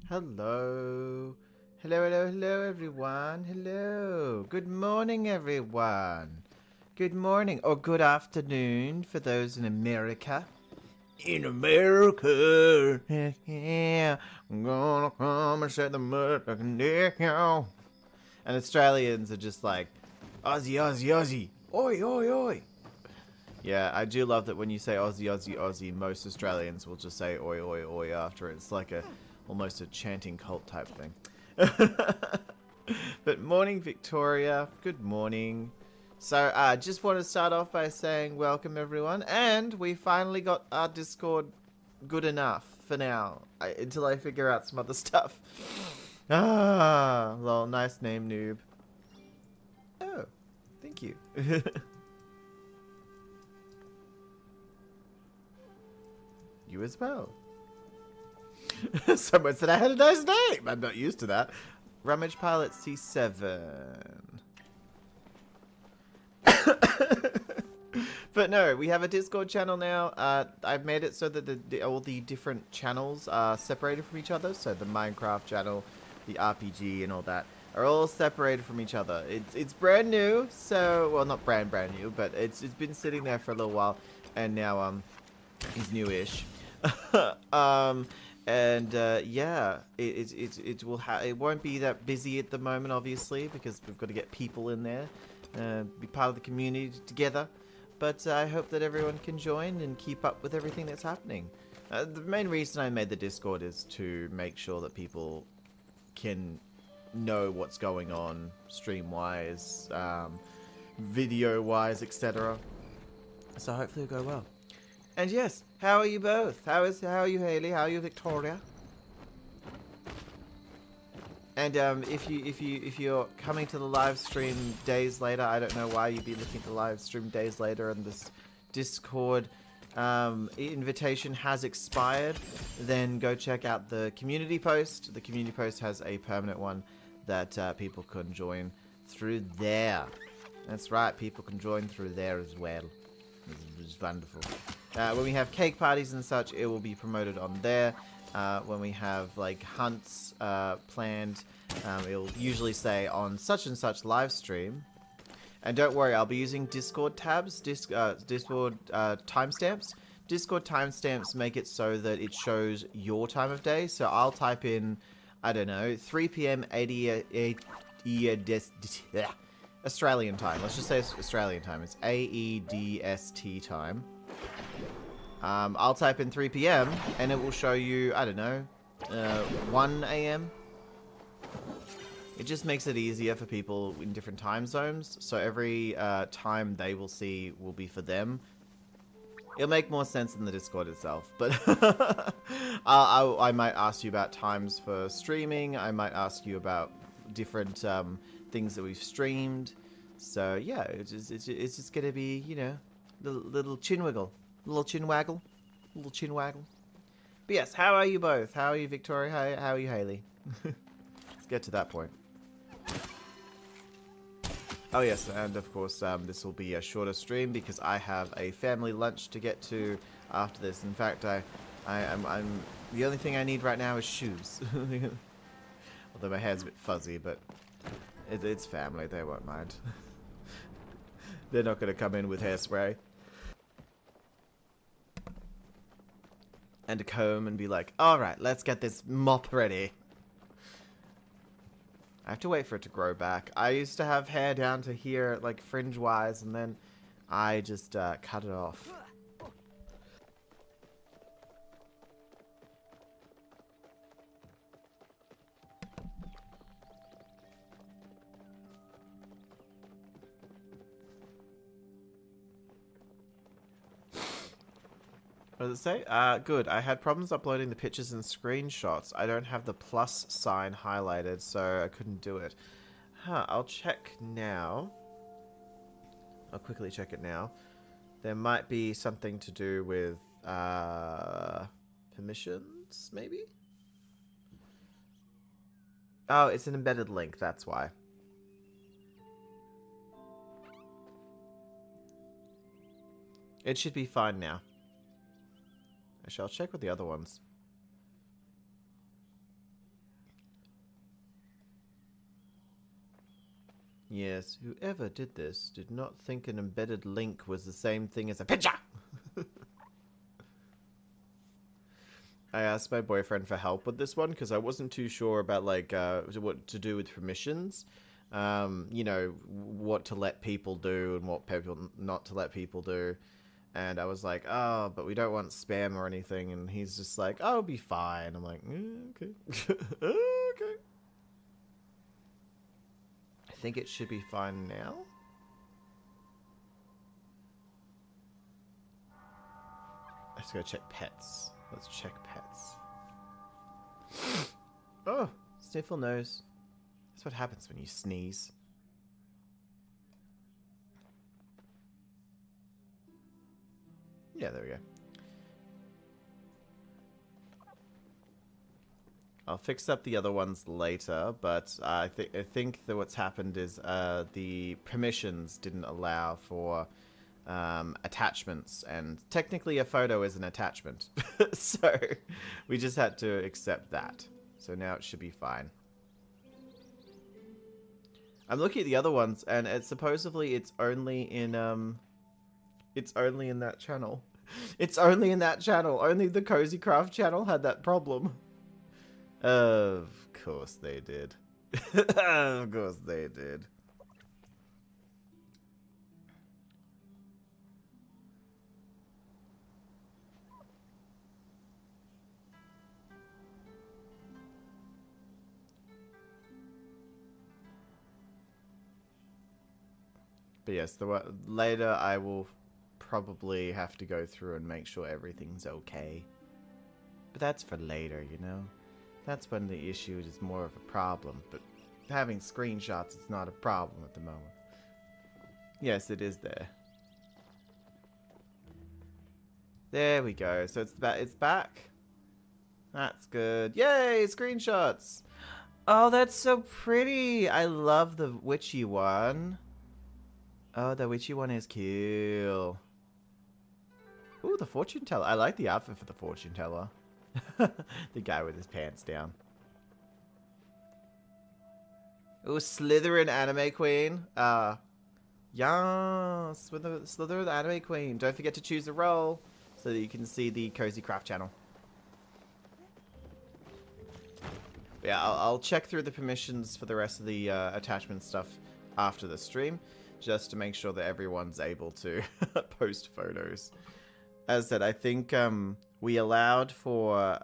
Hello. Hello, everyone. Hello. Good morning, everyone. Good morning, or good afternoon for those in America. In America, yeah, I'm gonna come and set the mud like a And Australians are just like, Aussie, Aussie, Aussie. Oi, oi, oi. Yeah, I do love that when you say Aussie, Aussie, Aussie, most Australians will just say oi, oi, oi after. It's like almost a chanting cult type thing. But morning, Victoria. Good morning. So I just want to start off by saying welcome, everyone. And we finally got our Discord good enough for now, until I figure out some other stuff. Lol, nice name, noob. Oh, thank you. You as well. Someone said I had a nice name. I'm not used to that. Rummage Pilot C7. But no, we have a Discord channel now. I've made it so that all the different channels are separated from each other. So the Minecraft channel, the RPG, and all that are all separated from each other. It's brand new, so well, not brand new, but it's been sitting there for a little while, and now it's newish. Yeah, it won't be that busy at the moment, obviously, because we've got to get people in there, be part of the community together. But I hope that everyone can join and keep up with everything that's happening. The main reason I made the Discord is to make sure that people can know what's going on stream-wise, video-wise, etc. So hopefully it'll go well. And yes, how are you both? How are you, Haley? How are you, Victoria? And if you're coming to the live stream days later, I don't know why you'd be looking at the live stream days later, and this Discord invitation has expired. Then go check out the community post. The community post has a permanent one that people can join through there. That's right, people can join through there as well. It's wonderful. When we have cake parties and such, it will be promoted on there. When we have like hunts planned, it'll usually say on such and such live stream. And don't worry, I'll be using Discord tabs, Discord timestamps. Discord timestamps make it so that it shows your time of day. So I'll type in, I don't know, 3 p.m. Australian time. Let's just say it's Australian time. It's AEDST time. I'll type in 3 p.m. and it will show you, I don't know, 1 a.m. It just makes it easier for people in different time zones. So every time they will see will be for them. It'll make more sense in the Discord itself. But I might ask you about times for streaming. I might ask you about different things that we've streamed. So yeah, it's just gonna be, you know, little chin wiggle. Little chin waggle. Little chin waggle. But yes, how are you both? How are you, Victoria? How are you, Haley? Let's get to that point. Oh yes, and of course this will be a shorter stream because I have a family lunch to get to after this. In fact, I'm the only thing I need right now is shoes. Although my hair's a bit fuzzy, but it's family, they won't mind. They're not going to come in with hairspray and a comb and be like, alright, let's get this mop ready. I have to wait for it to grow back. I used to have hair down to here, like fringe-wise, and then I just cut it off. What does it say? Good. I had problems uploading the pictures and screenshots. I don't have the plus sign highlighted, so I couldn't do it. Huh, I'll check now. I'll quickly check it now. There might be something to do with, permissions, maybe? Oh, it's an embedded link, that's why. It should be fine now. I shall check with the other ones. Yes, whoever did this did not think an embedded link was the same thing as a picture. I asked my boyfriend for help with this one because I wasn't too sure about like what to do with permissions. You know, what to let people do and what people not to let people do. And I was like, oh, but we don't want spam or anything. And he's just like, oh, it'll be fine. I'm like, okay. Okay. I think it should be fine now. Let's go check pets. Let's check pets. Oh, sniffle nose. That's what happens when you sneeze. Yeah, there we go. I'll fix up the other ones later, but I think that what's happened is the permissions didn't allow for attachments, and technically a photo is an attachment. So we just had to accept that. So now it should be fine. I'm looking at the other ones, and it's supposedly it's only in that channel. It's only in that channel. Only the Cozy Craft channel had that problem. Of course they did. Of course they did. But yes, later I will probably have to go through and make sure everything's okay. But that's for later, you know? That's when the issue is more of a problem. But having screenshots is not a problem at the moment. Yes, it is there. There we go. So it's back. That's good. Yay, screenshots! Oh, that's so pretty! I love the witchy one. Oh, the witchy one is cool. Ooh, the fortune teller. I like the outfit for the fortune teller. The guy with his pants down. Ooh, Slytherin anime queen. Yes, with the Slytherin anime queen. Don't forget to choose a role so that you can see the Cozy Craft channel. Yeah, I'll check through the permissions for the rest of the attachment stuff after the stream, just to make sure that everyone's able to post photos. As I said, I think we allowed for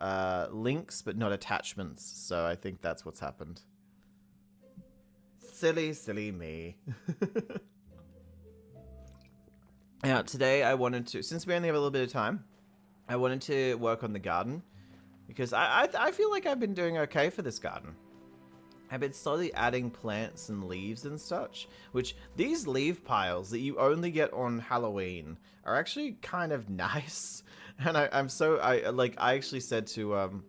links, but not attachments, so I think that's what's happened. Silly, silly me. Now, today I wanted to, since we only have a little bit of time, I wanted to work on the garden, because I feel like I've been doing okay for this garden. I've been slowly adding plants and leaves and such, which these leaf piles that you only get on Halloween are actually kind of nice. And I actually said to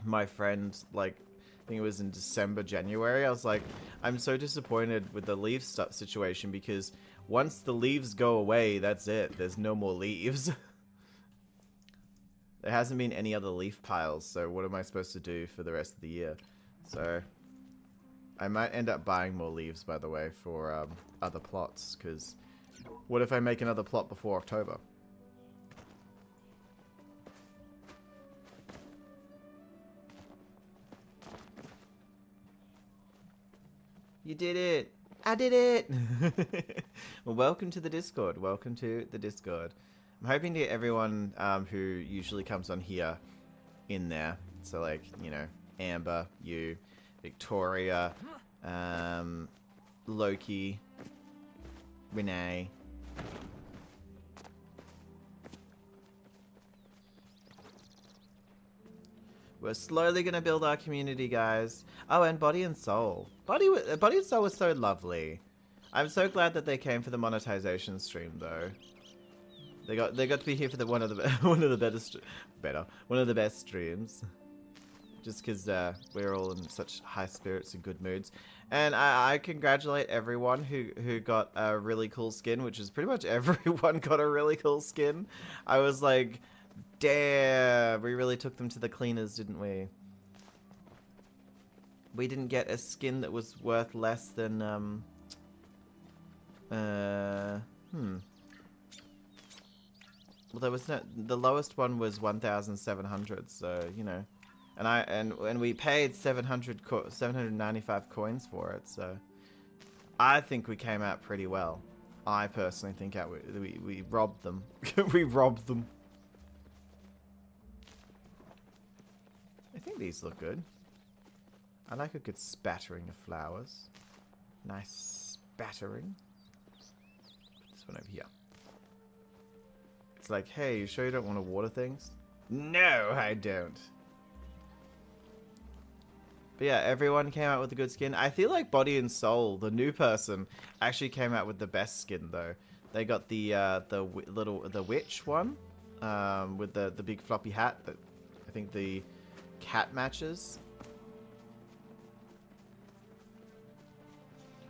my friend, like, I think it was in December, January, I was like, I'm so disappointed with the leaf situation, because once the leaves go away, that's it. There's no more leaves. There hasn't been any other leaf piles, so what am I supposed to do for the rest of the year? So, I might end up buying more leaves, by the way, for other plots, because what if I make another plot before October? You did it! I did it! Well, welcome to the Discord. Welcome to the Discord. I'm hoping to get everyone who usually comes on here in there. So, like, you know, Amber, you, Victoria, Loki, Renee. We're slowly going to build our community, guys. Oh, and Body and Soul. Body and Soul was so lovely. I'm so glad that they came for the monetization stream, though. They got to be here for one of the best streams. Just because we're all in such high spirits and good moods. And I congratulate everyone who got a really cool skin, which is pretty much everyone got a really cool skin. I was like, damn, we really took them to the cleaners, didn't we? we didn't get a skin that was worth less than well, there was no, the lowest one was 1,700, so you know, and we paid 795 coins for it, so I think we came out pretty well. I personally think we robbed them. We robbed them. I think these look good. I like a good spattering of flowers. Nice spattering. Put this one over here. It's like, hey, you sure you don't want to water things? No, I don't. But yeah, everyone came out with a good skin. I feel like Body and Soul, the new person, actually came out with the best skin though. They got the witch one, with the big floppy hat that I think the cat matches.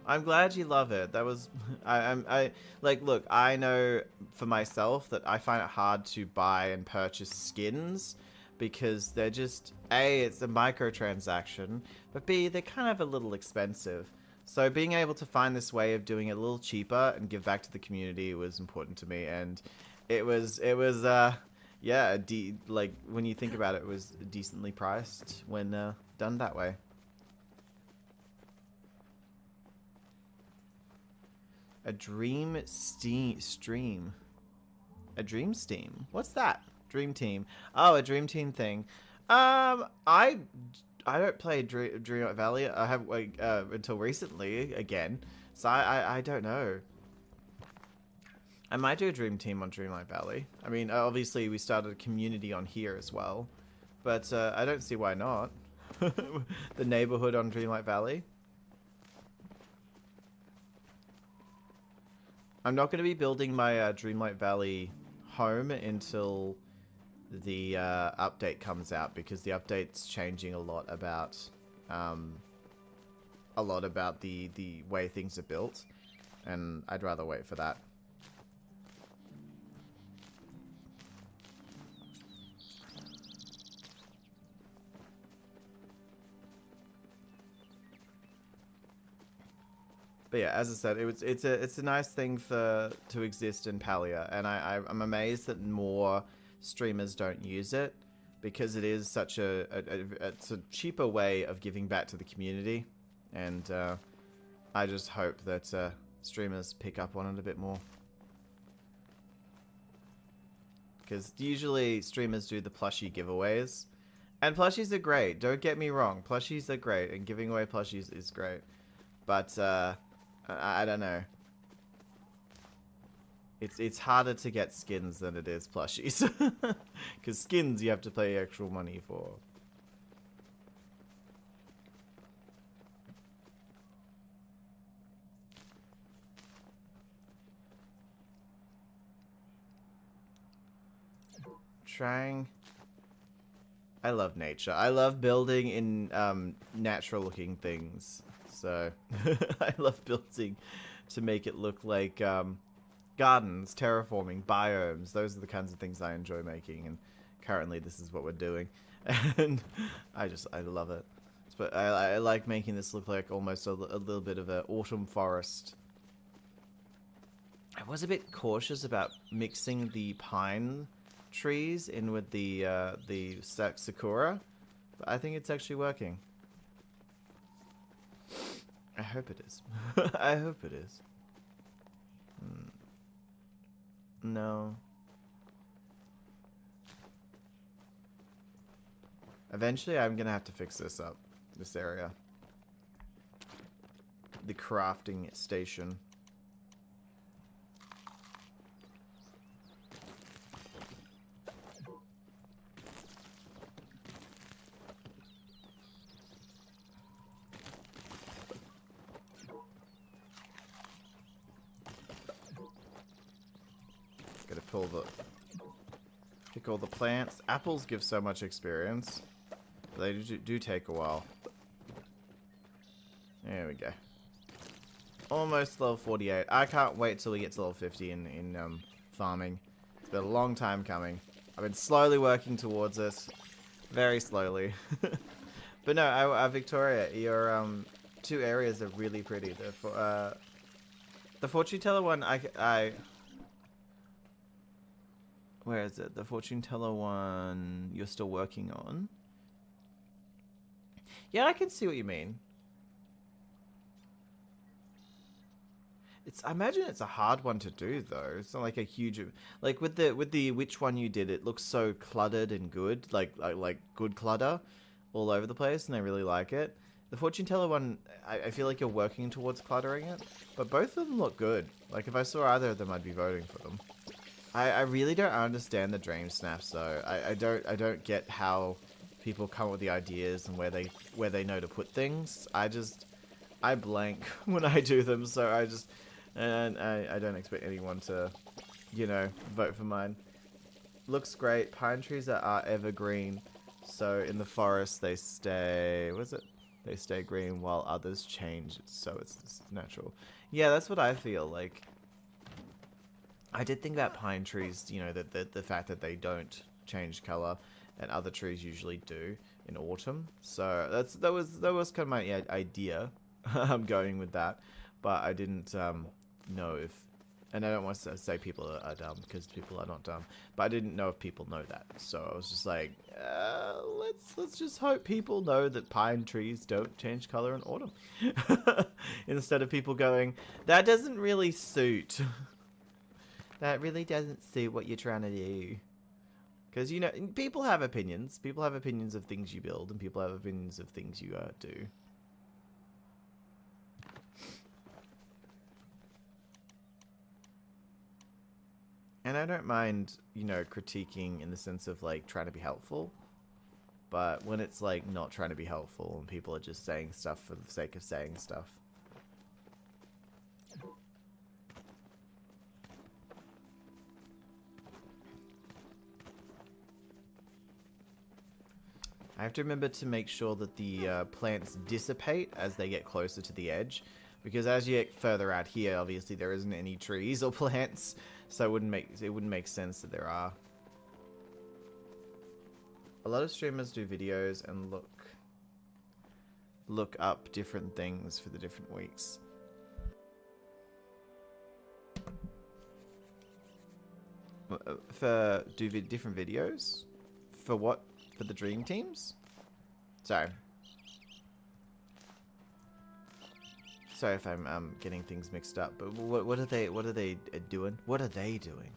I'm glad you love it. That was, I like, look, I know for myself that I find it hard to buy and purchase skins because they're just, A, it's a microtransaction, but B, they're kind of a little expensive. So being able to find this way of doing it a little cheaper and give back to the community was important to me, and it was yeah, like when you think about it, it was decently priced when done that way. A dream stream. A dream steam. What's that? Dream team. Oh, a dream team thing. I don't play Dream Valley. I have like until recently again. So I don't know. I might do a dream team on Dreamlight Valley. I mean, obviously we started a community on here as well, but I don't see why not. The neighborhood on Dreamlight Valley. I'm not going to be building my Dreamlight Valley home until the update comes out, because the update's changing a lot about the way things are built, and I'd rather wait for that. But yeah, as I said, it's a nice thing to exist in Palia, and I'm amazed that more streamers don't use it, because it is such it's a cheaper way of giving back to the community, and I just hope that streamers pick up on it a bit more, because usually streamers do the plushie giveaways, and plushies are great. Don't get me wrong, plushies are great, and giving away plushies is great, but I don't know. It's harder to get skins than it is plushies. Because skins you have to pay actual money for. I love nature. I love building in natural looking things. So I love building to make it look like gardens, terraforming, biomes. Those are the kinds of things I enjoy making, and currently this is what we're doing. And I love it. But I like making this look like almost a little bit of an autumn forest. I was a bit cautious about mixing the pine trees in with the sakura, but I think it's actually working. I hope it is. I hope it is. No. Eventually I'm gonna have to fix this up. This area. The crafting station. Pick all the plants. Apples give so much experience, but they do take a while. There we go. Almost level 48. I can't wait till we get to level 50 in farming. It's been a long time coming. I've been slowly working towards it. Very slowly. But no, Victoria, your two areas are really pretty. The fortune teller one, where is it? The fortune teller one you're still working on. Yeah, I can see what you mean. I imagine it's a hard one to do though. It's not like a huge, like with the which one you did, it looks so cluttered and good, like good clutter all over the place, and I really like it. The fortune teller one, I feel like you're working towards cluttering it, but both of them look good. Like if I saw either of them, I'd be voting for them. I really don't understand the dream snaps though. I don't get how people come up with the ideas and where they know to put things. I blank when I do them, so I don't expect anyone to, you know, vote for mine. Looks great. Pine trees are evergreen, so in the forest they stay. What is it? They stay green while others change. So it's natural. Yeah, that's what I feel like. I did think about pine trees, you know, the fact that they don't change color, and other trees usually do in autumn. So that was kind of my idea. I'm going with that, but I didn't know if, and I don't want to say people are dumb because people are not dumb, but I didn't know if people know that. So I was just like, let's just hope people know that pine trees don't change color in autumn, instead of people going, that doesn't really suit. That really doesn't suit what you're trying to do. Because, you know, people have opinions. People have opinions of things you build, and people have opinions of things you do. And I don't mind, you know, critiquing in the sense of, like, trying to be helpful. But when it's, like, not trying to be helpful and people are just saying stuff for the sake of saying stuff. I have to remember to make sure that the plants dissipate as they get closer to the edge. Because as you get further out here, obviously there isn't any trees or plants. So it wouldn't make sense that there are. A lot of streamers do videos and look up different things for the different weeks. For different videos? For what? For the dream teams? Sorry if I'm getting things mixed up, but what are they doing? What are they doing?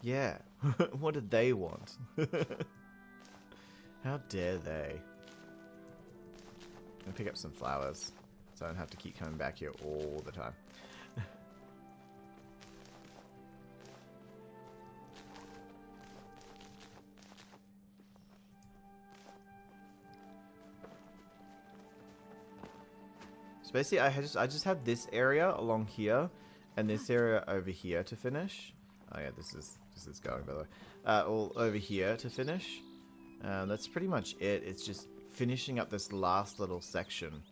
Yeah. What do they want? How dare they? I'm gonna pick up some flowers so I don't have to keep coming back here all the time. So basically, I just have this area along here, and this area over here to finish. Oh yeah, this is going, by the way. All over here to finish. That's pretty much it. It's just finishing up this last little section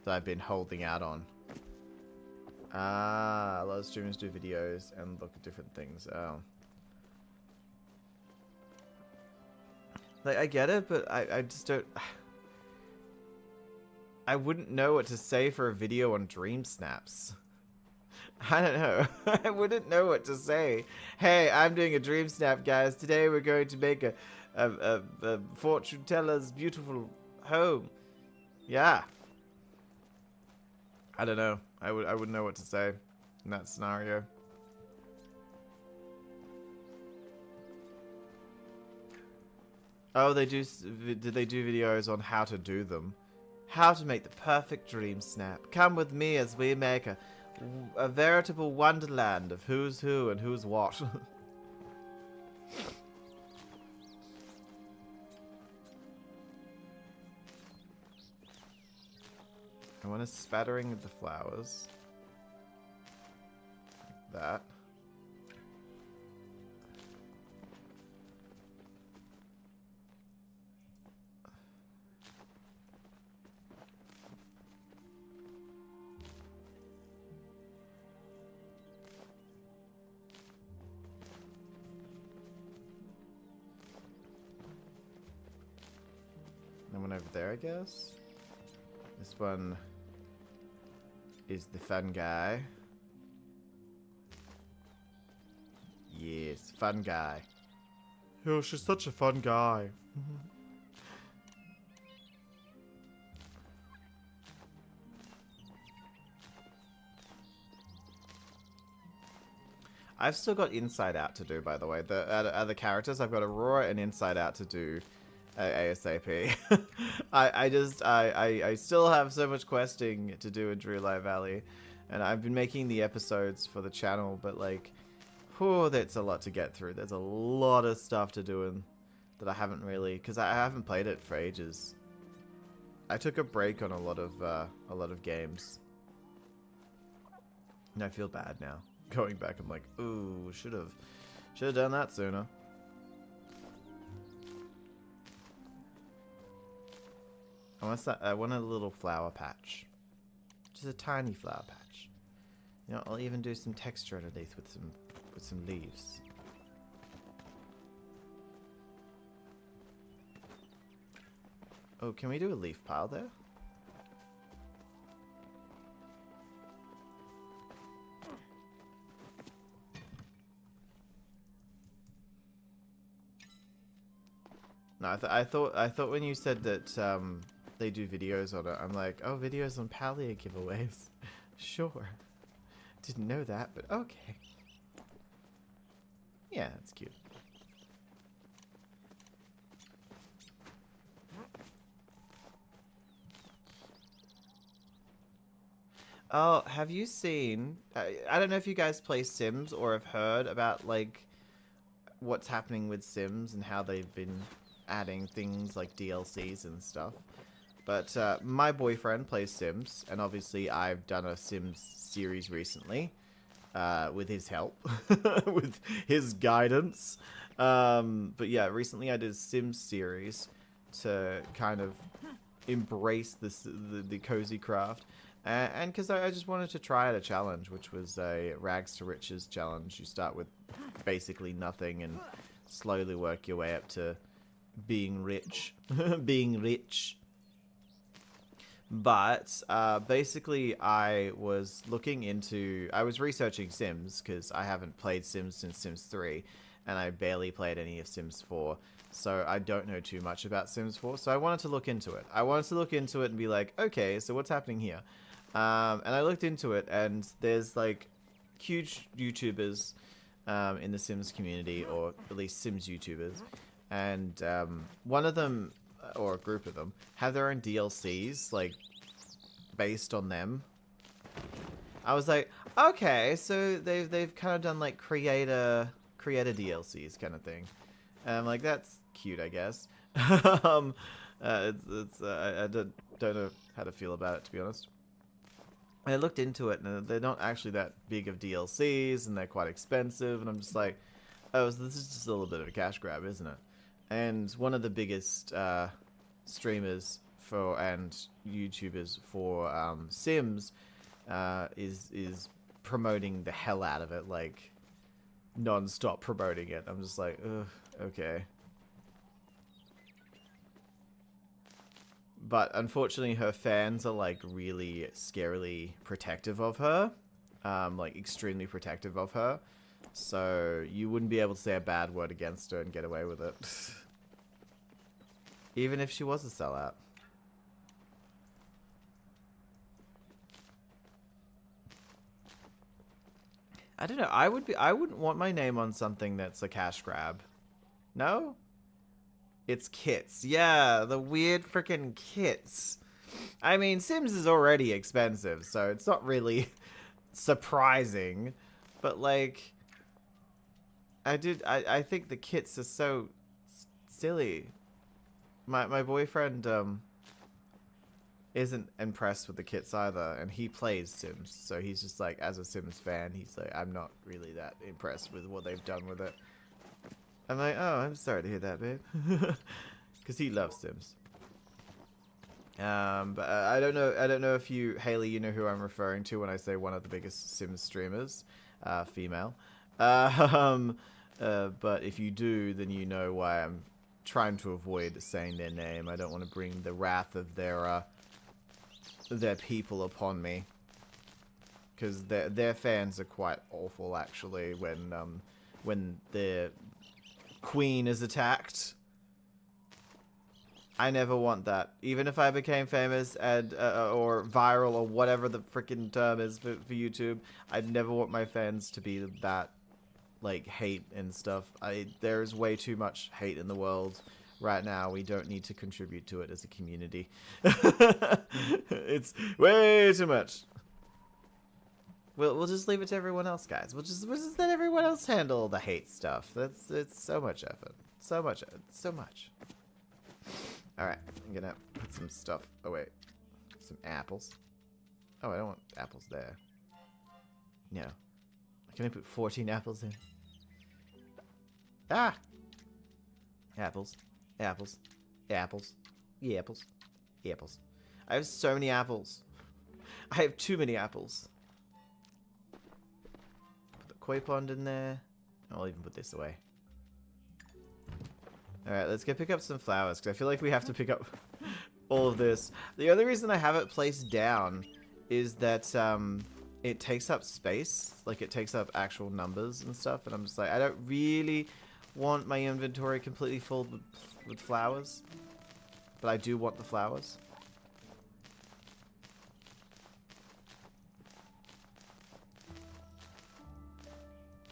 that I've been holding out on. A lot of streamers do videos and look at different things. Oh. Like, I get it, but I just don't... I wouldn't know what to say for a video on dream snaps. I don't know. I wouldn't know what to say. Hey, I'm doing a dream snap, guys. Today we're going to make a fortune teller's beautiful home. Yeah. I don't know. I wouldn't know what to say in that scenario. Oh, they do. Did they do videos on how to do them? How to make the perfect dream snap. Come with me as we make a veritable wonderland of who's who and who's what. I want a spattering of the flowers. Like that. That one over there, I guess. This one is the fun guy. Yes, fun guy. Oh, she's such a fun guy. I've still got Inside Out to do, by the way. The other characters, I've got Aurora and Inside Out to do ASAP. I still have so much questing to do in Stardew Valley, and I've been making the episodes for the channel, but like, whew, that's a lot to get through. There's a lot of stuff to do in that I haven't really, because I haven't played it for ages. I took a break on a lot of games, and I feel bad now. Going back, I'm like, ooh, should have done that sooner. I want a little flower patch, just a tiny flower patch. You know, I'll even do some texture underneath with some leaves. Oh, can we do a leaf pile there? No, I thought when you said that they do videos on it, I'm like, oh, videos on Palia giveaways. Sure. Didn't know that, but okay. Yeah, that's cute. Oh, have you seen... I don't know if you guys play Sims or have heard about, like, what's happening with Sims and how they've been adding things like DLCs and stuff. But my boyfriend plays Sims, and obviously I've done a Sims series recently with his help, with his guidance. But yeah, recently I did a Sims series to kind of embrace the cozy craft. And because I just wanted to try out a challenge, which was a rags to riches challenge. You start with basically nothing and slowly work your way up to being rich. Being rich. But basically I was researching Sims because I haven't played Sims since Sims 3 and I barely played any of Sims 4. So I don't know too much about Sims 4. So I wanted to look into it. I wanted to look into it and be like, okay, so what's happening here? And I looked into it, and there's like huge YouTubers in the Sims community, or at least Sims YouTubers, and one of them, or a group of them, have their own DLCs, like based on them. I was like, okay, so they've kind of done like creator DLCs kind of thing, and I'm like, that's cute, I guess. I don't know how to feel about it, to be honest. I looked into it, and they're not actually that big of DLCs, and they're quite expensive, and I'm just like, oh, so this is just a little bit of a cash grab, isn't it? And one of the biggest streamers and YouTubers for Sims is promoting the hell out of it, like, non-stop promoting it. I'm just like, ugh, okay. But unfortunately, her fans are like really scarily protective of her, like extremely protective of her. So you wouldn't be able to say a bad word against her and get away with it, even if she was a sellout. I don't know. I wouldn't want my name on something that's a cash grab. No? It's kits. Yeah, the weird freaking kits. I mean, Sims is already expensive, so it's not really surprising. But, like, I think the kits are so silly. My boyfriend isn't impressed with the kits either, and he plays Sims, so he's just like, as a Sims fan, he's like, I'm not really that impressed with what they've done with it. I'm like, oh, I'm sorry to hear that, babe. Because he loves Sims. But I don't know if you, Haley, you know who I'm referring to when I say one of the biggest Sims streamers, female. But if you do, then you know why I'm trying to avoid saying their name. I don't want to bring the wrath of their people upon me. Because their fans are quite awful, actually, when their queen is attacked. I never want that. Even if I became famous and or viral or whatever the freaking term is for YouTube, I'd never want my fans to be that, like, hate and stuff. There's way too much hate in the world right now. We don't need to contribute to it as a community. It's way too much. We'll just leave it to everyone else, guys. We'll just let everyone else handle the hate stuff. It's so much effort. So much. Alright, I'm gonna put some stuff away. Some apples. Oh, I don't want apples there. No. Can I put 14 apples in? Ah! Apples. Apples. Apples. Apples. Apples. I have so many apples. I have too many apples. Put the koi pond in there. I'll even put this away. Alright, let's go pick up some flowers, because I feel like we have to pick up all of this. The only reason I have it placed down is that it takes up space. Like, it takes up actual numbers and stuff, and I'm just like, I don't really want my inventory completely full with flowers. But I do want the flowers.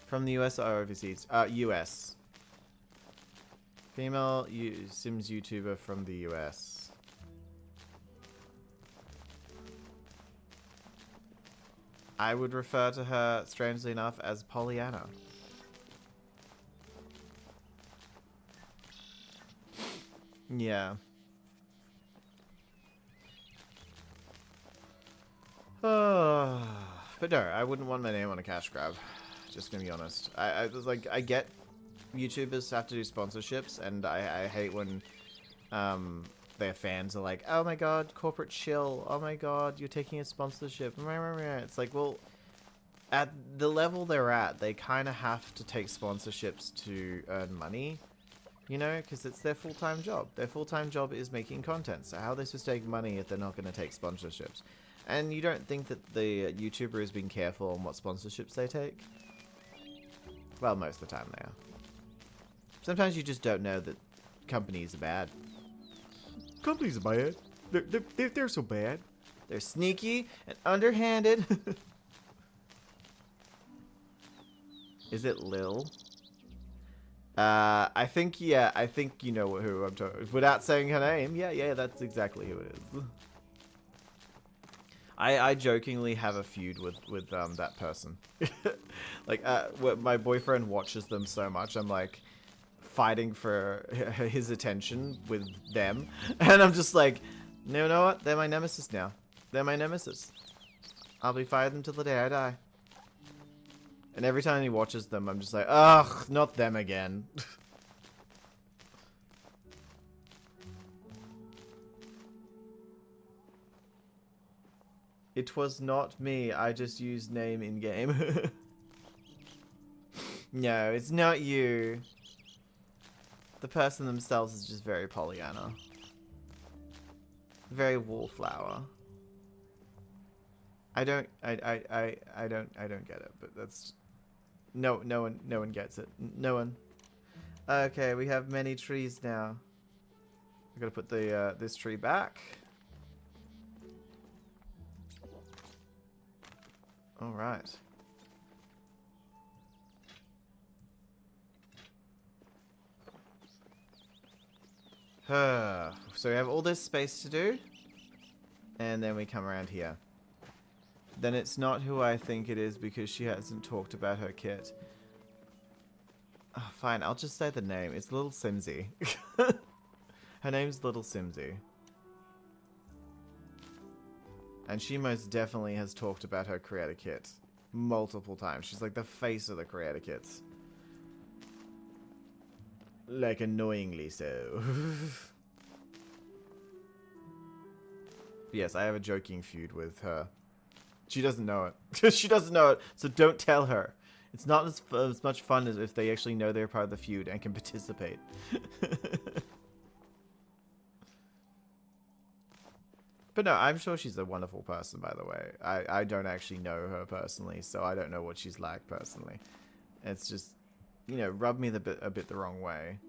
From the US or overseas? US. Female Sims YouTuber from the US. I would refer to her, strangely enough, as Pollyanna. Yeah. But no, I wouldn't want my name on a cash grab. Just gonna be honest. I was like, I get YouTubers have to do sponsorships, and I hate when their fans are like, oh my god, corporate shill, oh my god, you're taking a sponsorship. It's like, well, at the level they're at, they kind of have to take sponsorships to earn money, you know, because it's their full-time job. Their full-time job is making content, so how are they supposed to take money if they're not going to take sponsorships? And you don't think that the YouTuber is being careful on what sponsorships they take? Well, most of the time they are. Sometimes you just don't know that companies are bad. Companies are bad. They're so bad. They're sneaky and underhanded. Is it Lil? I think, yeah, I think you know who I'm talking. Without saying her name, yeah, that's exactly who it is. I jokingly have a feud with that person. Like, my boyfriend watches them so much, I'm like fighting for his attention with them, and I'm just like, you know what? They're my nemesis now. They're my nemesis. I'll be fighting them till the day I die. And every time he watches them, I'm just like, ugh, not them again. It was not me. I just used name in game. No, it's not you. The person themselves is just very Pollyanna. Very wallflower. I don't get it, but that's no one gets it. No one. Okay, we have many trees now. I gotta put the this tree back. All right. So we have all this space to do, and then we come around here. Then it's not who I think it is because she hasn't talked about her kit. Oh, fine, I'll just say the name. It's Little Simsy. Her name's Little Simsy. And she most definitely has talked about her creator kit multiple times. She's like the face of the creator kits. Like, annoyingly so. Yes, I have a joking feud with her. She doesn't know it. She doesn't know it, so don't tell her. It's not as much fun as if they actually know they're part of the feud and can participate. But no, I'm sure she's a wonderful person, by the way. I don't actually know her personally, so I don't know what she's like personally. It's just, you know, rubbed me a bit the wrong way.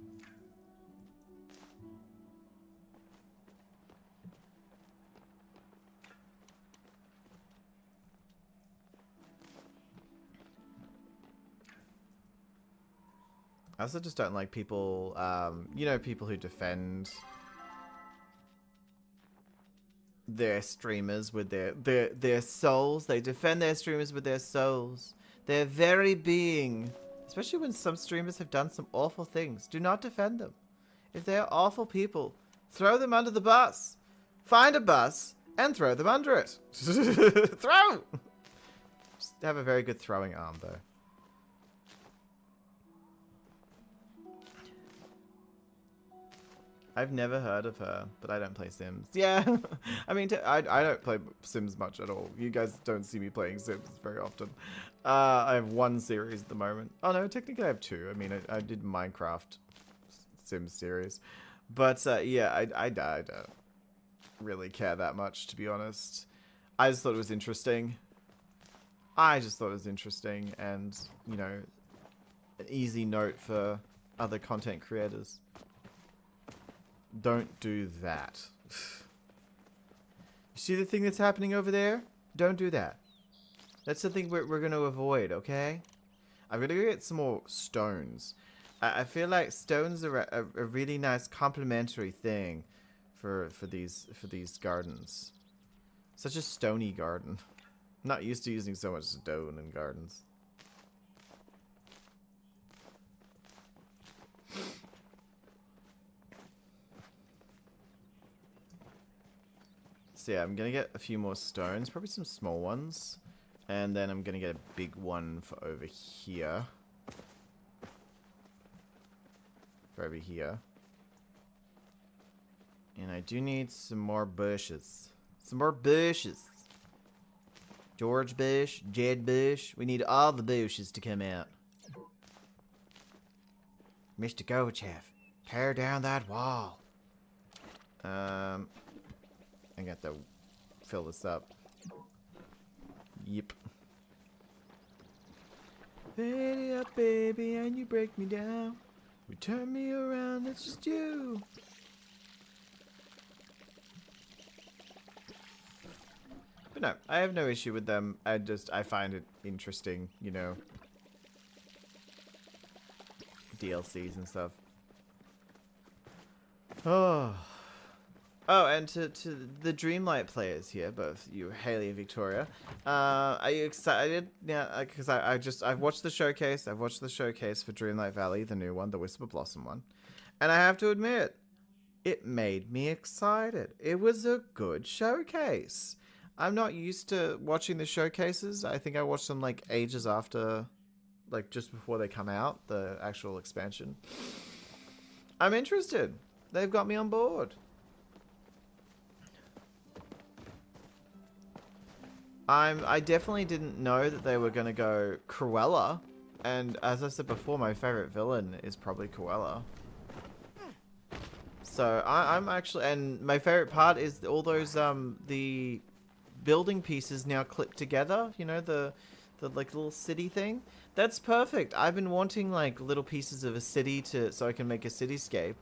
I also just don't like people, you know, people who defend their streamers with their souls. They defend their streamers with their souls. Their very being. Especially when some streamers have done some awful things. Do not defend them. If they're awful people, throw them under the bus. Find a bus and throw them under it. Throw! Just have a very good throwing arm, though. I've never heard of her, but I don't play Sims. Yeah, I mean, I don't play Sims much at all. You guys don't see me playing Sims very often. I have one series at the moment. Oh no, technically I have two. I mean, I did Minecraft Sims series. But yeah, I don't really care that much, to be honest. I just thought it was interesting. And, you know, an easy note for other content creators. Don't do that. You see the thing that's happening over there? Don't do that. That's something we're going to avoid, okay? I'm going to go get some more stones. I feel like stones are a really nice complementary thing for these gardens. Such a stony garden. I'm not used to using so much stone in gardens. So yeah, I'm gonna get a few more stones, probably some small ones, and then I'm gonna get a big one for over here. And I do need some more bushes. George Bush, Jed Bush. We need all the bushes to come out. Mr. Gorbachev, tear down that wall. I got to fill this up. Yep. Fade it up, baby, and you break me down. You turn me around, that's just you. But no, I have no issue with them. I find it interesting, you know. DLCs and stuff. Oh, and to the Dreamlight players here, both you, Haley and Victoria, are you excited? Yeah, because I've watched the showcase. I've watched the showcase for Dreamlight Valley, the new one, the Whisper Blossom one, and I have to admit, it made me excited. It was a good showcase. I'm not used to watching the showcases. I think I watched them like ages after, like just before they come out, the actual expansion. I'm interested. They've got me on board. I definitely didn't know that they were going to go Cruella. And as I said before, my favorite villain is probably Cruella. So I'm actually, and my favorite part is all those, the building pieces now clipped together. You know, the like little city thing. That's perfect. I've been wanting like little pieces of a city so I can make a cityscape.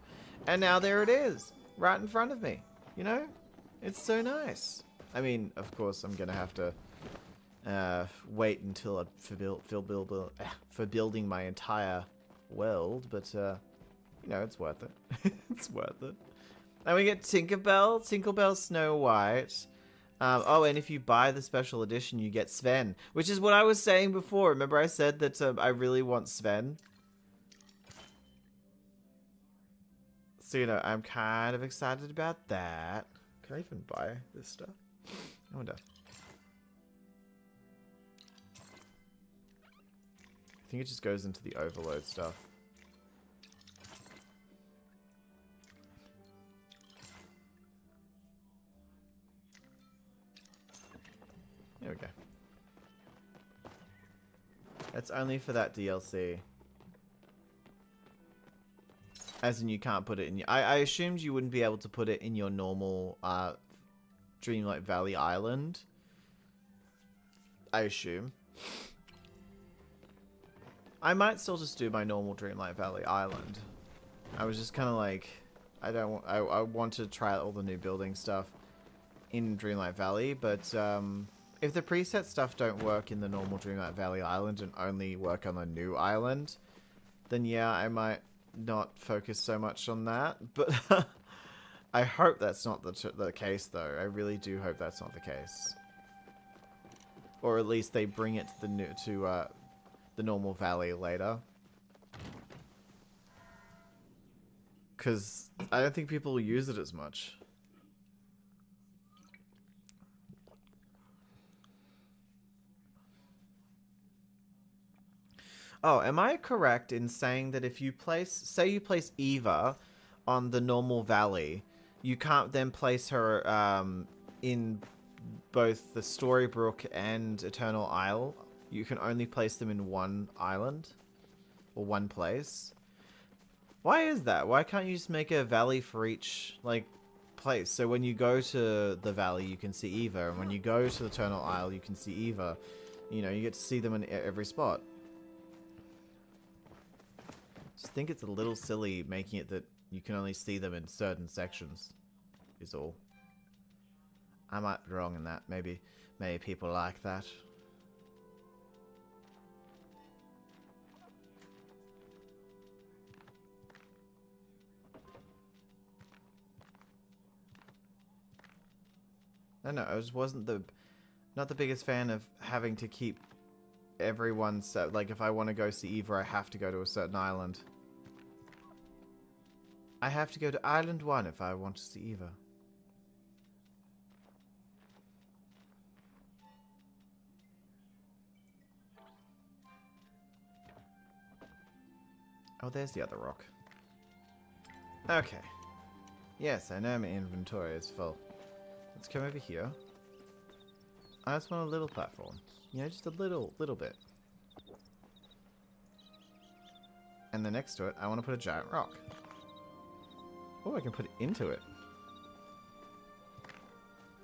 And now there it is. Right in front of me. You know? It's so nice. I mean, of course, I'm gonna have to wait until for building my entire world, but you know, it's worth it. It's worth it. And we get Tinkerbell Snow White. Oh, and if you buy the special edition, you get Sven, which is what I was saying before. Remember, I said that I really want Sven. So you know, I'm kind of excited about that. Can I even buy this stuff? I wonder. I think it just goes into the overload stuff. There we go. That's only for that DLC. As in you can't put it in your... I assumed you wouldn't be able to put it in your normal Dreamlight Valley Island. I assume. I might still just do my normal Dreamlight Valley Island. I was just kind of like, I want to try out all the new building stuff in Dreamlight Valley, but if the preset stuff don't work in the normal Dreamlight Valley Island and only work on the new island, then yeah, I might not focus so much on that. But I hope that's not the case, though. I really do hope that's not the case. Or at least they bring it to the normal valley later. Because I don't think people will use it as much. Oh, am I correct in saying that if you place, say you place Eva on the normal valley, you can't then place her in both the Storybrooke and Eternal Isle? You can only place them in one island? Or one place? Why is that? Why can't you just make a valley for each, like, place? So when you go to the valley, you can see Eva, and when you go to the Eternal Isle, you can see Eva. You know, you get to see them in every spot. Just think it's a little silly making it that you can only see them in certain sections, is all. I might be wrong in that. Maybe people like that. No, I wasn't not the biggest fan of having to keep everyone set. Like, if I want to go see Eva, I have to go to a certain island. I have to go to Island 1 if I want to see Eva. Oh, there's the other rock. Okay. Yes, I know my inventory is full. Let's come over here. I just want a little platform. You know, just a little bit. And then next to it, I want to put a giant rock. Oh, I can put it into it.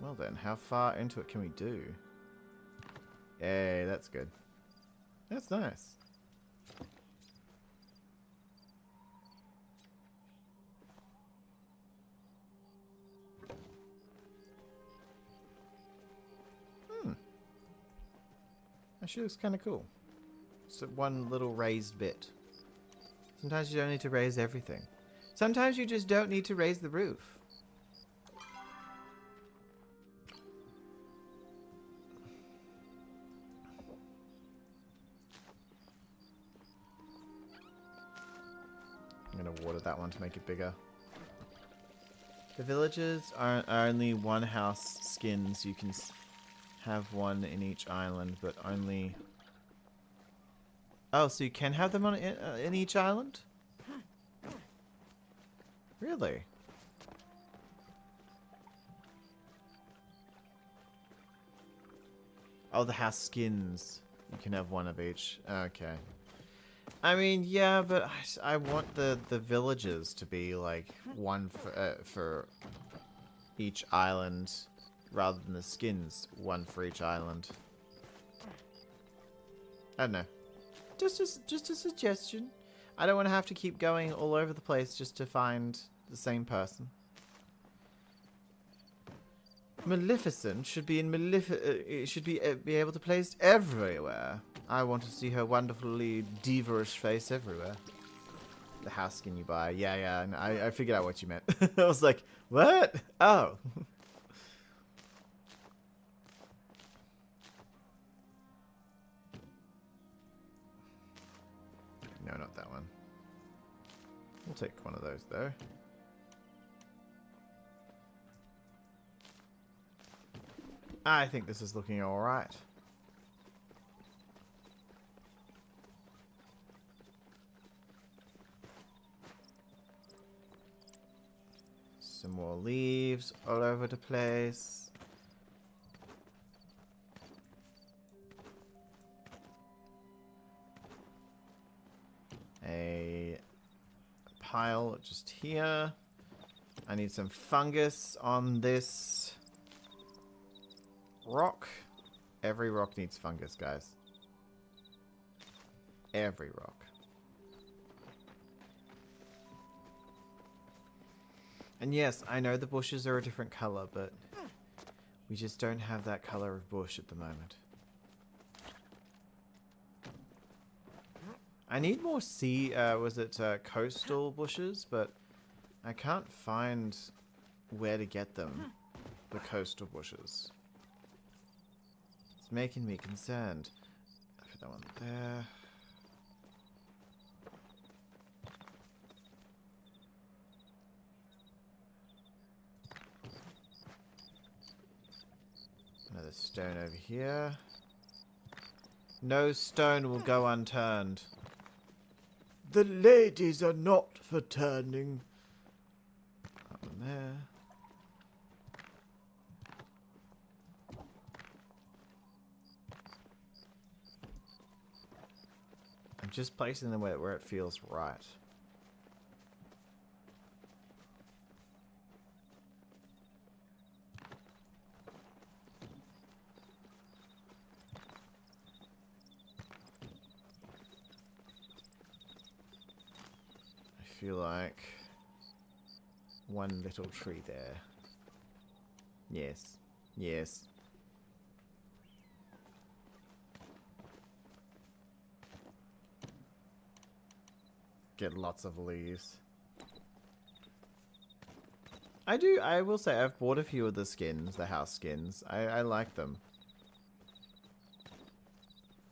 Well then, how far into it can we do? Yay, that's good. That's nice. Actually looks kind of cool. It's one little raised bit. Sometimes you don't need to raise everything. Sometimes you just don't need to raise the roof. I'm going to water that one to make it bigger. The villagers are only one house skins. You can have one in each island, but only... Oh, so you can have them on in each island? Really? Oh, the house skins. You can have one of each. Okay. I mean, yeah, but I want the villages to be like one for each island, rather than the skins one for each island. I don't know. Just a suggestion. I don't want to have to keep going all over the place just to find the same person. Maleficent should be in be able to place everywhere. I want to see her wonderfully diva-ish face everywhere. The house skin you buy. Yeah, I figured out what you meant. I was like, what? Oh. No, not that one. We'll take one of those, though. I think this is looking alright. Some more leaves all over the place. A pile just here. I need some fungus on this. rock. Every rock needs fungus, guys. Every rock. And yes, I know the bushes are a different color, but we just don't have that color of bush at the moment. I need more coastal bushes, but I can't find where to get them. The coastal bushes. It's making me concerned. Put that one there. Another stone over here. No stone will go unturned. The ladies are not for turning. Up in there. I'm just placing them where it feels right. I feel like one little tree there. Yes. Yes. Get lots of leaves. I will say I've bought a few of the skins, the house skins. I like them.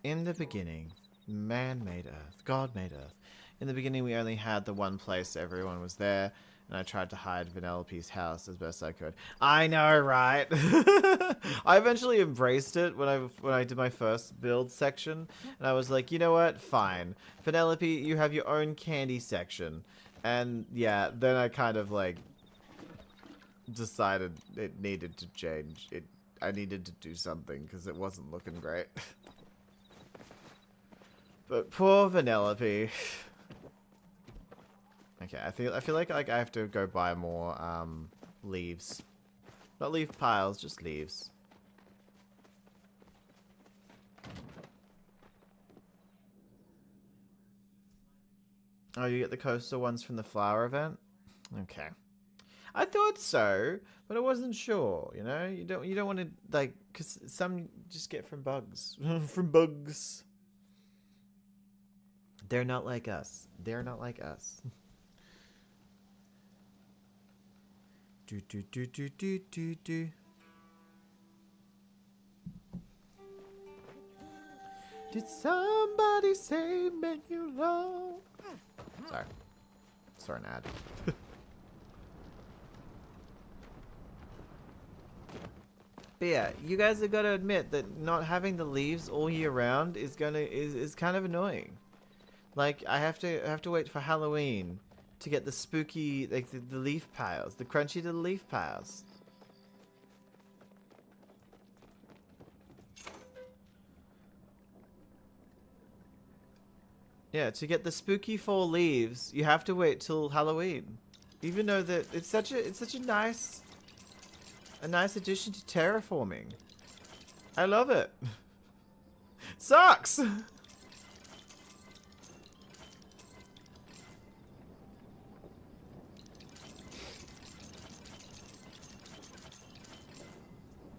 In the beginning, man made Earth. God made Earth. In the beginning, we only had the one place everyone was there, and I tried to hide Vanellope's house as best I could. I know, right? I eventually embraced it when I did my first build section, and I was like, you know what? Fine. Vanellope, you have your own candy section. And yeah, then I kind of like decided it needed to change. I needed to do something because it wasn't looking great. But poor Vanellope. Okay, I feel like I have to go buy more leaves. Not leaf piles, just leaves. Oh, you get the coastal ones from the flower event? Okay. I thought so, but I wasn't sure, you know? You don't want to like cuz some you just get from bugs. From bugs. They're not like us. They're not like us. Do do do do do do do. Did somebody say menu low? Sorry. Sorry, an ad. But yeah, you guys have got to admit that not having the leaves all year round is kind of annoying. Like I have to wait for Halloween to get the spooky, like the leaf piles, the crunchy little leaf piles. Yeah, to get the spooky fall leaves, you have to wait till Halloween. Even though that it's such a nice addition to terraforming. I love it. Sucks.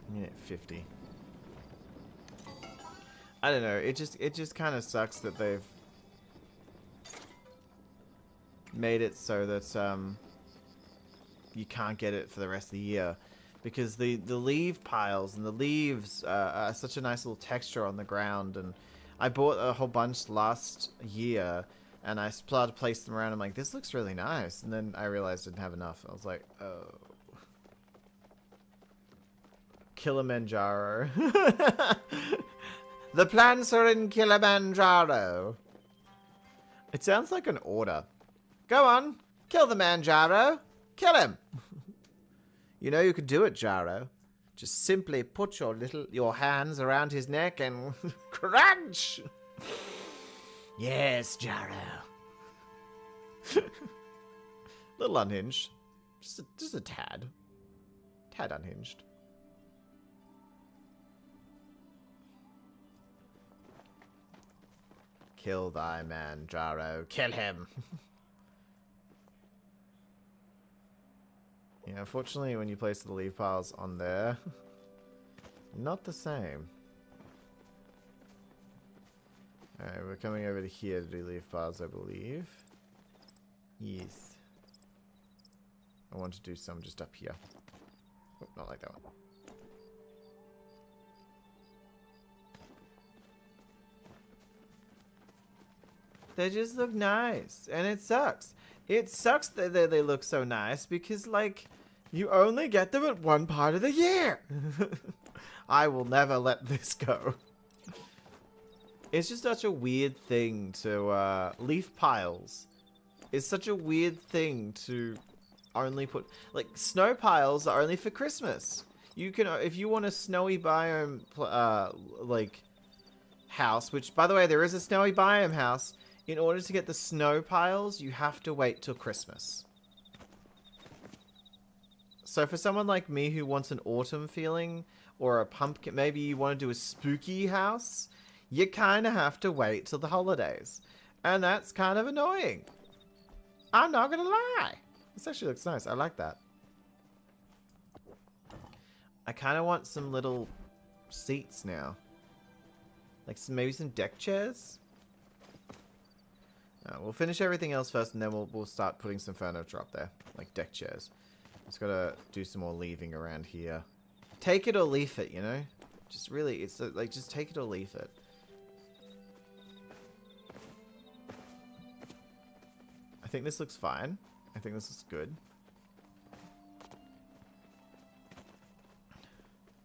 Minute 50. I don't know. It just kind of sucks that they've made it so that you can't get it for the rest of the year, because the leaf piles and the leaves are such a nice little texture on the ground. And I bought a whole bunch last year, and I started to place them around. I'm like, this looks really nice, and then I realized I didn't have enough. I was like, oh. Kilimanjaro. The plants are in Kilimanjaro. It sounds like an order. Go on, kill the man, Jaro. Kill him. You know you could do it, Jaro. Just simply put your hands around his neck and crunch. Yes, Jaro. Little unhinged. Just a tad. Tad unhinged. Kill thy man, Jaro. Kill him. Yeah, unfortunately, when you place the leaf piles on there, not the same. Alright, we're coming over to here to do leaf piles, I believe. Yes. I want to do some just up here. Oh, not like that one. They just look nice. And it sucks. It sucks that they look so nice because, like, you only get them at one part of the year. I will never let this go. It's just such a weird thing to, leaf piles. It's such a weird thing to only put, like, snow piles are only for Christmas. You can, if you want a snowy biome, like, house, which, by the way, there is a snowy biome house. In order to get the snow piles, you have to wait till Christmas. So for someone like me who wants an autumn feeling, or a pumpkin, maybe you want to do a spooky house, you kind of have to wait till the holidays. And that's kind of annoying. I'm not going to lie. This actually looks nice. I like that. I kind of want some little seats now. Like maybe some deck chairs. We'll finish everything else first, and then we'll start putting some furniture up there, like deck chairs. Just gotta do some more leaving around here. Take it or leave it, you know? Just really, it's like, just take it or leave it. I think this looks fine. I think this is good.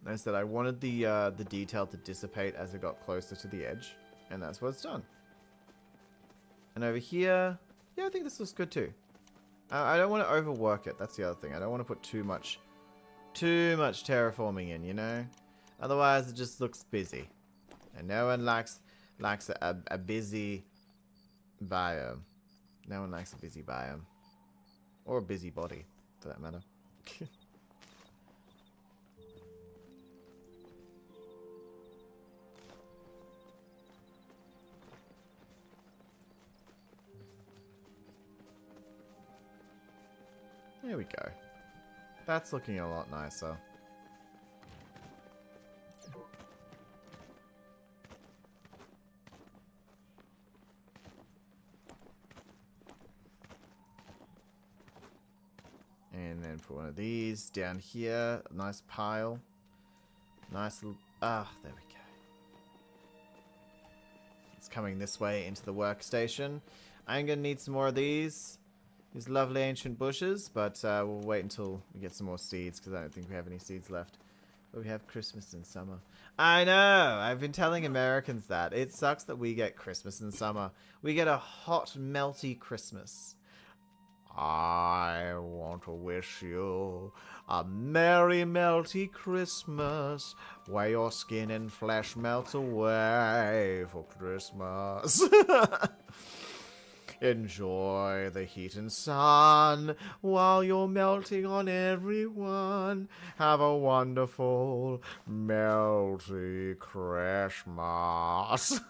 Notice that I wanted the detail to dissipate as it got closer to the edge, and that's what it's done. And over here, yeah, I think this looks good too. I don't want to overwork it. That's the other thing. I don't want to put too much terraforming in, you know? Otherwise, it just looks busy. And no one likes a busy biome. No one likes a busy biome. Or a busy body, for that matter. There we go. That's looking a lot nicer. And then put one of these down here. A nice pile. Nice little... Ah, there we go. It's coming this way into the workstation. I'm going to need some more of these lovely ancient bushes, but we'll wait until we get some more seeds, because I don't think we have any seeds left. But we have Christmas and summer. I know! I've been telling Americans that. It sucks that we get Christmas and summer. We get a hot, melty Christmas. I want to wish you a merry, melty Christmas, where your skin and flesh melts away for Christmas. Enjoy the heat and sun while you're melting on everyone. Have a wonderful, melty Christmas.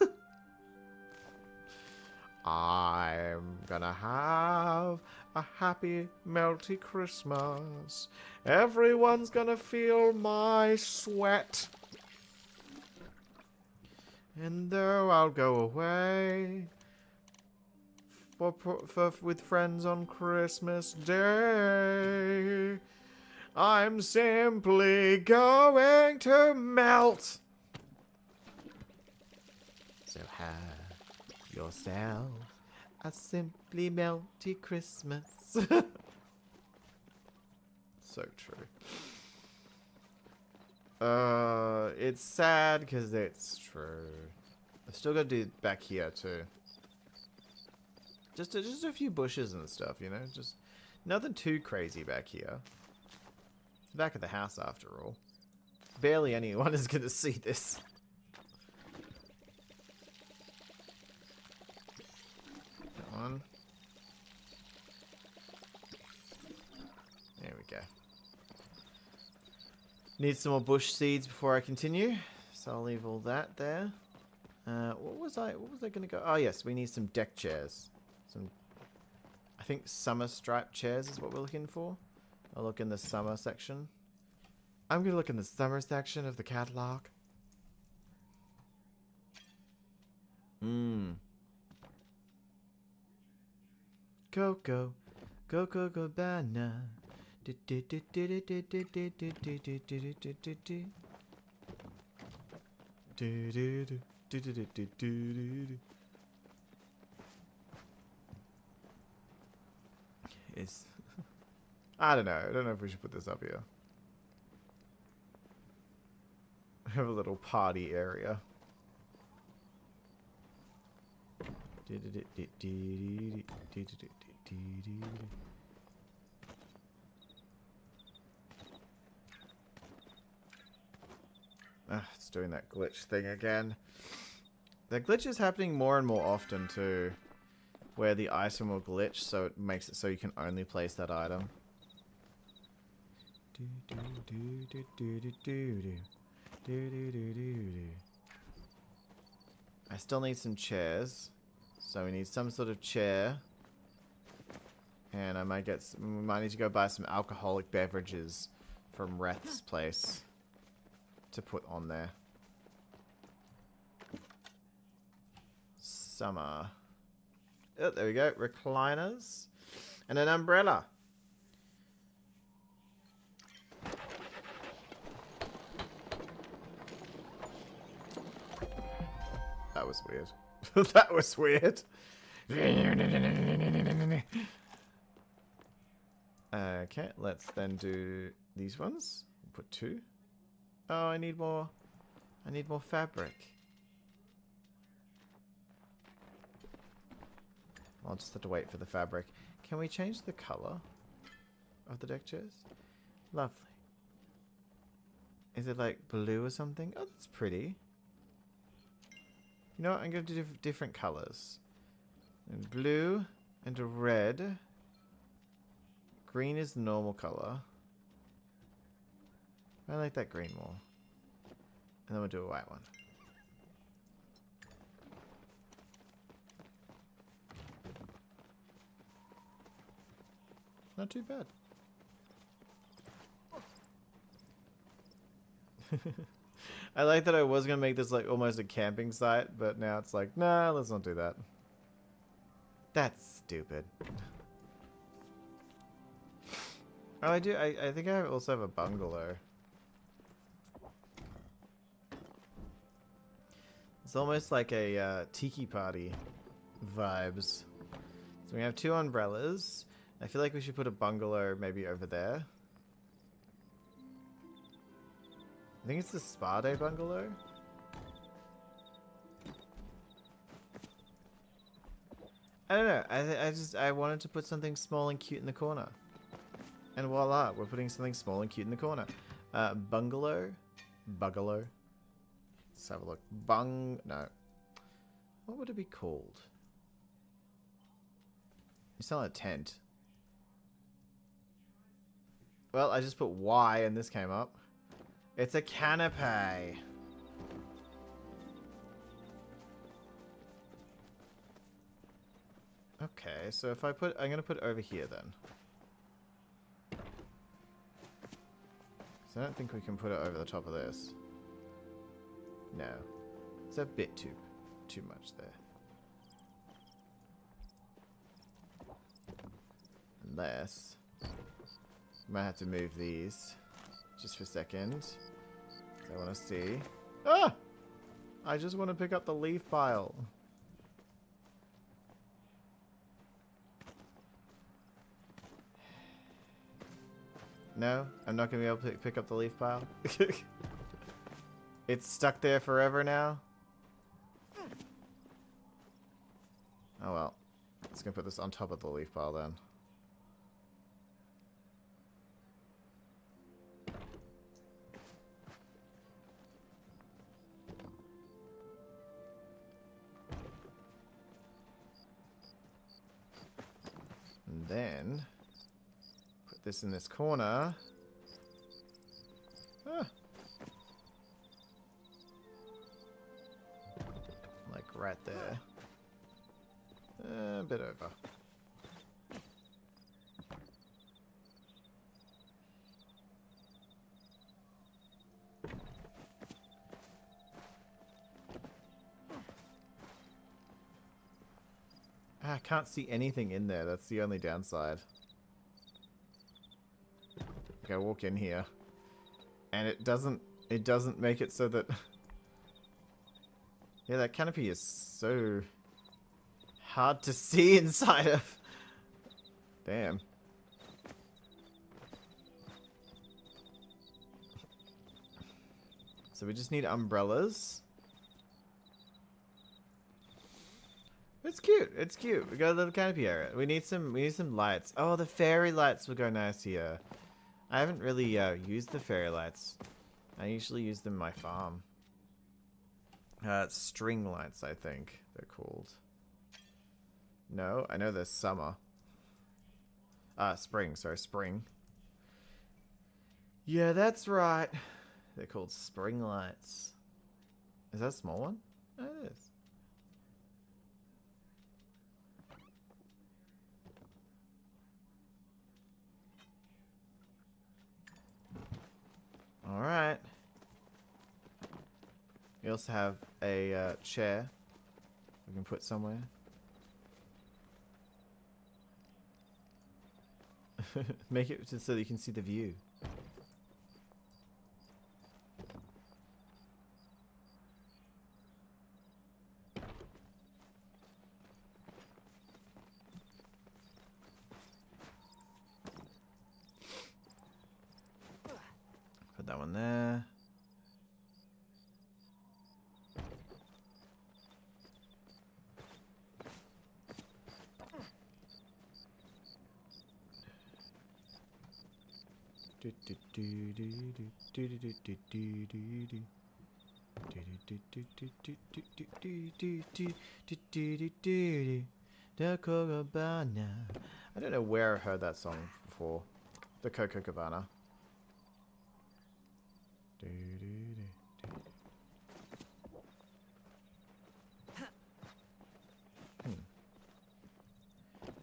I'm gonna have a happy, melty Christmas. Everyone's gonna feel my sweat. And though I'll go away with friends on Christmas Day, I'm simply going to melt. So have yourself a simply melty Christmas. So true. It's sad because it's true. I've still got to do back here too. Just a few bushes and stuff, you know? Just nothing too crazy back here. It's the back of the house after all. Barely anyone is going to see this. That one. There we go. Need some more bush seeds before I continue. So I'll leave all that there. What was I gonna go? Oh yes, we need some deck chairs. Some, I think summer striped chairs is what we're looking for. I'll look in the summer section. I'm gonna look in the summer section of the catalog. Coco, Coco Cabana. It's I don't know. I don't know if we should put this up here. Have a little party area. It's doing that glitch thing again. The glitch is happening more and more often too, where the item will glitch, so it makes it so you can only place that item. I still need some chairs, so we need some sort of chair, and I might get we might need to go buy some alcoholic beverages from Reth's place to put on there. Summer. Oh, there we go. Recliners and an umbrella. That was weird. That was weird. Okay, let's then do these ones. Put 2. Oh, I need more. I need more fabric. I'll just have to wait for the fabric. Can we change the color of the deck chairs? Lovely. Is it like blue or something? Oh, that's pretty. You know what? I'm going to do different colors. And blue and a red. Green is the normal color. I like that green more. And then we'll do a white one. Not too bad. I like that I was going to make this like almost a camping site, but now it's like, nah, let's not do that. That's stupid. Oh, I do. I think I also have a bungalow. It's almost like a tiki party vibes. So we have 2 umbrellas. I feel like we should put a bungalow maybe over there. I think it's the Spa Day bungalow. I don't know. I wanted to put something small and cute in the corner. And voila, we're putting something small and cute in the corner. Bungalow. Bungalow. Let's have a look. No. What would it be called? It's not a tent. Well, I just put Y and this came up. It's a canopy. Okay, so if I'm gonna put it over here then. So I don't think we can put it over the top of this. No. It's a bit too much there. Unless might have to move these just for a second. I want to see. Ah! I just want to pick up the leaf pile. No, I'm not going to be able to pick up the leaf pile. It's stuck there forever now. Oh well. Just going to put this on top of the leaf pile then. And then put this in this corner. Ah. right there. A bit over. I can't see anything in there. That's the only downside. Okay, I walk in here, and it doesn't make it so that yeah, that canopy is so hard to see inside of. Damn. So we just need umbrellas. It's cute. It's cute. We got a little canopy area. We need some lights. Oh, the fairy lights will go nice here. I haven't really used the fairy lights. I usually use them in my farm. String lights, I think they're called. No, I know there's summer. Spring. Sorry, spring. Yeah, that's right. They're called spring lights. Is that a small one? Oh, it is. Alright. We also have a chair we can put somewhere. Make it just so that you can see the view. Put that one there. The Cocobana. I don't know where I heard that song before. The Cocobana.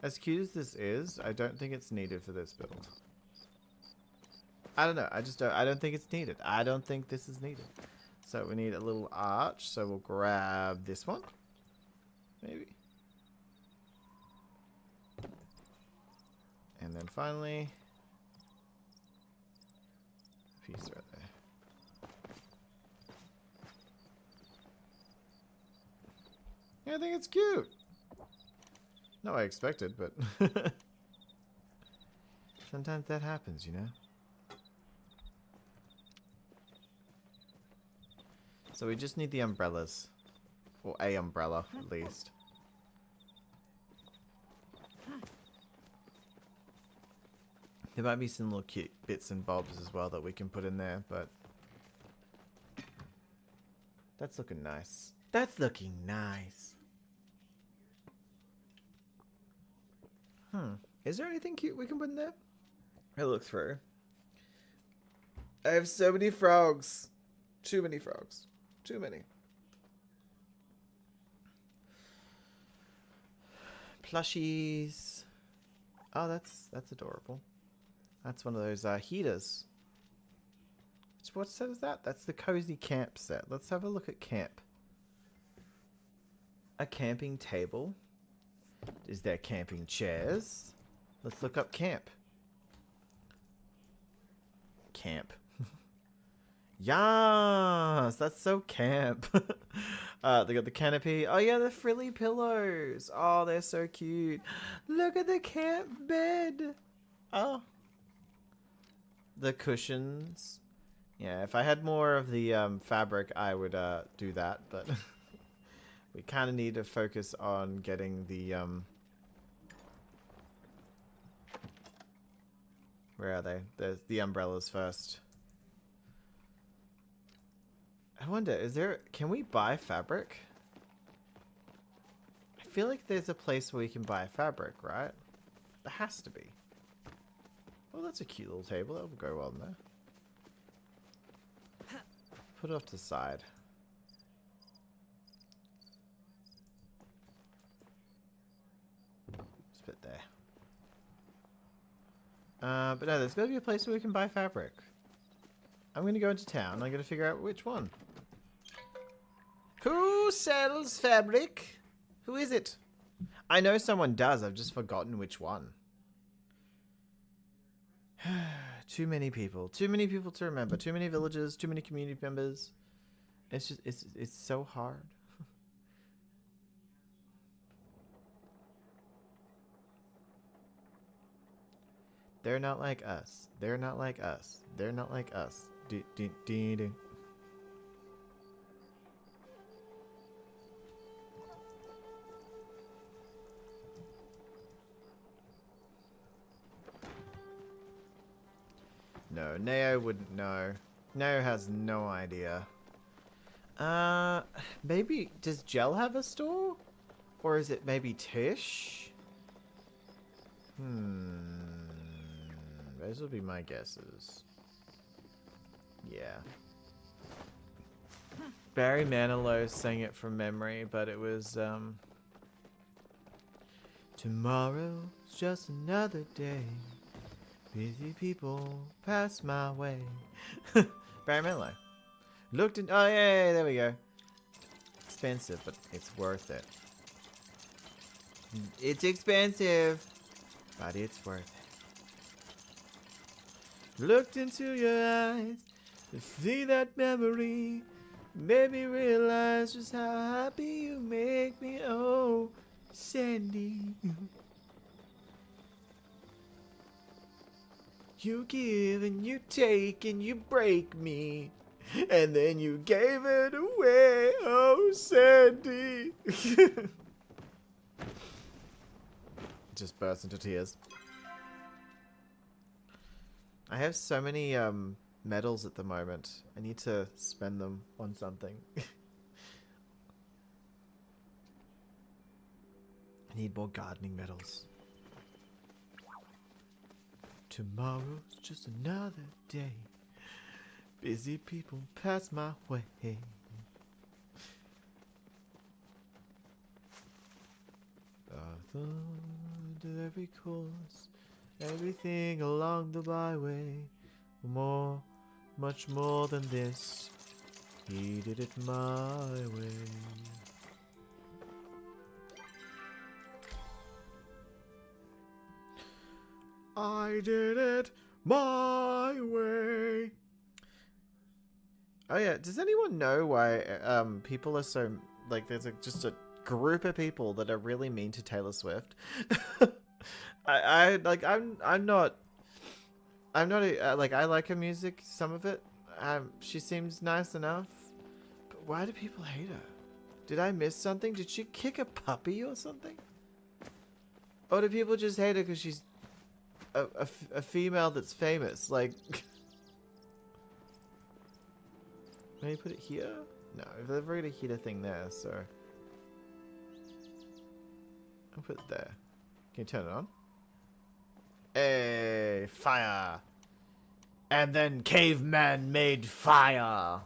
As cute as this is, I don't think it's needed for this build. I don't know. I don't think it's needed. I don't think this is needed. So we need a little arch. So we'll grab this one. Maybe. And then finally, a piece right there. Yeah, I think it's cute. Not what I expected, but sometimes that happens, you know? So we just need the umbrellas. Or a umbrella, at least. There might be some little cute bits and bobs as well that we can put in there, but that's looking nice. That's looking nice. Is there anything cute we can put in there? I look through. I have so many frogs. Too many frogs. Too many. Plushies. Oh, that's adorable. That's one of those heaters. What set is that? That's the cozy camp set. Let's have a look at camp. A camping table. Is there camping chairs? Let's look up camp. Camp. Yes, that's so camp. They got the canopy. Oh yeah, the frilly pillows. Oh, they're so cute. Look at the camp bed. Oh. The cushions. Yeah, if I had more of the fabric, I would do that, but we kind of need to focus on getting the where are they? There's the umbrellas first. I wonder, can we buy fabric? I feel like there's a place where we can buy fabric, right? There has to be. Oh, that's a cute little table. That will go well in there. Put it off to the side. Put it there. But no, there's got to be a place where we can buy fabric. I'm going to go into town. I'm going to figure out which one. Who sells fabric? Who is it? I know someone does. I've just forgotten which one. Too many people. Too many people to remember. Too many villages. Too many community members. It's just, it's so hard. They're not like us. They're not like us. They're not like us. No, Neo wouldn't know. Neo has no idea. Maybe, does Gel have a store? Or is it maybe Tish? Those would be my guesses. Yeah. Barry Manilow sang it from memory, but it was, tomorrow's just another day. Busy people pass my way. Barry Manilow. Looked in. Oh, yeah, there we go. Expensive, but it's worth it. It's expensive, but it's worth it. Looked into your eyes to see that memory. Made me realize just how happy you make me. Oh, Sandy. You give and you take and you break me. And then you gave it away. Oh, Sandy. Just burst into tears. I have so many medals at the moment. I need to spend them on something. I need more gardening medals. Tomorrow's just another day. Busy people pass my way. To every course, everything along the byway. More, much more than this. He did it my way. I did it my way. Oh yeah, does anyone know why people are so like there's just a group of people that are really mean to Taylor Swift? I'm not like I like her music, some of it. She seems nice enough, but why do people hate her? Did I miss something? Did she kick a puppy or something? Or do people just hate her because she's a female that's famous? Like, maybe put it here? No, they've already hit a thing there, so I'll put it there. Can you turn it on? Hey, fire! And then caveman made fire.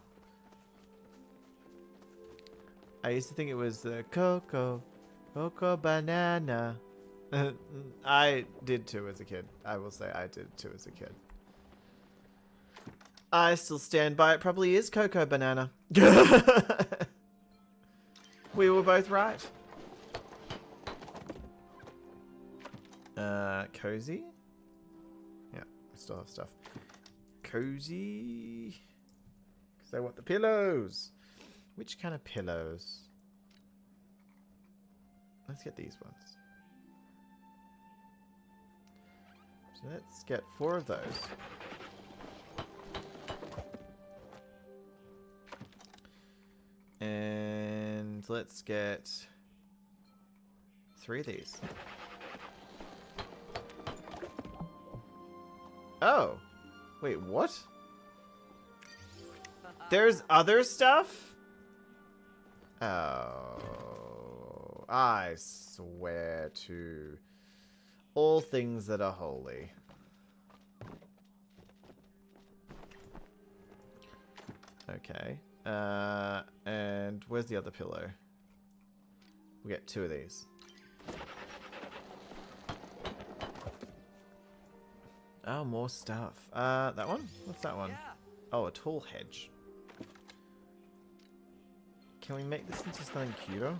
I used to think it was the cocoa banana. I did too as a kid. I will say I did too as a kid. I still stand by it. Probably is cocoa banana. We were both right. Cozy? Yeah, I still have stuff. Cozy. Because I want the pillows. Which kind of pillows? Let's get these ones. So let's get 4 of those. And let's get 3 of these. Oh. Wait, what? There's other stuff? Oh. I swear to all things that are holy. Okay. And where's the other pillow? We get 2 of these. Oh, more stuff. That one? What's that one? Oh, a tall hedge. Can we make this into something cuter?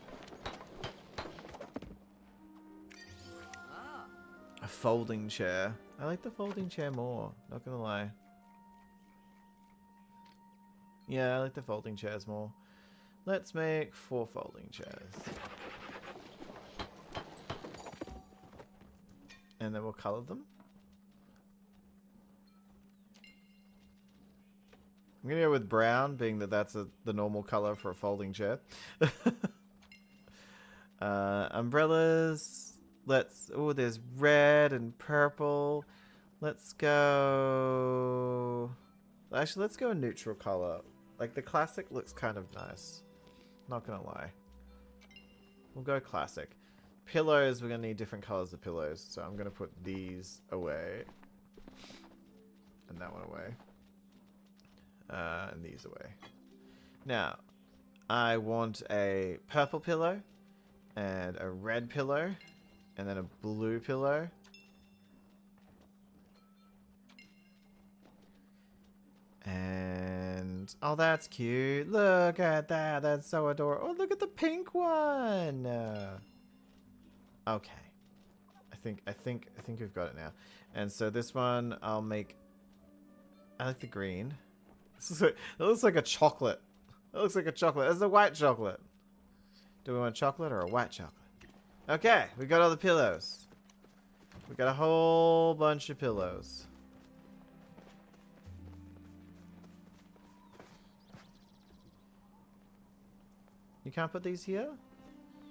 A folding chair. I like the folding chair more, not gonna lie. Yeah, I like the folding chairs more. Let's make 4 folding chairs. And then we'll color them. I'm gonna go with brown, being that that's the normal color for a folding chair. Umbrellas. Let's... Oh, there's red and purple. Let's go... Actually, let's go a neutral color. Like, the classic looks kind of nice. Not gonna lie. We'll go classic. Pillows, we're gonna need different colors of pillows. So I'm gonna put these away. And that one away. And these away. Now, I want a purple pillow. And a red pillow. And then a blue pillow. And... Oh, that's cute. Look at that. That's so adorable. Oh, look at the pink one. Okay. I think we've got it now. And so this one, I'll make... I like the green. It looks like a chocolate. It looks like a chocolate. It's a white chocolate. Do we want chocolate or a white chocolate? Okay, we got all the pillows. We got a whole bunch of pillows. You can't put these here?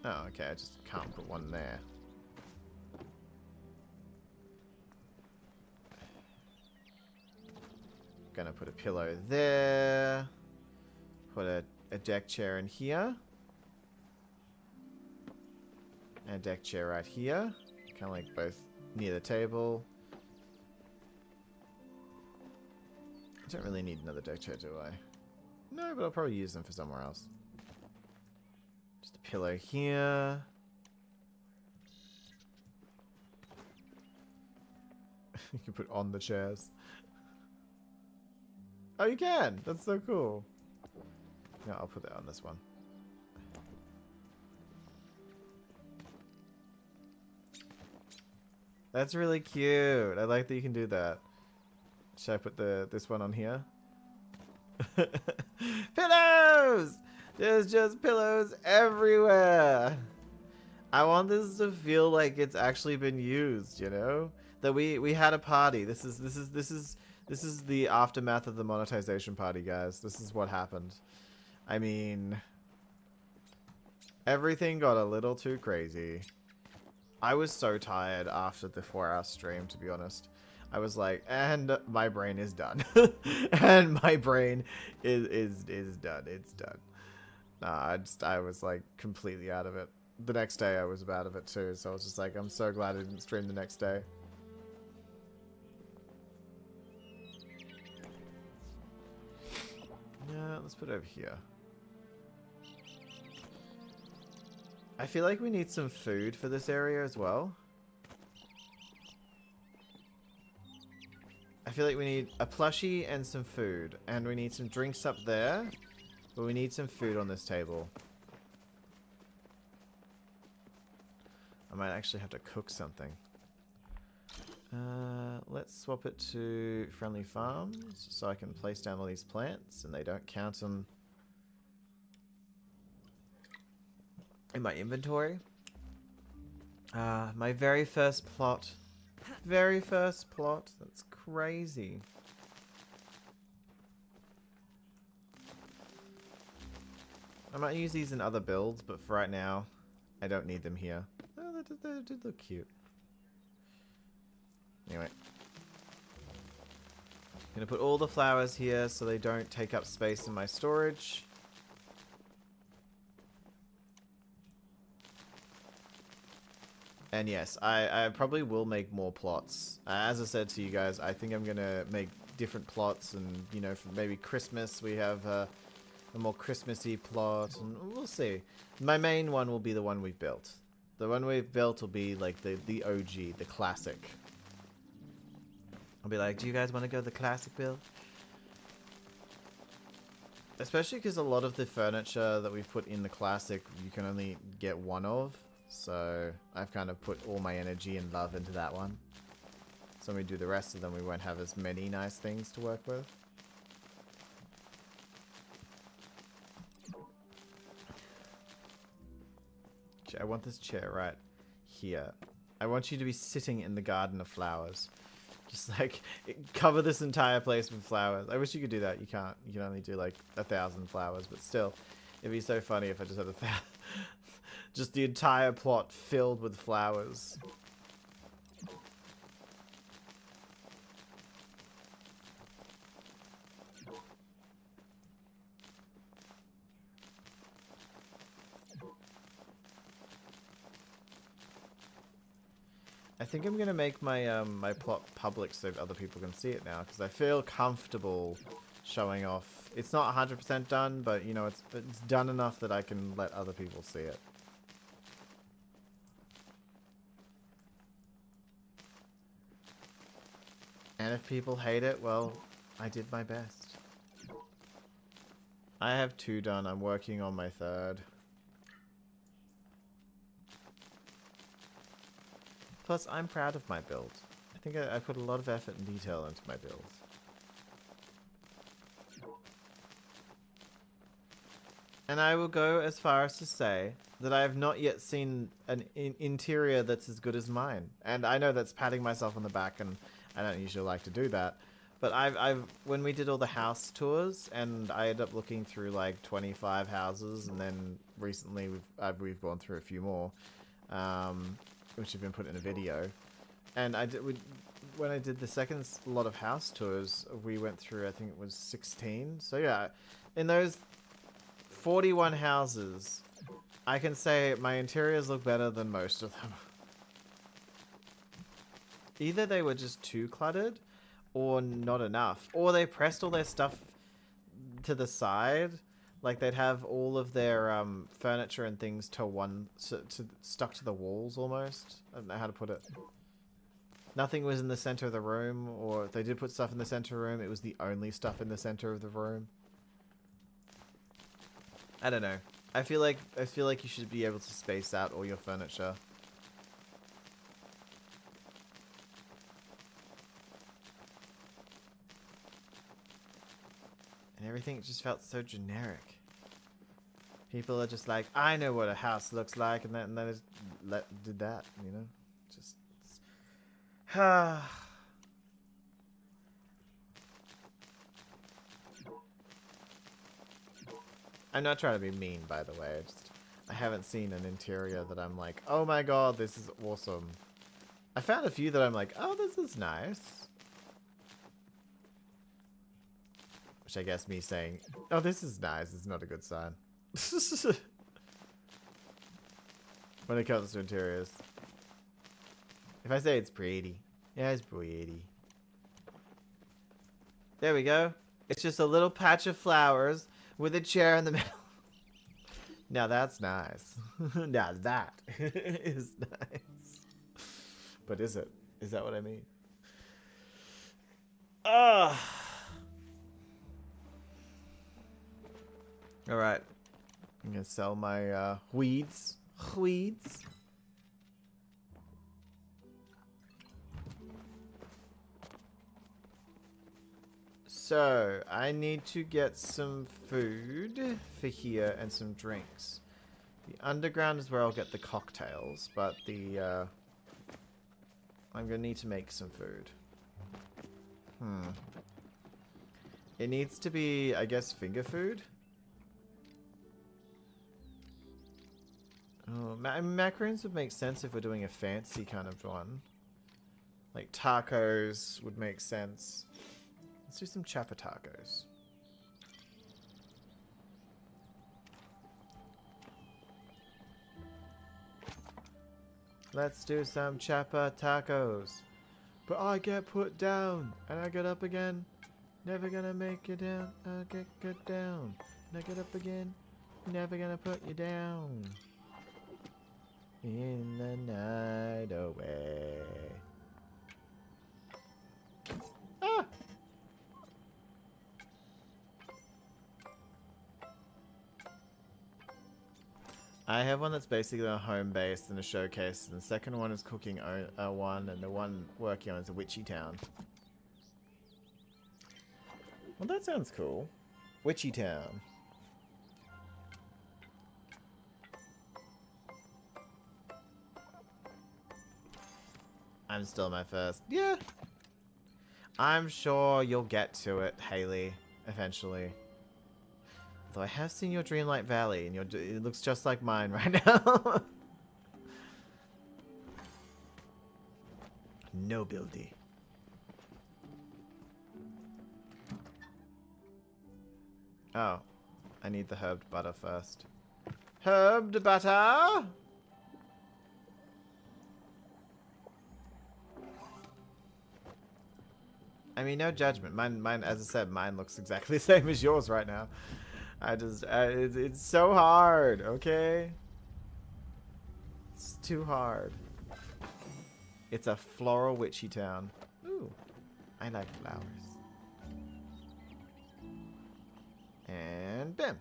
Oh, okay, I just can't put one there. Gonna put a pillow there. Put a deck chair in here. And a deck chair right here. Kind of like both near the table. I don't really need another deck chair, do I? No, but I'll probably use them for somewhere else. Just a pillow here. You can put on the chairs. Oh, you can! That's so cool. No, I'll put that on this one. That's really cute. I like that you can do that. Should I put this one on here? Pillows! There's just pillows everywhere. I want this to feel like it's actually been used, you know? That we had a party. This is the aftermath of the monetization party, guys. This is what happened. I mean, everything got a little too crazy. I was so tired after the 4-hour stream, to be honest. I was like, and my brain is done. And my brain is done. It's done. Nah, I was like completely out of it. The next day I was out of it too, so I was just like, I'm so glad I didn't stream the next day. Yeah, let's put it over here. I feel like we need some food for this area as well. I feel like we need a plushie and some food. And we need some drinks up there. But we need some food on this table. I might actually have to cook something. Let's swap it to friendly farms so I can place down all these plants and they don't count them in my inventory. My very first plot. Very first plot. That's crazy. I might use these in other builds, but for right now, I don't need them here. Oh, that did look cute. Anyway. I'm gonna put all the flowers here so they don't take up space in my storage. And yes, I probably will make more plots. As I said to you guys, I think I'm gonna make different plots, and you know, for maybe Christmas we have a more Christmassy plot, and we'll see. My main one will be the one we've built. The one we've built will be like the OG, the classic. I'll be like, do you guys want to go the classic build? Especially because a lot of the furniture that we've put in the classic, you can only get one of. So I've kind of put all my energy and love into that one. So when we do the rest of them, we won't have as many nice things to work with. I want this chair right here. I want you to be sitting in the garden of flowers. Just like, cover this entire place with flowers. I wish you could do that. You can't. You can only do like 1,000 flowers, but still. It'd be so funny if I just had just the entire plot filled with flowers. I think I'm gonna make my my plot public so other people can see it now, because I feel comfortable showing off. It's not 100% done, but you know, it's done enough that I can let other people see it. And if people hate it, well, I did my best. I have 2 done. I'm working on my 3rd. Plus, I'm proud of my build. I think I put a lot of effort and detail into my build. And I will go as far as to say that I have not yet seen an interior that's as good as mine. And I know that's patting myself on the back, and I don't usually like to do that. But when we did all the house tours, and I ended up looking through like 25 houses, and then recently we've gone through a few more. Which have been put in a video, and when I did the second lot of house tours, we went through, I think it was 16. So yeah, in those 41 houses, I can say my interiors look better than most of them. Either they were just too cluttered, or not enough, or they pressed all their stuff to the side. Like, they'd have all of their furniture and things stuck to the walls, almost. I don't know how to put it. Nothing was in the center of the room, or if they did put stuff in the center of the room, it was the only stuff in the center of the room. I don't know. I feel like you should be able to space out all your furniture. And everything just felt so generic. People are just like, I know what a house looks like, and then just did that, you know? Just... I'm not trying to be mean, by the way. I haven't seen an interior that I'm like, oh my god, this is awesome. I found a few that I'm like, oh, this is nice. Which I guess me saying, oh, this is nice is not a good sign. When it comes to interiors. If I say it's pretty. Yeah, it's pretty. There we go. It's just a little patch of flowers with a chair in the middle. Now that's nice. Now that is nice. But is it? Is that what I mean? Ugh. Alright. I'm gonna sell my weeds. Weeds. So, I need to get some food for here and some drinks. The underground is where I'll get the cocktails, but the I'm gonna need to make some food. It needs to be, I guess, finger food. Oh, macaroons would make sense if we're doing a fancy kind of one. Like tacos would make sense. Let's do some chapa tacos. Let's do some chapa tacos. But I get put down and I get up again. Never gonna make you down. I get down. And I get up again. Never gonna put you down. In the night away. Ah! I have one that's basically a home base and a showcase, and the second one is cooking one, and the one working on is a witchy town. Well, that sounds cool. Witchy town. I'm still my first. Yeah. I'm sure you'll get to it, Haley, eventually. Though I have seen your Dreamlight Valley, and it looks just like mine right now. Nobility. Oh, I need the herbed butter first. Herbed butter! I mean, no judgment. Mine, as I said, mine looks exactly the same as yours right now. It's so hard, okay? It's too hard. It's a floral witchy town. Ooh, I like flowers. And bam.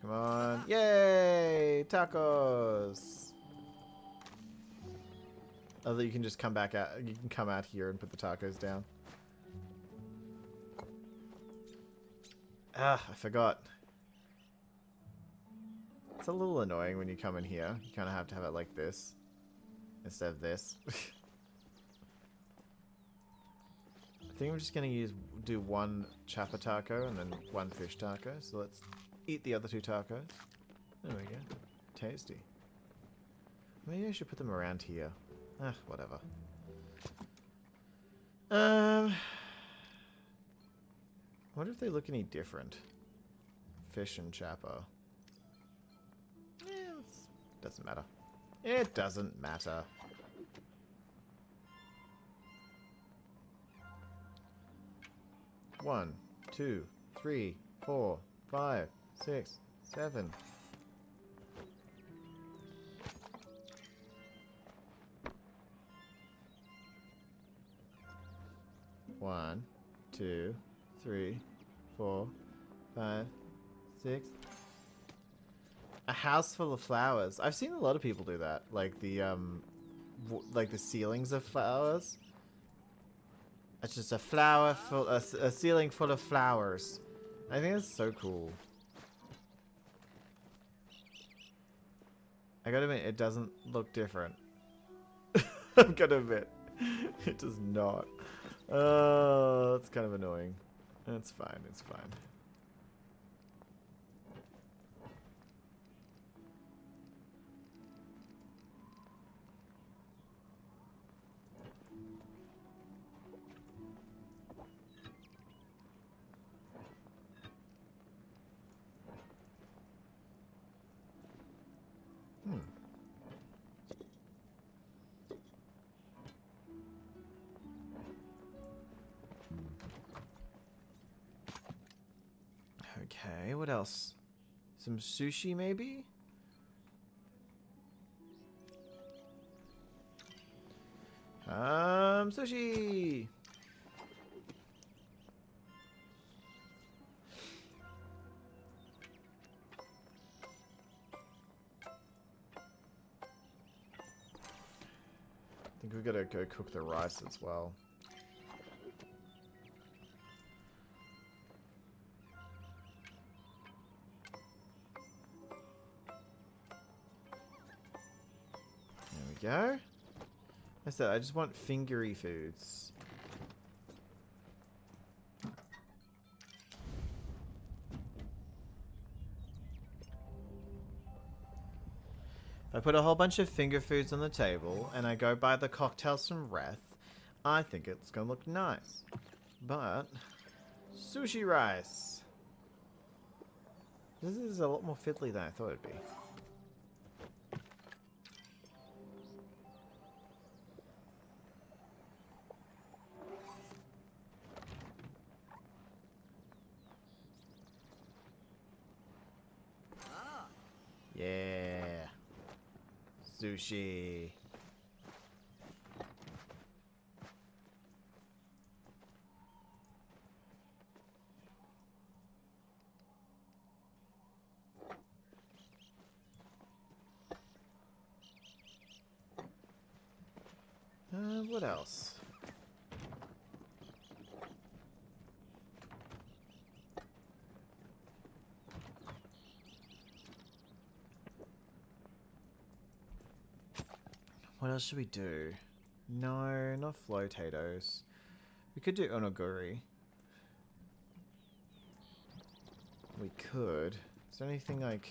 Come on. Yay! Tacos! Although you can just come back out, you can come out here and put the tacos down. Ah, I forgot. It's a little annoying when you come in here. You kind of have to have it like this instead of this. I think I'm just gonna do one chapa taco and then one fish taco. So let's eat the other two tacos. There we go. Tasty. Maybe I should put them around here. Ah, whatever. I wonder if they look any different. Fish and chapa. Doesn't matter. It doesn't matter. One, 2, 3, 4, 5, 6, 7. One, 2, 3, 4, 5, 6. A house full of flowers. I've seen a lot of people do that, like the ceilings of flowers. It's just a a ceiling full of flowers. I think that's so cool. I gotta admit, it doesn't look different. I'm gonna admit, it does not. Oh, that's kind of annoying. It's fine. It's fine. Okay, what else? Some sushi, maybe? Sushi! I think we gotta go cook the rice as well. Go. I said I just want fingery foods. If I put a whole bunch of finger foods on the table and I go buy the cocktails from Wrath, I think it's gonna look nice. But sushi rice. This is a lot more fiddly than I thought it'd be. Yeah. Sushi. what else? What else should we do? No, not flotatoes. We could do onigiri. We could. Is there anything like...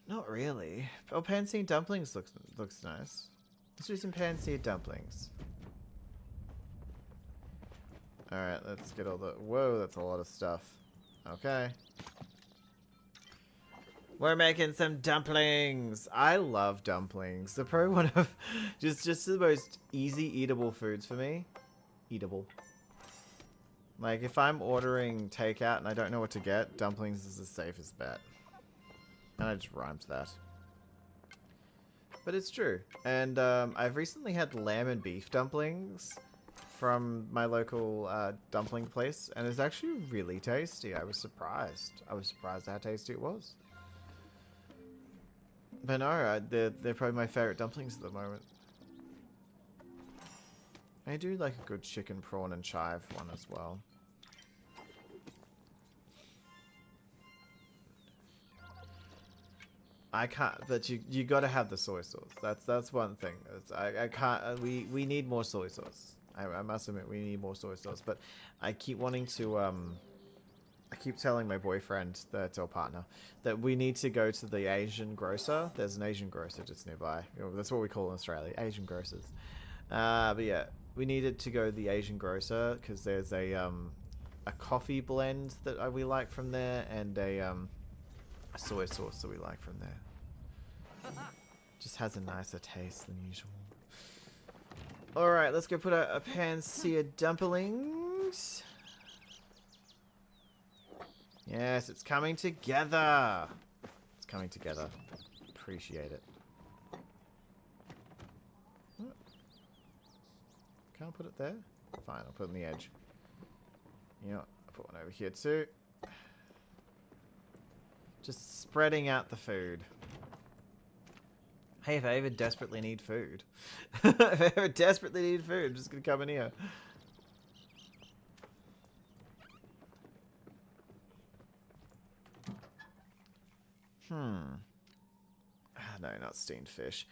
Not really. Oh, pan-seed dumplings looks nice. Let's do some pan-seed dumplings. Alright, let's get all the... Whoa, that's a lot of stuff. Okay. We're making some dumplings! I love dumplings. They're probably one of... just the most easy eatable foods for me. Eatable. Like, if I'm ordering takeout and I don't know what to get, dumplings is the safest bet. And I just rhymed that. But it's true. And I've recently had lamb and beef dumplings from my local dumpling place. And it's actually really tasty. I was surprised. I was surprised how tasty it was. But no, they're probably my favorite dumplings at the moment. I do like a good chicken, prawn, and chive one as well. I can't, but you got to have the soy sauce. That's one thing. I can't. We need more soy sauce. I must admit we need more soy sauce. But I keep wanting to. I keep telling my boyfriend that, or partner, that we need to go to the Asian grocer. There's an Asian grocer just nearby. That's what we call in Australia, Asian grocers. But yeah, we needed to go to the Asian grocer because there's a coffee blend that we like from there, and a soy sauce that we like from there. Just has a nicer taste than usual. Alright, let's go put a pan-seared dumplings. Yes, it's coming together. It's coming together. Appreciate it. Can't put it there? Fine, I'll put it on the edge. You know what? I'll put one over here too. Just spreading out the food. Hey, if I ever desperately need food. If I ever desperately need food, I'm just going to come in here. No, not steamed fish.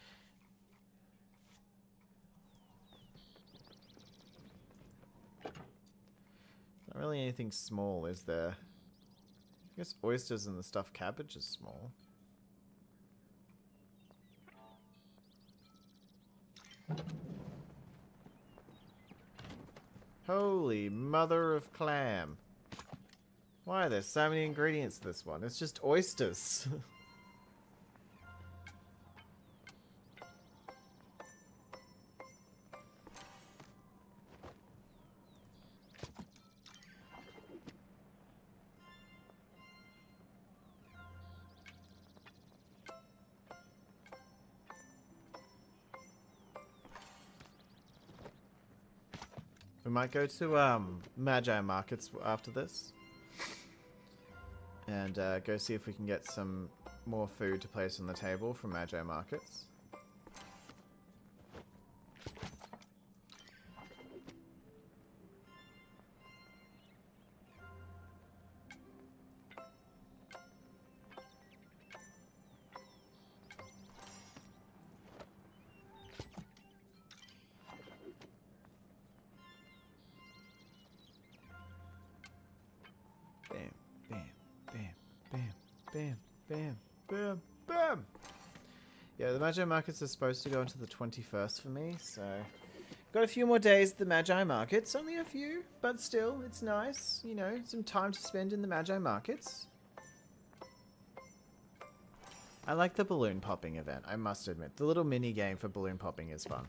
Not really anything small, is there? I guess oysters and the stuffed cabbage is small. Holy mother of clam. Why are there so many ingredients to this one? It's just oysters. We might go to Magi Markets after this. And go see if we can get some more food to place on the table from Magi Markets. Bam! Yeah, the Magi Markets are supposed to go until the 21st for me, so... Got a few more days at the Magi Markets. Only a few, but still, it's nice. You know, some time to spend in the Magi Markets. I like the balloon popping event, I must admit. The little mini game for balloon popping is fun.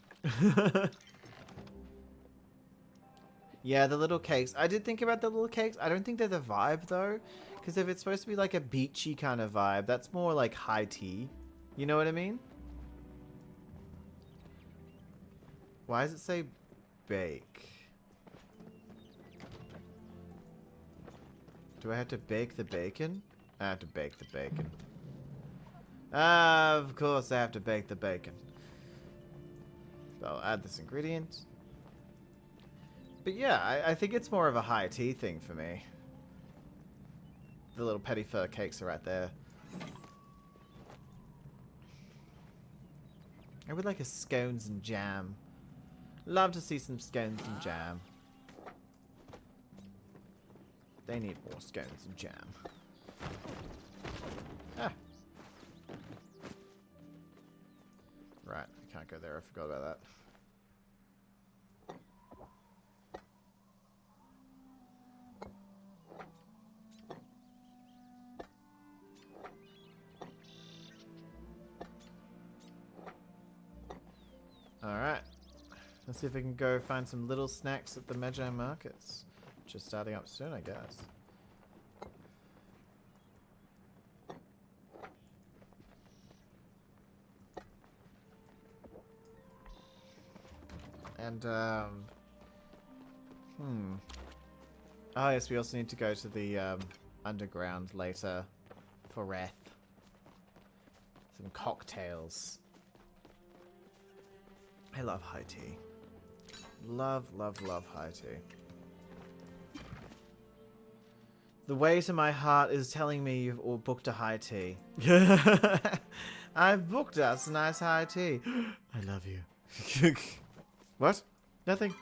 Yeah, the little cakes. I did think about the little cakes. I don't think they're the vibe, though. Because if it's supposed to be like a beachy kind of vibe, that's more like high tea. You know what I mean? Why does it say bake? Do I have to bake the bacon? I have to bake the bacon. Of course I have to bake the bacon. So I'll add this ingredient. But yeah, I think it's more of a high tea thing for me. The little petit fur cakes are right there. I would like a scones and jam. Love to see some scones and jam. They need more scones and jam. Ah. Right, I can't go there. I forgot about that. Alright. Let's see if we can go find some little snacks at the Magi markets. Just starting up soon, I guess. And, oh, yes, we also need to go to the, underground later for Wrath. Some cocktails. I love high tea. Love, love, love high tea. The way to my heart is telling me you've all booked a high tea. I've booked us a nice high tea. I love you. What? Nothing.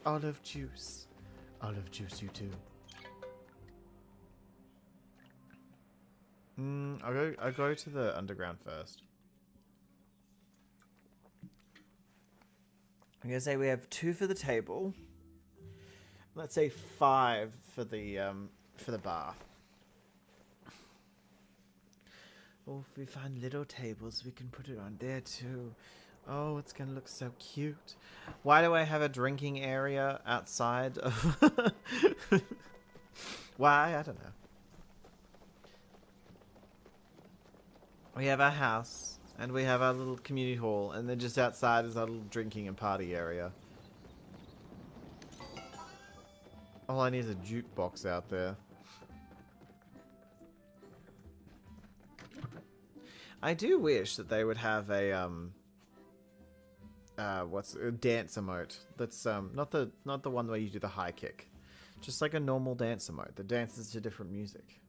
Olive juice. Olive juice, you too. I'll go to the underground first. I'm gonna say we have 2 for the table. Let's say 5 for the bar. Oh, if we find little tables, we can put it on there too. Oh, it's gonna look so cute. Why do I have a drinking area outside of... Why? I don't know. We have our house, and we have our little community hall, and then just outside is our little drinking and party area. All I need is a jukebox out there. I do wish that they would have a what's a dance emote that's not the one where you do the high kick, just like a normal dance emote that dances to different music,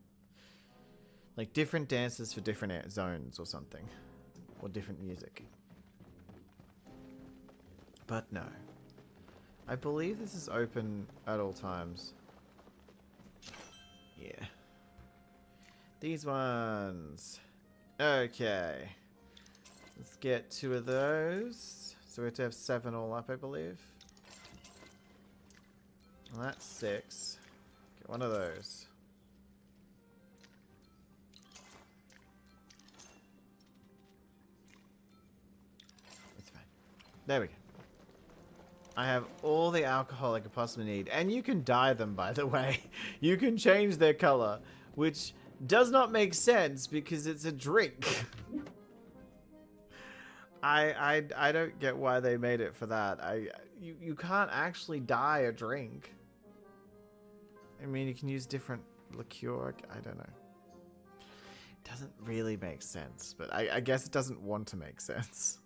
like different dances for different zones or something, or different music. But no, I believe this is open at all times. Yeah, these ones. Okay, let's get 2 of those. So we have to have 7 all up, I believe. Well, that's 6. Get 1 of those. It's fine. There we go. I have all the alcohol I could possibly need. And you can dye them, by the way. You can change their color, which does not make sense because it's a drink. I don't get why they made it for that. You can't actually dye a drink. I mean, you can use different liqueur. I don't know. It doesn't really make sense, but I guess it doesn't want to make sense.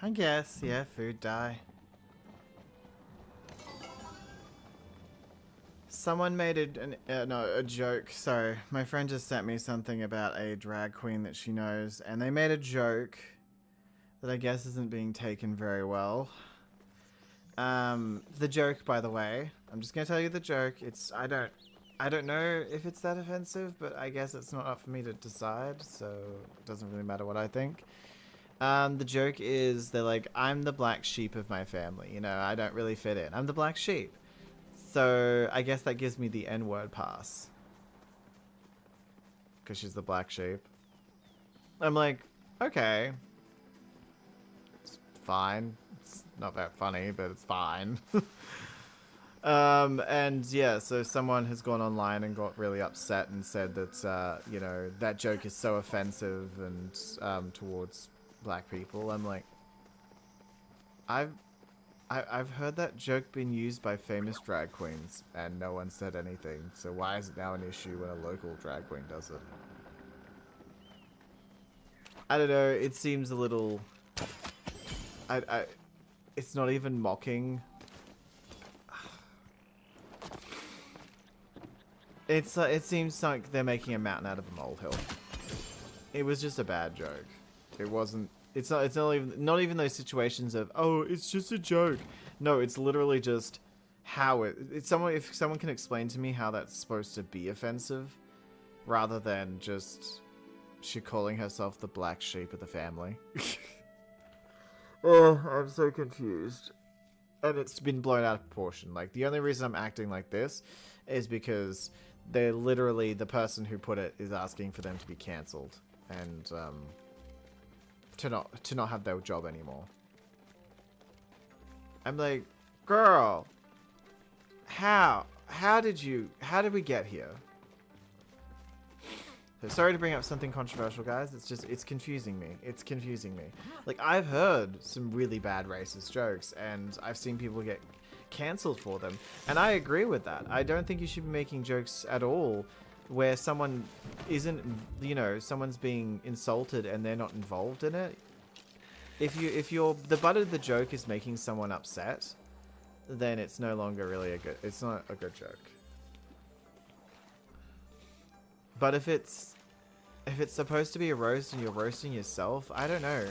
I guess, yeah, food dye. Someone made a joke. Sorry, my friend just sent me something about a drag queen that she knows, and they made a joke that I guess isn't being taken very well. The joke, by the way, I'm just gonna tell you the joke. I don't know if it's that offensive, but I guess it's not up for me to decide, so it doesn't really matter what I think. The joke is they're like, I'm the black sheep of my family. You know, I don't really fit in. I'm the black sheep. So I guess that gives me the N-word pass. Because she's the black sheep. I'm like, okay. It's fine. It's not that funny, but it's fine. And yeah, so someone has gone online and got really upset and said that, you know, that joke is so offensive and, towards black people. I'm like, I've heard that joke being used by famous drag queens and no one said anything. So why is it now an issue when a local drag queen does it? I don't know, it seems a little... it's not even mocking. It seems like they're making a mountain out of a molehill. It was just a bad joke. It wasn't... It's not even those situations of, oh, it's just a joke. No, it's literally just how if someone can explain to me how that's supposed to be offensive, rather than just she calling herself the black sheep of the family. Oh, I'm so confused. And it's been blown out of proportion. Like, the only reason I'm acting like this is because they're literally, the person who put it is asking for them to be cancelled. And, to not have their job anymore. I'm like, girl, how did we get here? So sorry to bring up something controversial, guys. It's confusing me. It's confusing me. Like, I've heard some really bad racist jokes, and I've seen people get cancelled for them. And I agree with that. I don't think you should be making jokes at all where someone isn't, you know, someone's being insulted and they're not involved in it. If you're the butt of the joke is making someone upset, then it's no longer really it's not a good joke. But if it's supposed to be a roast and you're roasting yourself, I don't know.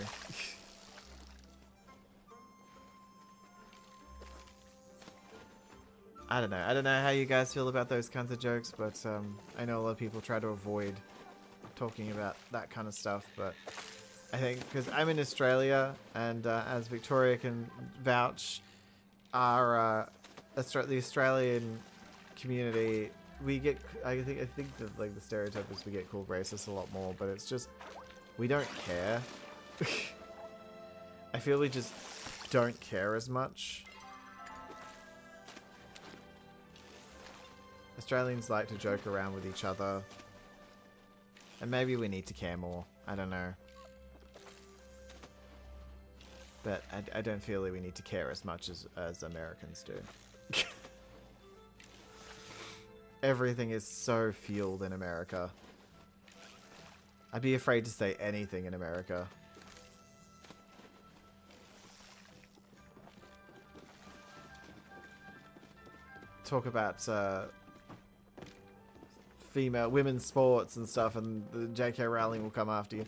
I don't know. I don't know how you guys feel about those kinds of jokes, but I know a lot of people try to avoid talking about that kind of stuff, but I think because I'm in Australia, and as Victoria can vouch, our the Australian community, we get I think that, like, the stereotype is we get called racist a lot more, but it's just we don't care. I feel we just don't care as much. Australians like to joke around with each other, and maybe we need to care more. I don't know. But I don't feel that we need to care as much as Americans do. Everything is so fueled in America. I'd be afraid to say anything in America. Talk about women's sports and stuff, and the J.K. Rowling will come after you.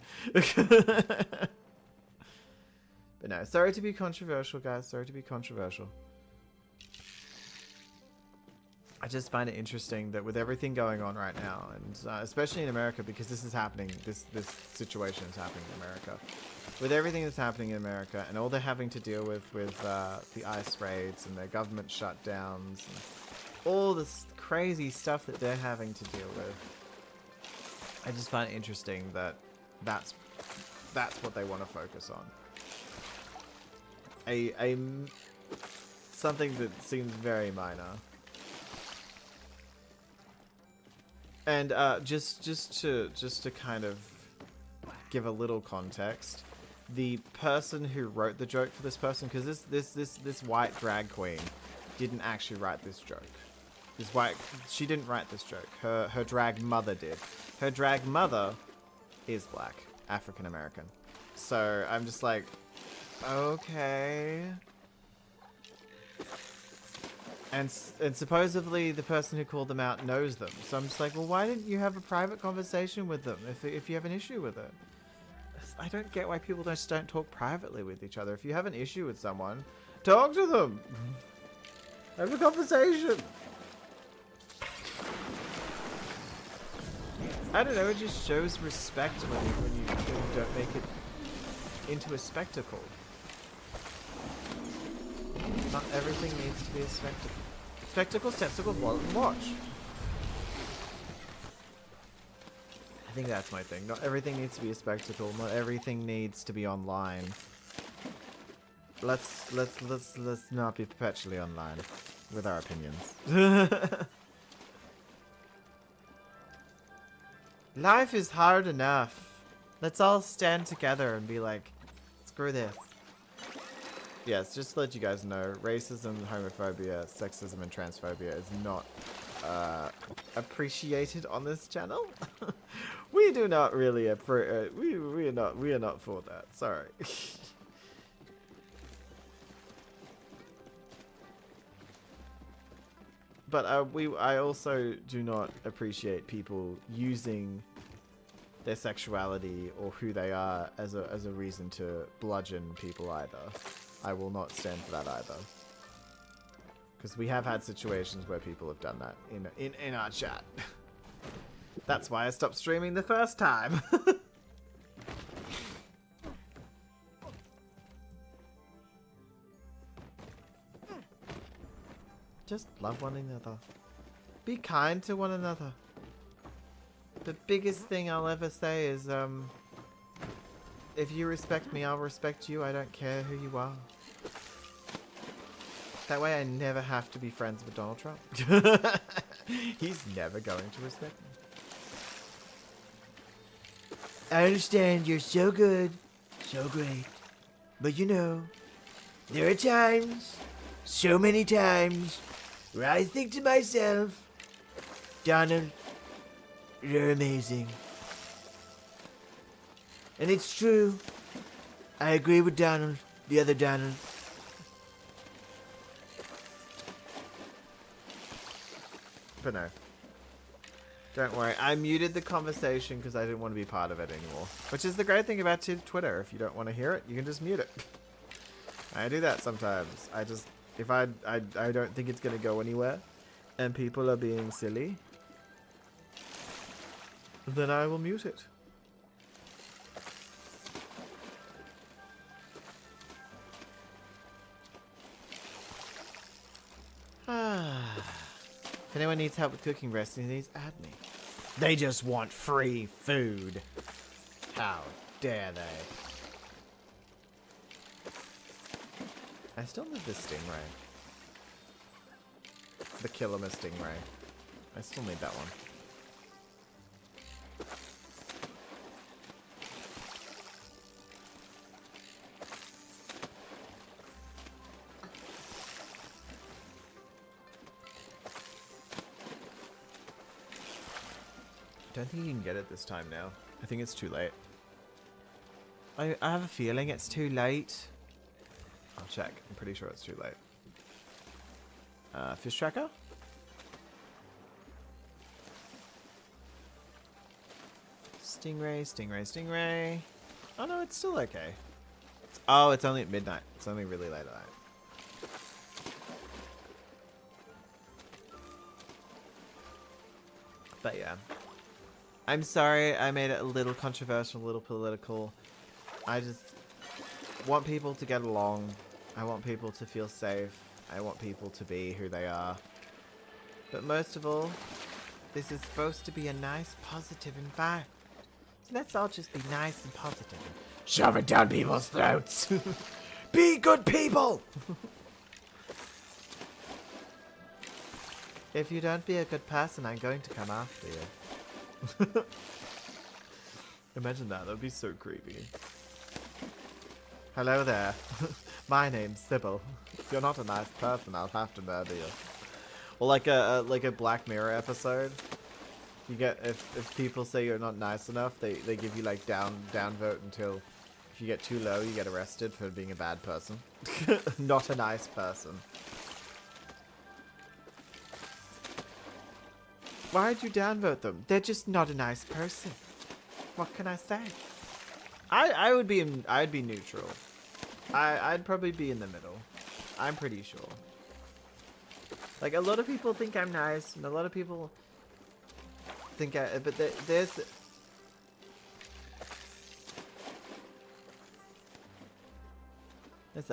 But no, sorry to be controversial, guys. Sorry to be controversial. I just find it interesting that with everything going on right now, and especially in America, because this is happening, this situation is happening in America. With everything that's happening in America, and all they're having to deal with the ICE raids and their government shutdowns, and all this crazy stuff that they're having to deal with, I just find it interesting that that's what they want to focus on. Something that seems very minor. And just to kind of give a little context, the person who wrote the joke for this person, because this white drag queen didn't actually write this joke. She didn't write this joke. Her drag mother did. Her drag mother is black, African American. So I'm just like, okay. And supposedly the person who called them out knows them. So I'm just like, well, why didn't you have a private conversation with them if you have an issue with it? I don't get why people just don't talk privately with each other. If you have an issue with someone, Talk to them. Have a conversation. I don't know, it just shows respect when you don't make it into a spectacle. Not everything needs to be a spectacle. Spectacle, spectacle, wallet, and watch. I think that's my thing. Not everything needs to be a spectacle. Not everything needs to be online. Let's not be perpetually online with our opinions. Life is hard enough. Let's all stand together and be like, screw this. Yes, just to let you guys know, racism, homophobia, sexism, and transphobia is not appreciated on this channel. We do not really we are not for that. Sorry. But I also do not appreciate people using their sexuality or who they are as a reason to bludgeon people either. I will not stand for that either. Because we have had situations where people have done that in our chat. That's why I stopped streaming the first time. Just love one another. Be kind to one another. The biggest thing I'll ever say is, if you respect me, I'll respect you. I don't care who you are. That way I never have to be friends with Donald Trump. He's never going to respect me. I understand you're so good, so great. But you know, there are times, so many times, where I think to myself, Donald, you're amazing. And it's true. I agree with Donald, the other Donald. But no. Don't worry. I muted the conversation because I didn't want to be part of it anymore. Which is the great thing about Twitter. If you don't want to hear it, you can just mute it. I do that sometimes. If I don't think it's going to go anywhere and people are being silly, then I will mute it. If anyone needs help with cooking recipes, add me. They just want free food. How dare they? I still need the stingray. The killer stingray. I still need that one. I don't think you can get it this time now. I think it's too late. I have a feeling it's too late. I'll check. I'm pretty sure it's too late. Fish tracker? Stingray, stingray, stingray. Oh no, it's still okay. Oh, it's only at midnight. It's only really late at night. But yeah. I'm sorry I made it a little controversial, a little political. I just want people to get along. I want people to feel safe. I want people to be who they are. But most of all, this is supposed to be a nice, positive environment. So let's all just be nice and positive and shove it down people's throats. Be good people! If you don't be a good person, I'm going to come after you. Imagine that. That would be so creepy. Hello there. My name's Sybil. If you're not a nice person, I'll have to murder you. Or like a Black Mirror episode. You get if people say you're not nice enough, they give you like down vote until if you get too low, you get arrested for being a bad person. Not a nice person. Why'd you downvote them? They're just not a nice person. What can I say? I'd be neutral. I'd probably be in the middle. I'm pretty sure. Like, a lot of people think I'm nice, and a lot of people think but there's...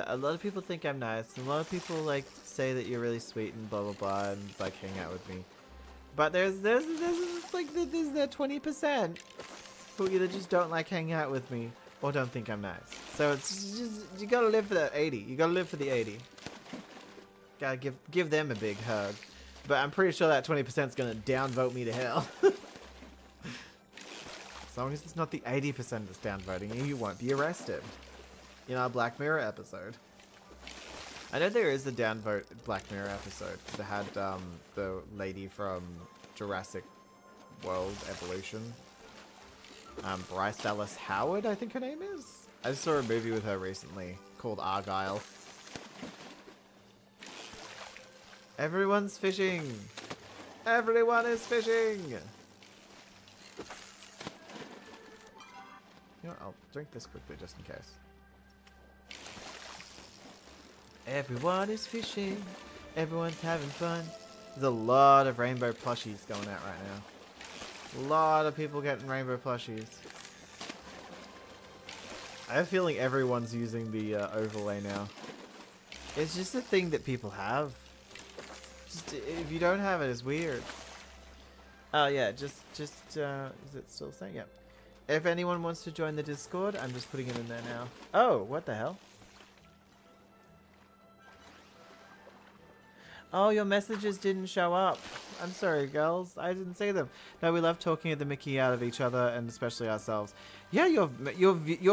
A lot of people think I'm nice, and a lot of people, like, say that you're really sweet and blah blah blah, and, like, hang out with me. But there's that 20% who either just don't like hanging out with me, or don't think I'm nice. So it's just, you gotta live for that 80. You gotta live for the 80. Gotta give them a big hug. But I'm pretty sure that 20% is gonna downvote me to hell. As long as it's not the 80% that's downvoting you, you won't be arrested. In our Black Mirror episode. I know there is a downvote Black Mirror episode that had the lady from Jurassic World Evolution. Bryce Dallas Howard, I think her name is. I just saw a movie with her recently called Argyle. Everyone's fishing. Everyone is fishing. You know what, I'll drink this quickly just in case. Everyone is fishing. Everyone's having fun. There's a lot of rainbow plushies going out right now. A lot of people getting rainbow plushies. I have a feeling everyone's using the overlay now. It's just a thing that people have. Just if you don't have it, it's weird. Oh yeah, just is it still saying? Yep. If anyone wants to join the Discord, I'm just putting it in there now. Oh, what the hell? Oh, your messages didn't show up. I'm sorry, girls. I didn't see them. No, we love talking the Mickey out of each other, and especially ourselves. Yeah, your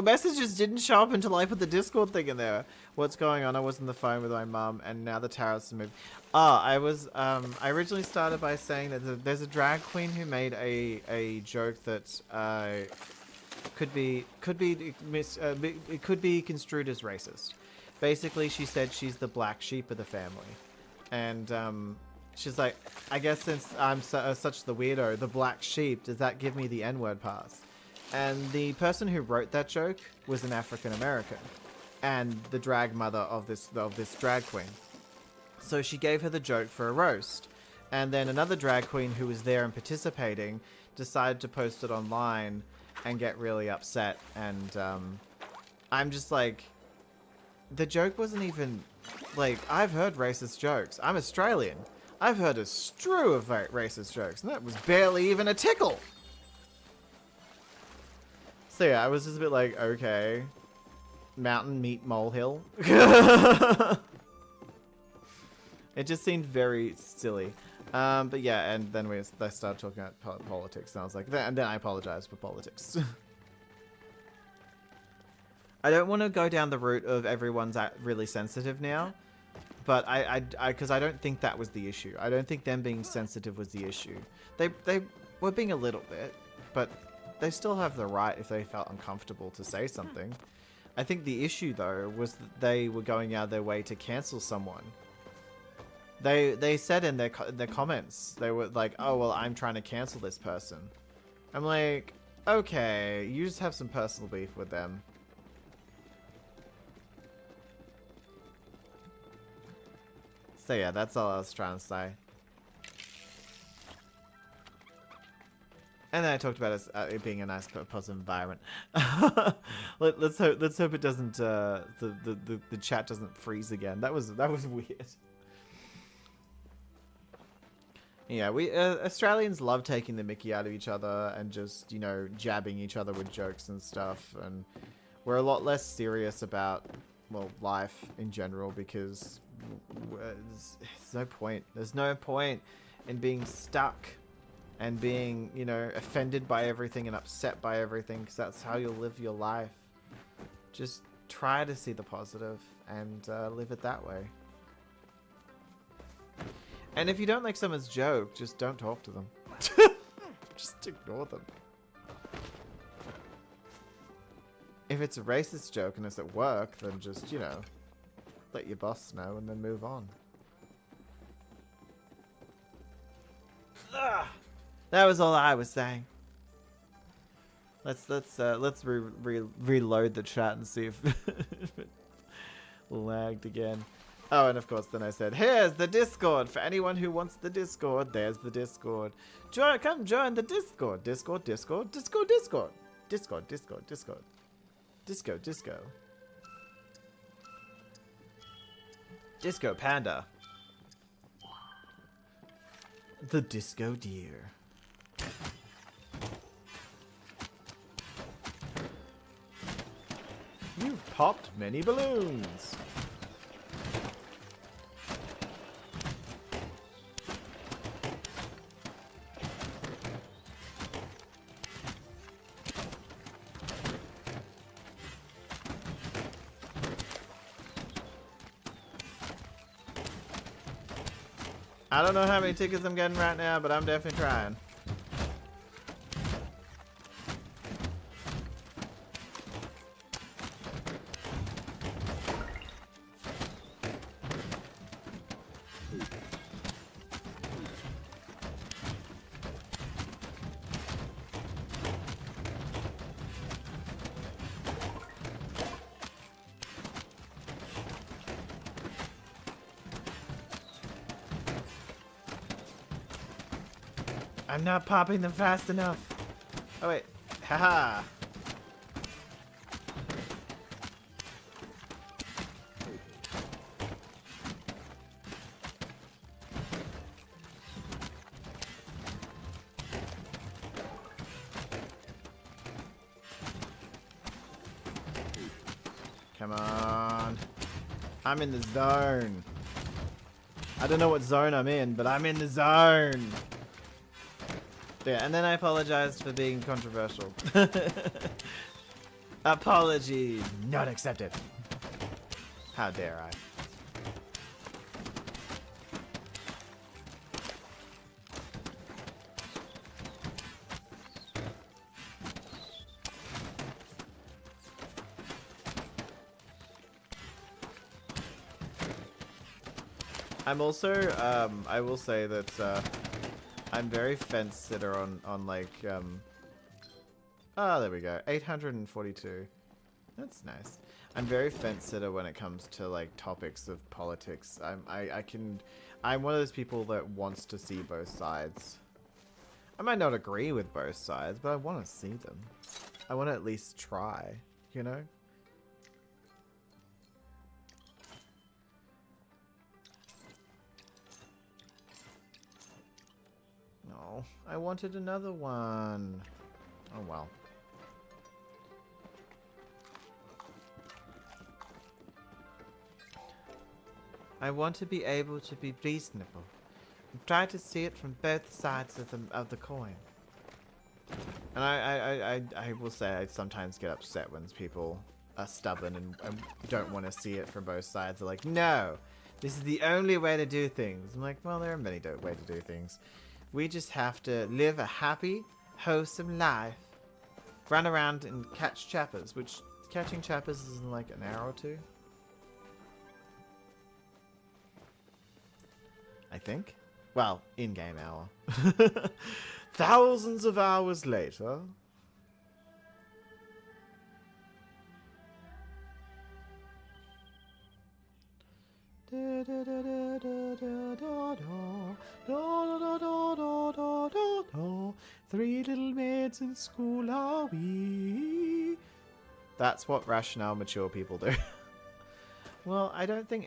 messages didn't show up until I put the Discord thing in there. What's going on? I was on the phone with my mum, and now the tarot's moved. I originally started by saying that there's a drag queen who made a joke that could be construed as racist. Basically, she said she's the black sheep of the family. And she's like, I guess since I'm such the weirdo, the black sheep, does that give me the N-word pass? And the person who wrote that joke was an African American, and the drag mother of this drag queen. So she gave her the joke for a roast, and then another drag queen who was there and participating decided to post it online and get really upset. And I'm just like, the joke wasn't even. Like, I've heard racist jokes. I'm Australian. I've heard a strew of racist jokes, and that was barely even a tickle. So yeah, I was just a bit like, okay. Mountain meet molehill. It just seemed very silly. But yeah, and then they started talking about politics, and I was like, and then I apologized for politics. I don't want to go down the route of everyone's really sensitive now, but because I don't think that was the issue. I don't think them being sensitive was the issue. They were being a little bit, but they still have the right if they felt uncomfortable to say something. I think the issue though was that they were going out of their way to cancel someone. They said in their comments, they were like, oh well, I'm trying to cancel this person. I'm like, okay, you just have some personal beef with them. So yeah, that's all I was trying to say. And then I talked about it being a nice, positive environment. let's hope it doesn't. The chat doesn't freeze again. That was weird. Yeah, we Australians love taking the mickey out of each other and just, you know, jabbing each other with jokes and stuff. And we're a lot less serious about, well, life in general, because there's no point. There's no point in being stuck and being, you know, offended by everything and upset by everything, because that's how you'll live your life. Just try to see the positive and live it that way. And if you don't like someone's joke, just don't talk to them. Just ignore them. If it's a racist joke and it's at work, then just, you know, let your boss know and then move on. Ugh. That was all I was saying. Let's reload the chat and see if it lagged again. Oh, and of course, then I said, here's the Discord. For anyone who wants the Discord, there's the Discord. Come join the Discord. Discord. Discord. Disco Panda. The Disco Deer. You've popped many balloons. I don't know how many tickets I'm getting right now, but I'm definitely trying. I'm not popping them fast enough. Oh wait, haha. Come on. I'm in the zone. I don't know what zone I'm in, but I'm in the zone. Yeah, and then I apologized for being controversial. Apology not accepted. How dare I? I'm also, I will say that, I'm very fence sitter on like, oh, there we go, 842. That's nice. I'm very fence sitter when it comes to like topics of politics. I'm one of those people that wants to see both sides. I might not agree with both sides, but I want to see them. I want to at least try, you know? No, I wanted another one. Oh well. I want to be able to be reasonable and try to see it from both sides of the coin. And I will say I sometimes get upset when people are stubborn and don't want to see it from both sides. They're like, no, this is the only way to do things. I'm like, well, there are many ways to do things. We just have to live a happy, wholesome life. Run around and catch chappers, which catching chappers is in like an hour or two. I think. Well, in-game hour. Thousands of hours later. Three little maids in school are we. That's what rational, mature people do. Well, I don't think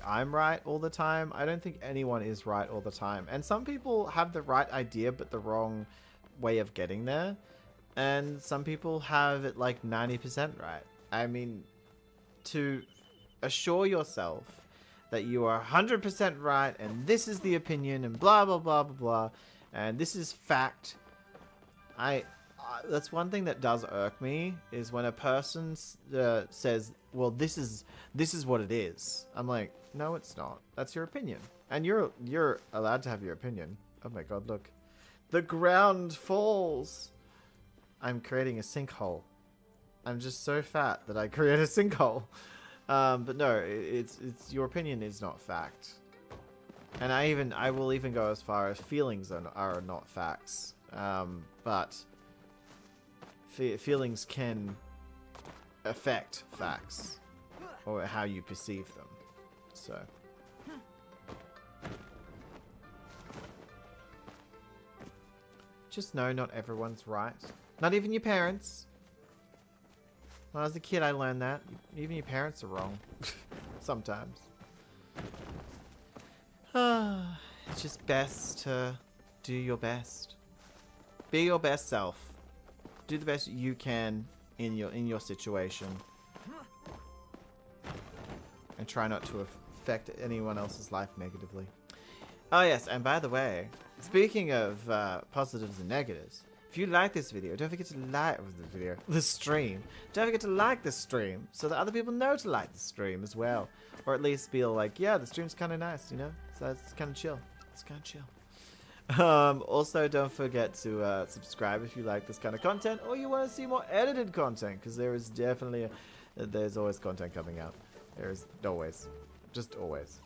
I'm right all the time. I don't think anyone is right all the time. And some people have the right idea but the wrong way of getting there. And some people have it like 90% right. I mean, to assure yourself that you are 100% right and this is the opinion and blah blah blah blah blah and this is fact. That's one thing that does irk me is when a person says, well, this is what it is. I'm like, no, it's not. That's your opinion. And you're allowed to have your opinion. Oh my god, look. The ground falls. I'm creating a sinkhole. I'm just so fat that I create a sinkhole. But no, it's your opinion is not fact. And I will even go as far as feelings are not facts. But feelings can affect facts or how you perceive them. So. Just know not everyone's right. Not even your parents. When I was a kid, I learned that. Even your parents are wrong. Sometimes. It's just best to do your best. Be your best self. Do the best you can in your situation. And try not to affect anyone else's life negatively. Oh yes, and by the way, speaking of positives and negatives, if you like this video, don't forget to like the stream. Don't forget to like the stream so that other people know to like the stream as well, or at least feel like, yeah, the stream's kind of nice, you know. So it's kind of chill. It's kind of chill. Also, don't forget to subscribe if you like this kind of content, or you want to see more edited content, because there is definitely there's always content coming out. There's always, just always.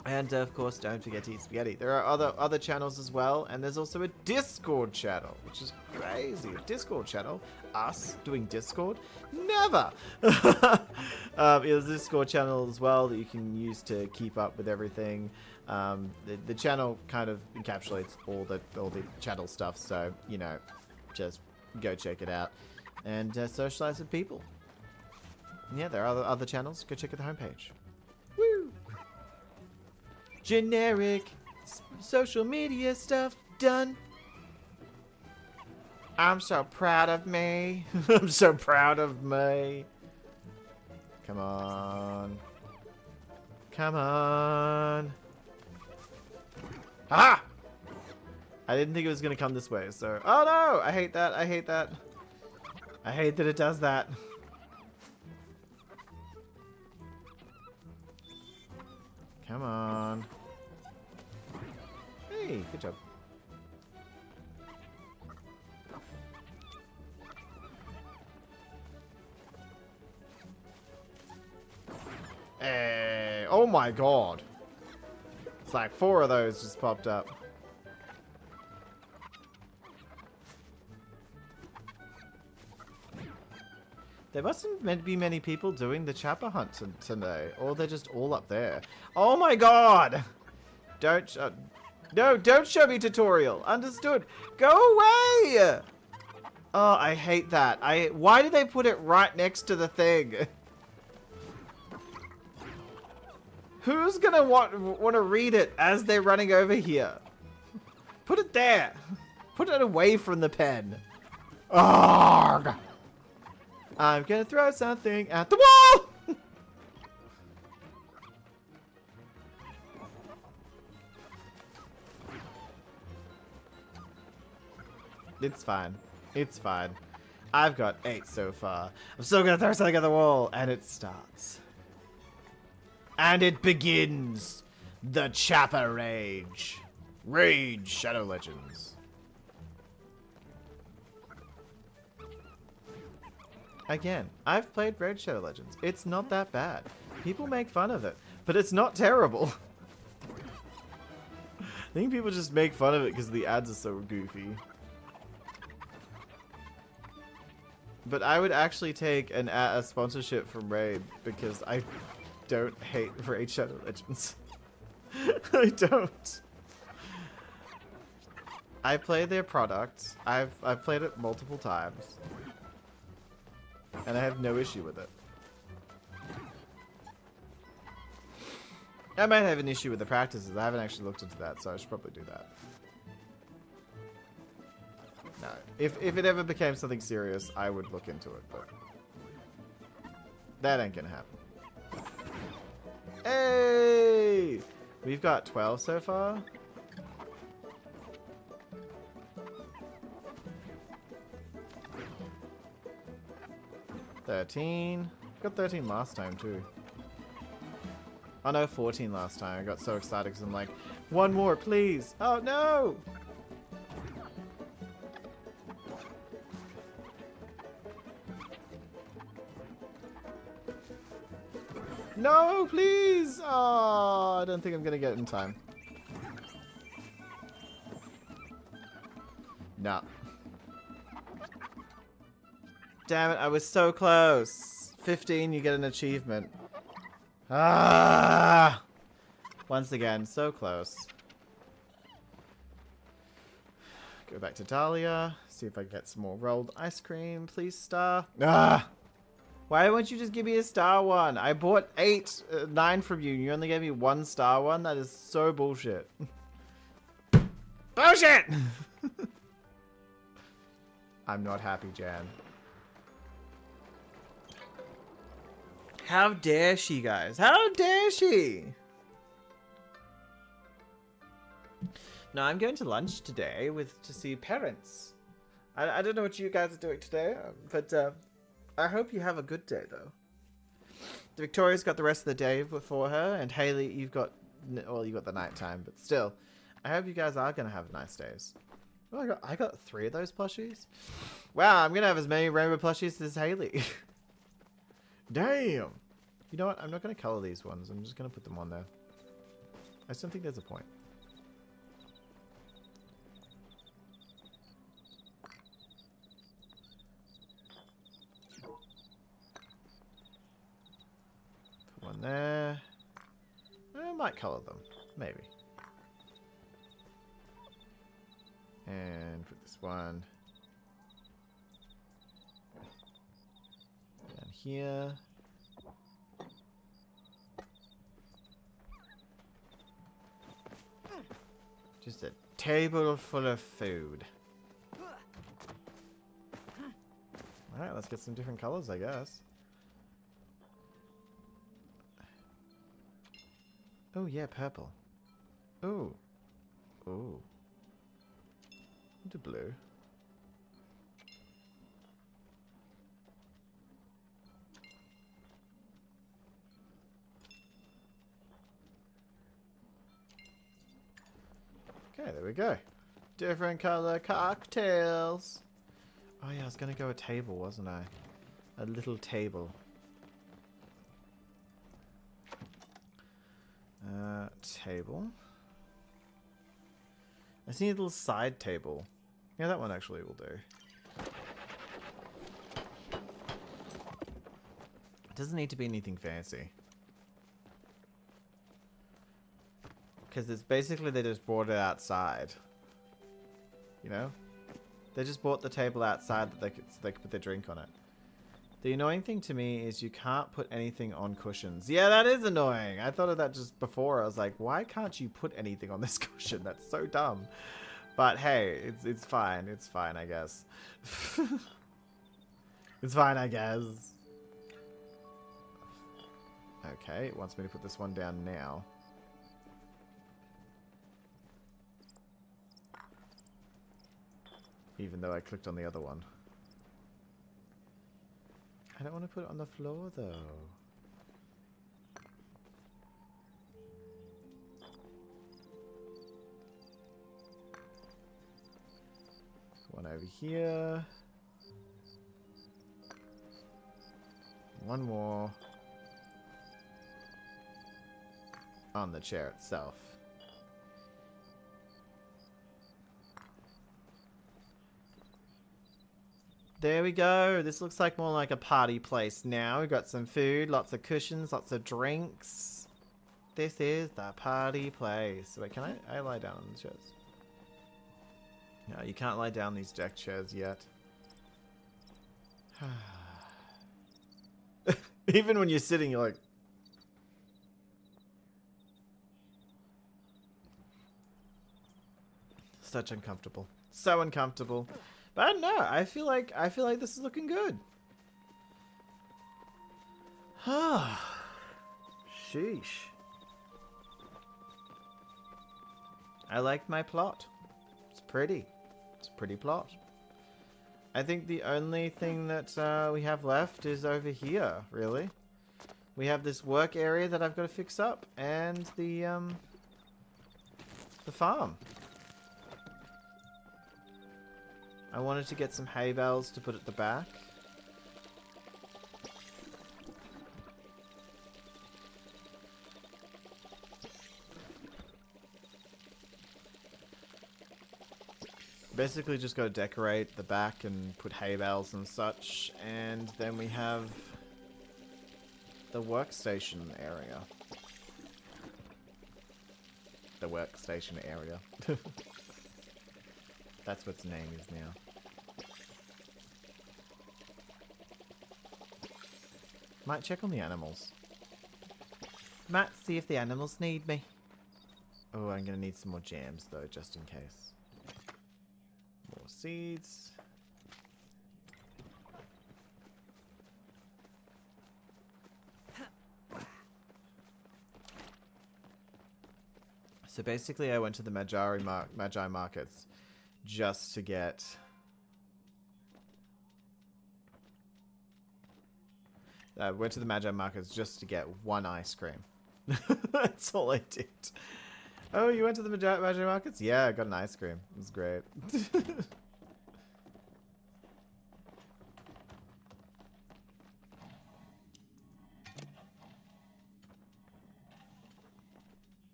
And of course, don't forget to eat spaghetti. There are other channels as well, and there's also a Discord channel, which is crazy. A Discord channel, us doing Discord, never. There's a Discord channel as well that you can use to keep up with everything. The channel kind of encapsulates all the channel stuff, so you know, just go check it out and socialize with people. Yeah, there are other channels. Go check out the homepage. Woo! Generic social media stuff done. I'm so proud of me. I'm so proud of me. Come on. Come on. Ah! I didn't think it was going to come this way, so... Oh no! I hate that. I hate that. I hate that it does that. Come on. Hey, good job. Hey, oh my god. It's like 4 of those just popped up. There mustn't be many people doing the chapper hunt today, or they're just all up there. Oh my god! Don't show me tutorial. Understood. Go away! Oh, I hate that. Why did they put it right next to the thing? Who's gonna want to read it as they're running over here? Put it there. Put it away from the pen. Arrgh! I'm gonna throw something at the wall! It's fine. It's fine. I've got 8 so far. I'm still gonna throw something at the wall, and it starts. And it begins! The Chapper Rage. Rage Shadow Legends. Again, I've played Raid Shadow Legends. It's not that bad. People make fun of it, but it's not terrible. I think people just make fun of it because the ads are so goofy. But I would actually take a sponsorship from Raid because I don't hate Raid Shadow Legends. I don't. I play their product. I've played it multiple times. And I have no issue with it. I might have an issue with the practices. I haven't actually looked into that, so I should probably do that. No. If it ever became something serious, I would look into it, but... that ain't gonna happen. Hey! We've got 12 so far. Got 13 last time too. Oh no, 14 last time. I got so excited because I'm like, 1 more, please. Oh no! No, please! Oh, I don't think I'm gonna get it in time. Nah. Damn it, I was so close. 15, you get an achievement. Ah! Once again, so close. Go back to Dahlia. See if I can get some more rolled ice cream. Please, star. Ah! Why won't you just give me a star one? I bought 9 from you and you only gave me 1 star one? That is so bullshit. Bullshit! I'm not happy, Jan. How dare she, guys? How dare she? No, I'm going to lunch today to see parents. I don't know what you guys are doing today, but I hope you have a good day, though. Victoria's got the rest of the day before her, and Haley, you've got the night time, but still, I hope you guys are gonna have nice days. Oh, I got 3 of those plushies. Wow, I'm gonna have as many rainbow plushies as Haley. Damn. You know what? I'm not gonna color these ones. I'm just gonna put them on there. I just don't think there's a point. One there. I might color them. Maybe. And put this one down here. Just a table full of food. Alright, let's get some different colors, I guess. Oh, yeah, purple. Ooh. Ooh. Do blue. Okay, there we go. Different color cocktails. Oh yeah, I was gonna go a table, wasn't I? A little table. Table. I see a little side table. Yeah, that one actually will do. It doesn't need to be anything fancy. Because it's basically they just brought it outside. You know? They just brought the table outside that so they could put their drink on it. The annoying thing to me is you can't put anything on cushions. Yeah, that is annoying. I thought of that just before. I was like, why can't you put anything on this cushion? That's so dumb. But hey, it's fine. It's fine, I guess. It's fine, I guess. Okay, it wants me to put this one down now. Even though I clicked on the other one. I don't want to put it on the floor, though. One over here. One more. On the chair itself. There we go. This looks like more like a party place now. We've got some food, lots of cushions, lots of drinks. This is the party place. Wait, can I lie down on the chairs? No, you can't lie down these deck chairs yet. Even when you're sitting, you're like... Such uncomfortable. So uncomfortable. But I don't know. I feel like this is looking good. Sheesh. I like my plot. It's pretty. It's a pretty plot. I think the only thing that we have left is over here, really. We have this work area that I've got to fix up, and the farm. I wanted to get some hay bales to put at the back. Basically just got to decorate the back and put hay bales and such, and then we have the workstation area. The workstation area. That's what its name is now. Might check on the animals. Might see if the animals need me. Oh, I'm gonna need some more jams though, just in case. More seeds. So basically I went to the Magi markets just to get... I went to the Magi markets just to get one ice cream. That's all I did. Oh, you went to the Magi markets? Yeah, I got an ice cream. It was great.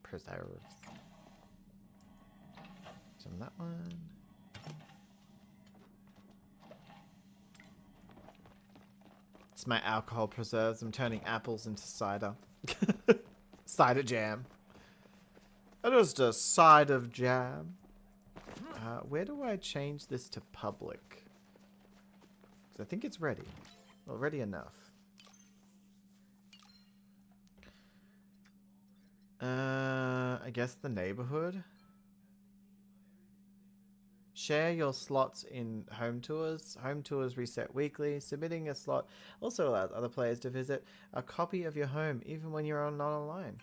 Preserves. Some that one. It's my alcohol preserves. I'm turning apples into cider. Cider jam. Just a side of jam. Where do I change this to public? 'Cause I think it's ready. Well, ready enough. I guess the neighborhood. Share your slots in home tours. Home tours reset weekly. Submitting a slot also allows other players to visit a copy of your home, even when you're not online.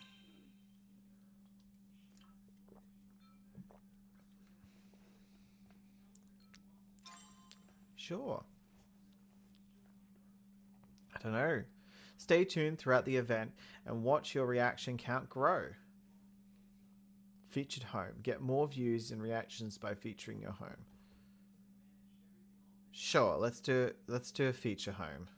Sure. I don't know. Stay tuned throughout the event and watch your reaction count grow. Featured home. Get more views and reactions by featuring your home. Sure, let's do a feature home.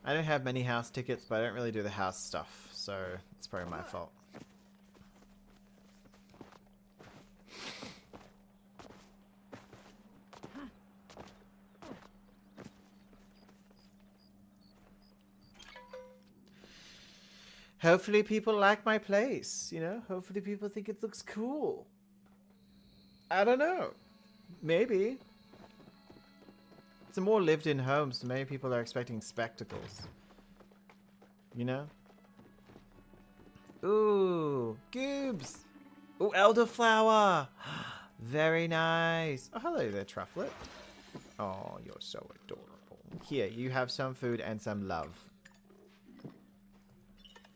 I don't have many house tickets, but I don't really do the house stuff, so it's probably my fault. Hopefully people like my place, you know? Hopefully people think it looks cool. I don't know. Maybe. It's a more lived-in home, so maybe people are expecting spectacles. You know? Ooh, goobs. Ooh, elderflower. Very nice. Oh, hello there, Trufflet. Oh, you're so adorable. Here, you have some food and some love.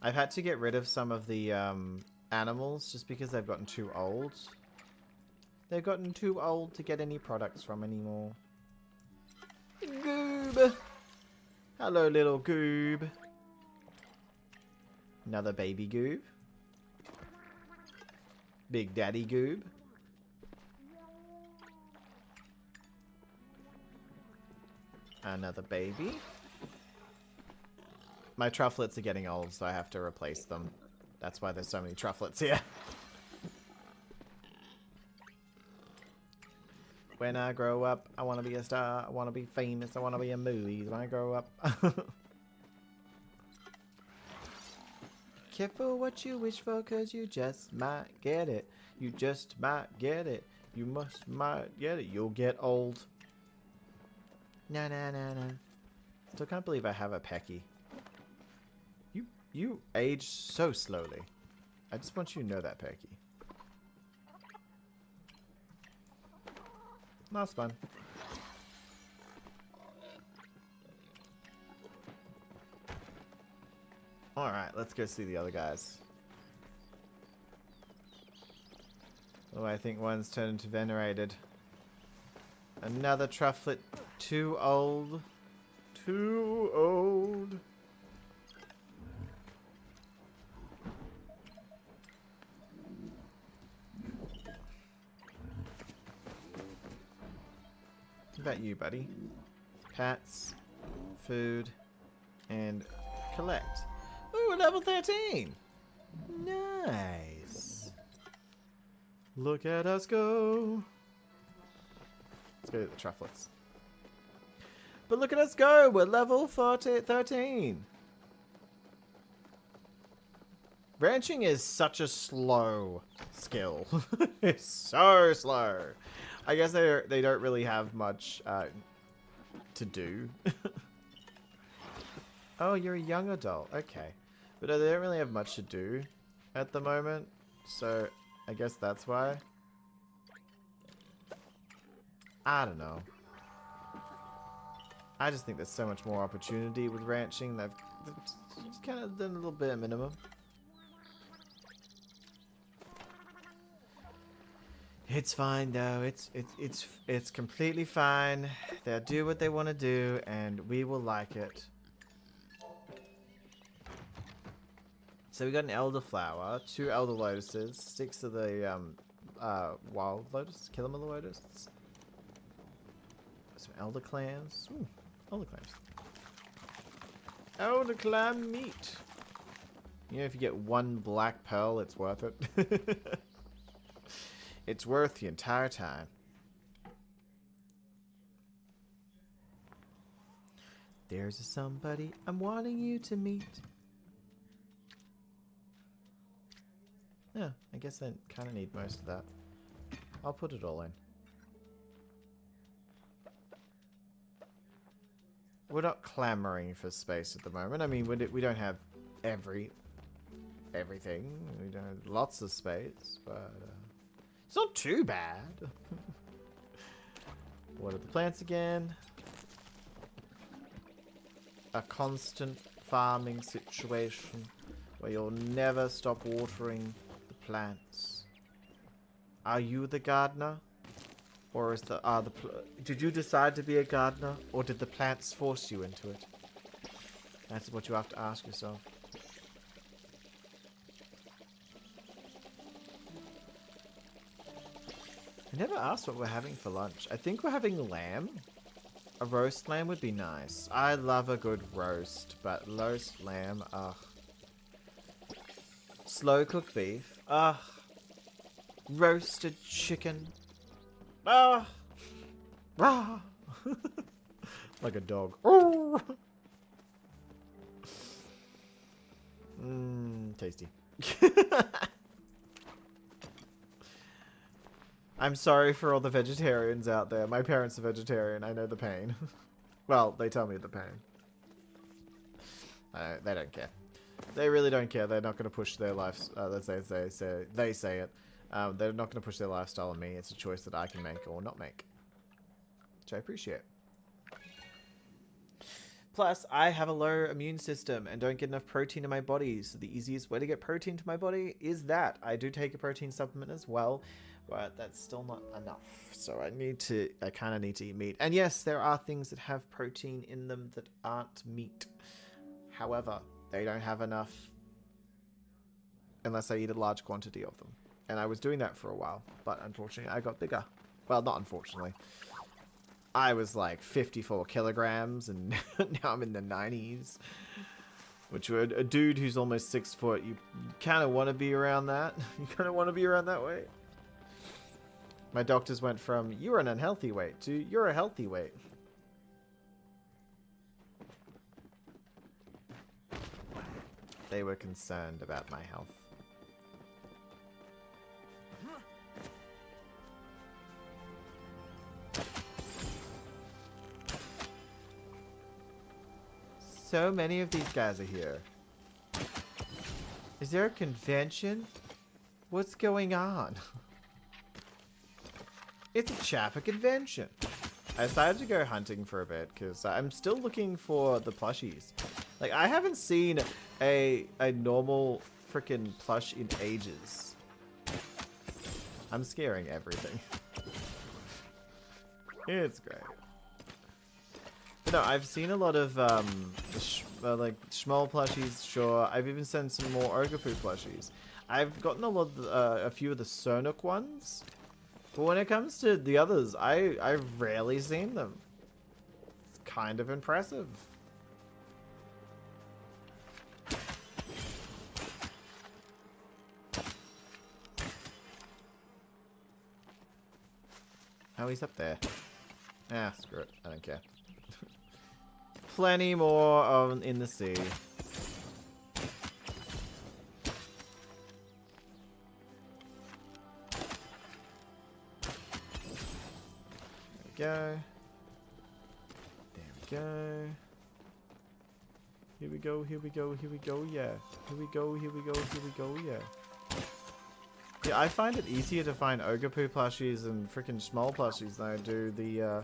I've had to get rid of some of the animals just because they've gotten too old. They've gotten too old to get any products from anymore. Goob! Hello, little goob. Another baby goob. Big daddy goob. Another baby. My trufflets are getting old, so I have to replace them. That's why there's so many trufflets here. When I grow up, I want to be a star. I want to be famous. I want to be in movies when I grow up. Careful what you wish for, cause you just might get it. You just might get it. You might get it. You'll get old. Nah, nah, nah, nah. Still can't believe I have a Pecky. You age so slowly. I just want you to know that, Pecky. Last one. Alright, let's go see the other guys. Oh, I think one's turned into venerated. Another trufflet. Too old. Too old. What about you, buddy? Pats, food, and collect. Ooh, level 13! Nice. Look at us go. Let's go to the trufflets. But look at us go. We're level 13. Ranching is such a slow skill. It's so slow. I guess they don't really have much to do. Oh, you're a young adult. Okay. But they don't really have much to do at the moment. So I guess that's why. I don't know. I just think there's so much more opportunity with ranching. They've just kind of done a little bit of minimum. It's fine though. It's completely fine. They'll do what they want to do, and we will like it. So we got an elderflower, 2 elder lotuses, 6 of the wild lotus, killamilla lotus, some elder clams. Ooh, elder clams. Elder clam meat. You know, if you get 1 black pearl, it's worth it. It's worth the entire time. There's a somebody I'm wanting you to meet. Yeah, I guess I kind of need most of that. I'll put it all in. We're not clamoring for space at the moment. I mean, we don't have everything. We don't have lots of space, but it's not too bad. Water the plants again. A constant farming situation where you'll never stop watering the plants. Are you the gardener? Or is did you decide to be a gardener? Or did the plants force you into it? That's what you have to ask yourself. I never asked what we're having for lunch. I think we're having lamb. A roast lamb would be nice. I love a good roast, but roast lamb, ugh. Slow cooked beef, ugh. Roasted chicken, ugh. Rah. Like a dog. Tasty. I'm sorry for all the vegetarians out there. My parents are vegetarian. I know the pain. Well, they tell me the pain. They don't care. They really don't care. They're not going to push their life. They say it. They're not going to push their lifestyle on me. It's a choice that I can make or not make, which I appreciate. Plus, I have a low immune system and don't get enough protein in my body. So the easiest way to get protein to my body is that. I do take a protein supplement as well, but that's still not enough. So I kind of need to eat meat. And yes, there are things that have protein in them that aren't meat. However, they don't have enough unless I eat a large quantity of them. And I was doing that for a while, but unfortunately I got bigger. Well, not unfortunately. I was like 54 kilograms and now I'm in the 90s. Which would, a dude who's almost 6 foot, you kind of want to be around that. You kind of want to be around that weight. My doctors went from, you're an unhealthy weight, to, you're a healthy weight. They were concerned about my health. So many of these guys are here. Is there a convention? What's going on? It's a Chappa convention. I decided to go hunting for a bit because I'm still looking for the plushies. Like, I haven't seen a normal freaking plush in ages. I'm scaring everything. It's great. But no, I've seen a lot of like small plushies. Sure, I've even seen some more Ogre-Poo plushies. I've gotten a few of the Sonok ones, but when it comes to the others, I've rarely seen them. It's kind of impressive. Oh, he's up there. Ah, screw it. I don't care. plenty more in the sea. There we go. Here we go, here we go, here we go, yeah. Here we go, here we go, here we go, yeah. Yeah, I find it easier to find ogre poo plushies and freaking small plushies than I do the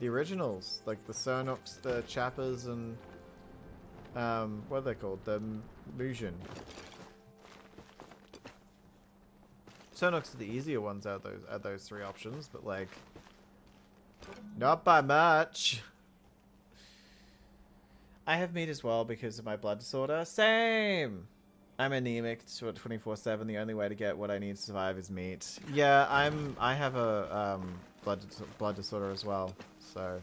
originals, like the Cernox, the Chappers, and what are they called? The Musion. Cernox are the easier ones out of those three options, but like, not by much. I have meat as well because of my blood disorder. Same! I'm anemic 24/7. The only way to get what I need to survive is meat. Yeah, I have a blood disorder as well. So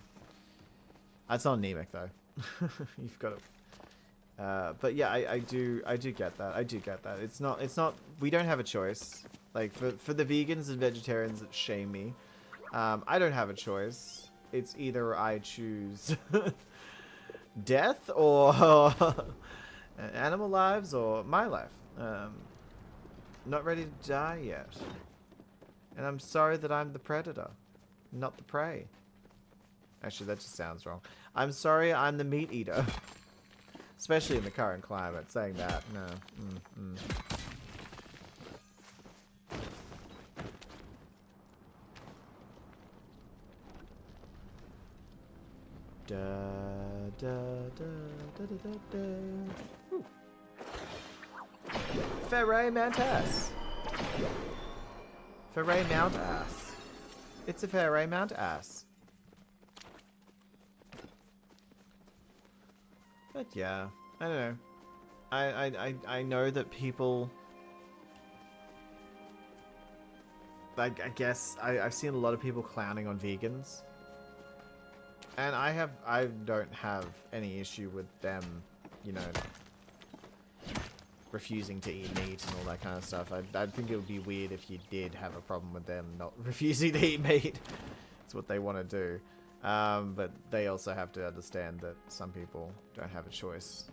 it's not anemic though. You've got it. But yeah, I do get that. I do get that. It's not. We don't have a choice. Like for the vegans and vegetarians that shame me, I don't have a choice. It's either I choose death or animal lives or my life. Not ready to die yet. And I'm sorry that I'm the predator, not the prey. Actually, that just sounds wrong. I'm sorry I'm the meat eater. Especially in the current climate, saying that. No. Da, da, da, da, da, da, da. Ferret Mantas. Ferret Mount Ass. It's a Ferret Mount Ass. But yeah, I don't know. I know that people, like, I guess I've seen a lot of people clowning on vegans. And I don't have any issue with them, you know, refusing to eat meat and all that kind of stuff. I think it would be weird if you did have a problem with them not refusing to eat meat. It's what they want to do. But they also have to understand that some people don't have a choice.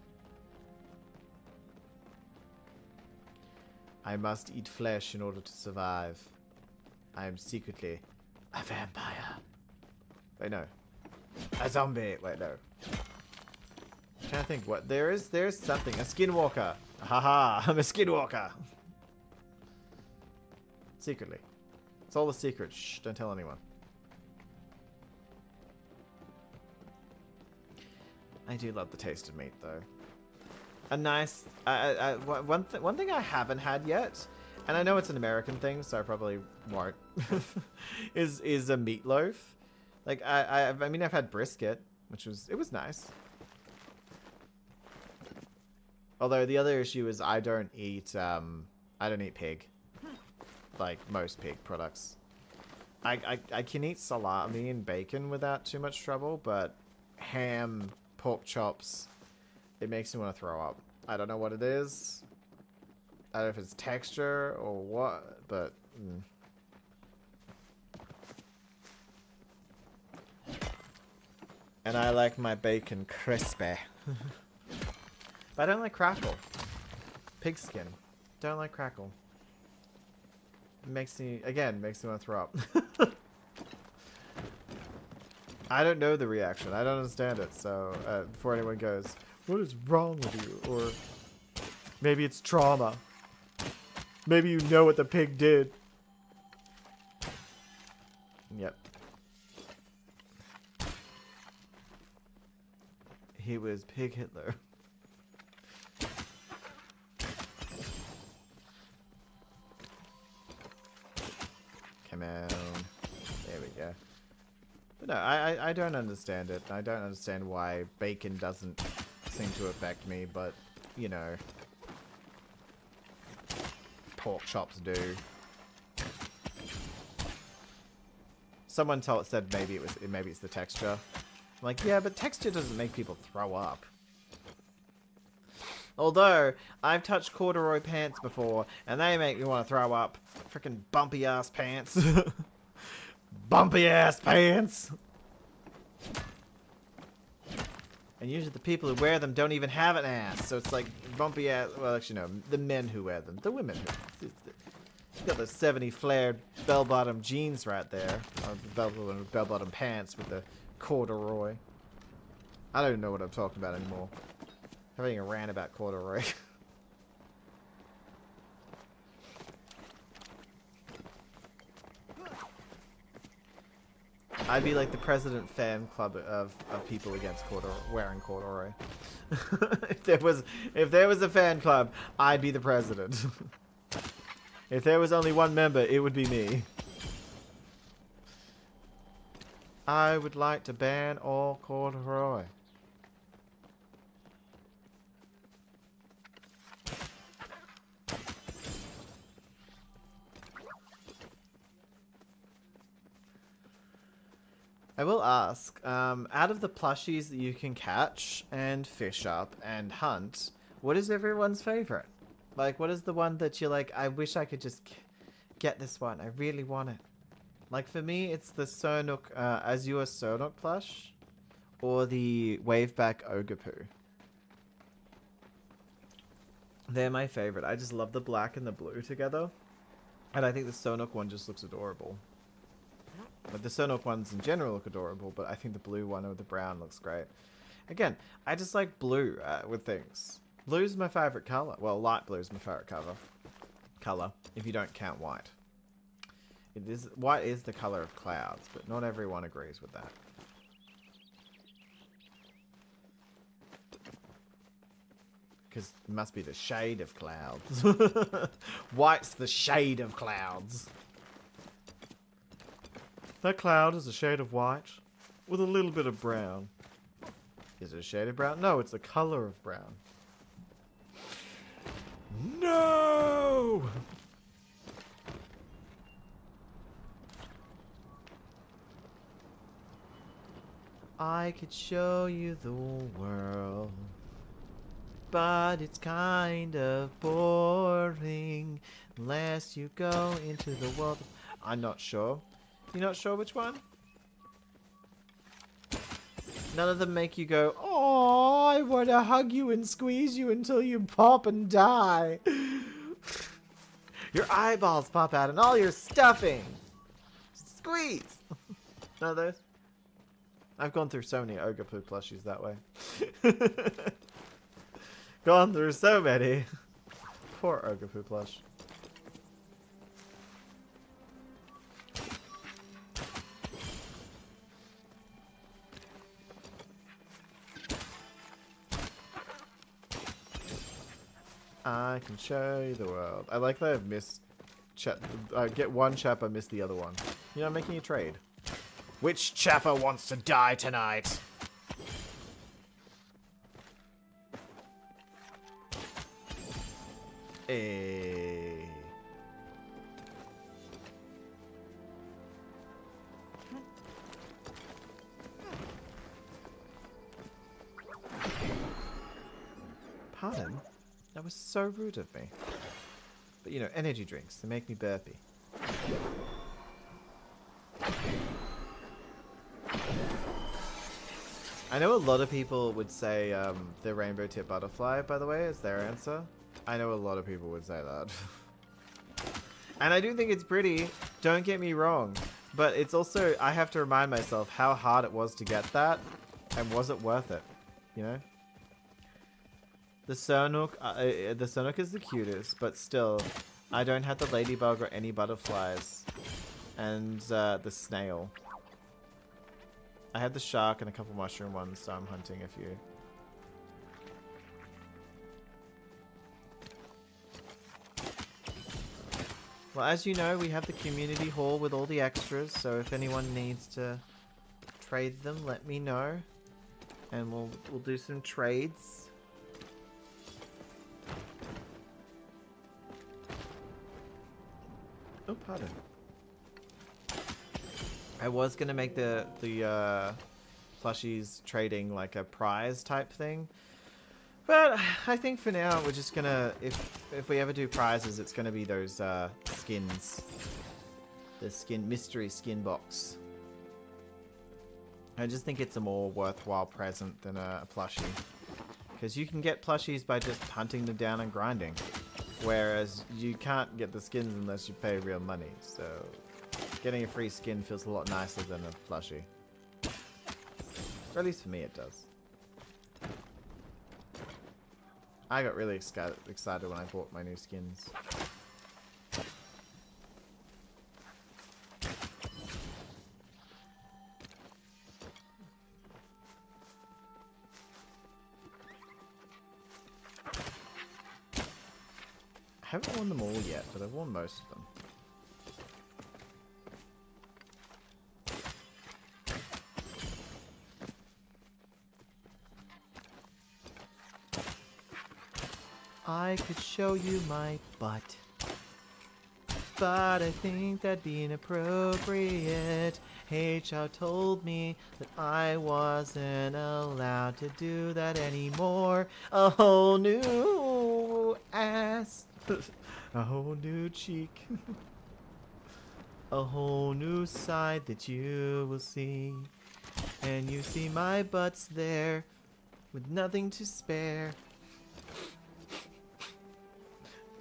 I must eat flesh in order to survive. I am secretly a vampire. Wait, no. A zombie. Wait, no. I'm trying to think what there's something. A skinwalker. Haha, I'm a skinwalker. Secretly. It's all a secret. Shh, don't tell anyone. I do love the taste of meat though. A nice one thing I haven't had yet, and I know it's an American thing, so I probably won't, is a meatloaf. Like I mean I've had brisket, which was nice. Although the other issue is I don't eat pig, like most pig products. I can eat salami and bacon without too much trouble, but ham, pork chops, it makes me want to throw up. I don't know what it is. I don't know if it's texture or what, but And I like my bacon crispy. But I don't like crackle. Pigskin. Don't like crackle. It makes me want to throw up. I don't know the reaction. I don't understand it. So before anyone goes, what is wrong with you? Or maybe it's trauma. Maybe you know what the pig did. Yep. He was Pig Hitler. Come on. There we go. But no, I don't understand it. I don't understand why bacon doesn't seem to affect me, but, you know, pork chops do. Someone said maybe it's the texture. I'm like, yeah, but texture doesn't make people throw up. Although, I've touched corduroy pants before, and they make me want to throw up. Freaking bumpy ass pants. Bumpy ass pants! And usually the people who wear them don't even have an ass. So it's like bumpy ass. Well, actually, no. The men who wear them. The women who. You got the 70 flared bell-bottom jeans right there. Or bell-bottom pants with the corduroy. I don't even know what I'm talking about anymore. Having a rant about corduroy. I'd be like the president fan club of people against wearing corduroy. if there was a fan club, I'd be the president. If there was only one member, it would be me. I would like to ban all corduroy. I will ask, out of the plushies that you can catch and fish up and hunt, what is everyone's favorite? Like, what is the one that you're like, I wish I could just get this one. I really want it. Like, for me, it's the Sonok, Azure Sonok plush or the Waveback Ogapoo. They're my favorite. I just love the black and the blue together. And I think the Sonok one just looks adorable. But the Sonok ones in general look adorable, but I think the blue one with the brown looks great. Again, I just like blue with things. Blue's my favorite color. Well, light blue's my favorite color, if you don't count white. White is the color of clouds, but not everyone agrees with that. Because it must be the shade of clouds. White's the shade of clouds. That cloud is a shade of white with a little bit of brown. Is it a shade of brown? No, it's the color of brown. No! I could show you the world, but it's kind of boring unless you go into the world. I'm not sure. You're not sure which one? None of them make you go, oh, I want to hug you and squeeze you until you pop and die. Your eyeballs pop out and all your stuffing. Squeeze. None of those? I've gone through so many Ogapoo plushies that way. Gone through so many. Poor Ogapoo plush. I can show you the world. I like that I've missed... I get one chap, I miss the other one. You know, I'm making a trade. Which chapper wants to die tonight? Hey. Pardon? That was so rude of me. But you know, energy drinks, they make me burpy. I know a lot of people would say the rainbow tip butterfly, by the way, is their answer. I know a lot of people would say that. And I do think it's pretty, don't get me wrong. But it's also, I have to remind myself how hard it was to get that. And was it worth it? You know? The Sonok is the cutest, but still, I don't have the ladybug or any butterflies. And the snail. I had the shark and a couple mushroom ones, so I'm hunting a few. Well, as you know, we have the community hall with all the extras, so if anyone needs to trade them, let me know. And we'll do some trades. Oh, pardon. I was gonna make the plushies trading like a prize type thing, but I think for now we're just gonna, if we ever do prizes, it's gonna be those skins, the mystery skin box. I just think it's a more worthwhile present than a plushie. Because you can get plushies by just hunting them down and grinding. Whereas you can't get the skins unless you pay real money. So getting a free skin feels a lot nicer than a plushie. Or at least for me it does. I got really excited when I bought my new skins. I haven't worn them all yet, but I've worn most of them. I could show you my butt, but I think that'd be inappropriate. HR told me that I wasn't allowed to do that anymore. A whole new ass. A whole new cheek. A whole new side that you will see. And you see my butt's there with nothing to spare.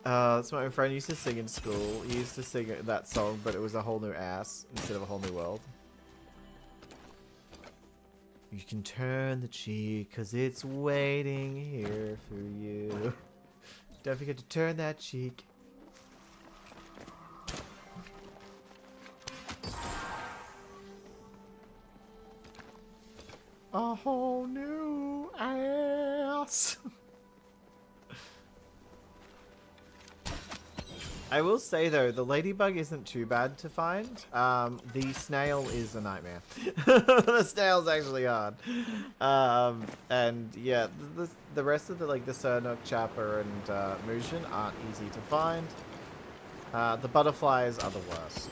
That's what my friend used to sing in school. He used to sing that song, but it was a whole new ass instead of a whole new world. You can turn the cheek, 'cause it's waiting here for you. Don't forget to turn that cheek. A whole new ass. I will say though, the ladybug isn't too bad to find. The snail is a nightmare. The snail's actually hard. And yeah, the rest of the Sernok, Chapper, and Mushin aren't easy to find. The butterflies are the worst.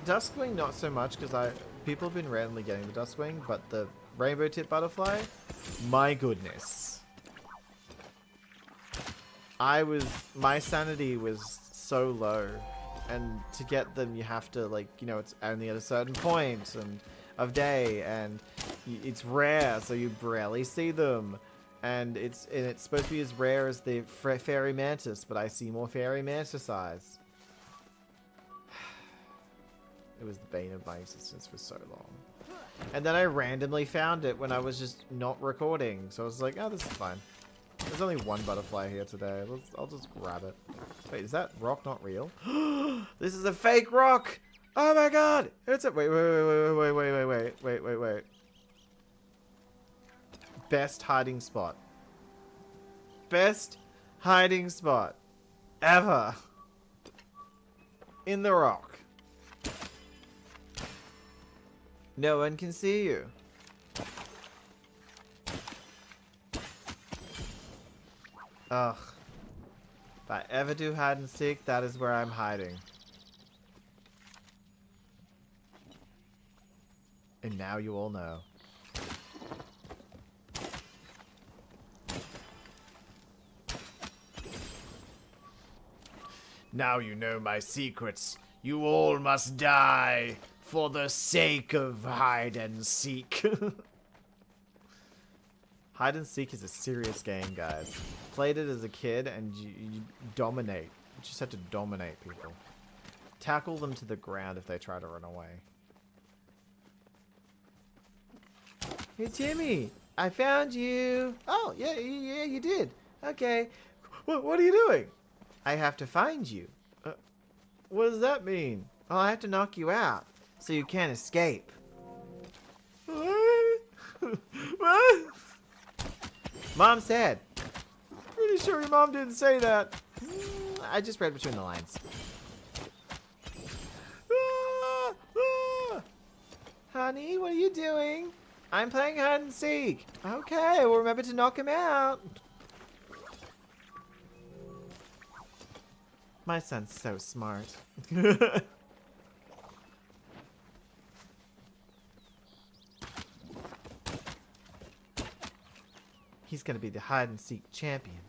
Duskwing not so much because people have been randomly getting the Duskwing, but the rainbow tip butterfly, my goodness. My sanity was so low, and to get them you have to it's only at a certain point of day, and it's rare, so you barely see them, and it's supposed to be as rare as the fairy mantis, but I see more fairy mantis eyes. It was the bane of my existence for so long, and then I randomly found it when I was just not recording, so I was like, oh, this is fine. There's only one butterfly here today. I'll just grab it. Wait, is that rock not real? This is a fake rock! Oh my god! It's a wait. Best hiding spot. Best hiding spot ever in the rock. No one can see you. Ugh. If I ever do hide and seek, that is where I'm hiding. And now you all know. Now you know my secrets. You all must die for the sake of hide and seek. Hide and seek is a serious game, guys. Played it as a kid, and you dominate. You just have to dominate people. Tackle them to the ground if they try to run away. Hey, Timmy! I found you! Oh, yeah, you did. Okay. What are you doing? I have to find you. What does that mean? Oh, I have to knock you out, so you can't escape. What? Mom said. Pretty sure your mom didn't say that. I just read between the lines. Honey, what are you doing? I'm playing hide and seek. Okay, well remember to knock him out. My son's so smart. He's gonna be the hide and seek champion.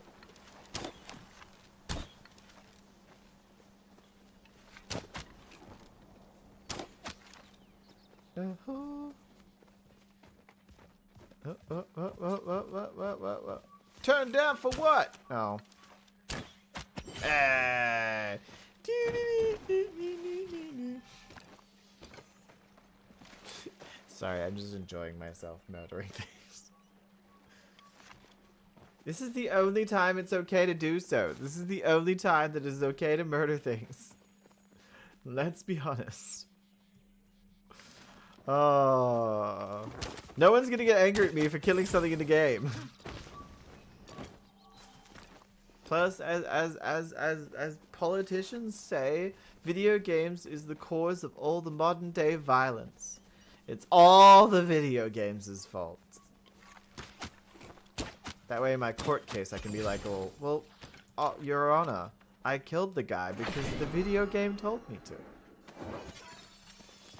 Turned down for what? Oh. Sorry, I'm just enjoying myself murdering things. This is the only time it's okay to do so. This is the only time that it is okay to murder things. Let's be honest. Oh. No one's gonna get angry at me for killing something in the game. Plus, as politicians say, video games is the cause of all the modern day violence. It's all the video games' fault. That way in my court case I can be like, oh, well, Your Honor, I killed the guy because the video game told me to.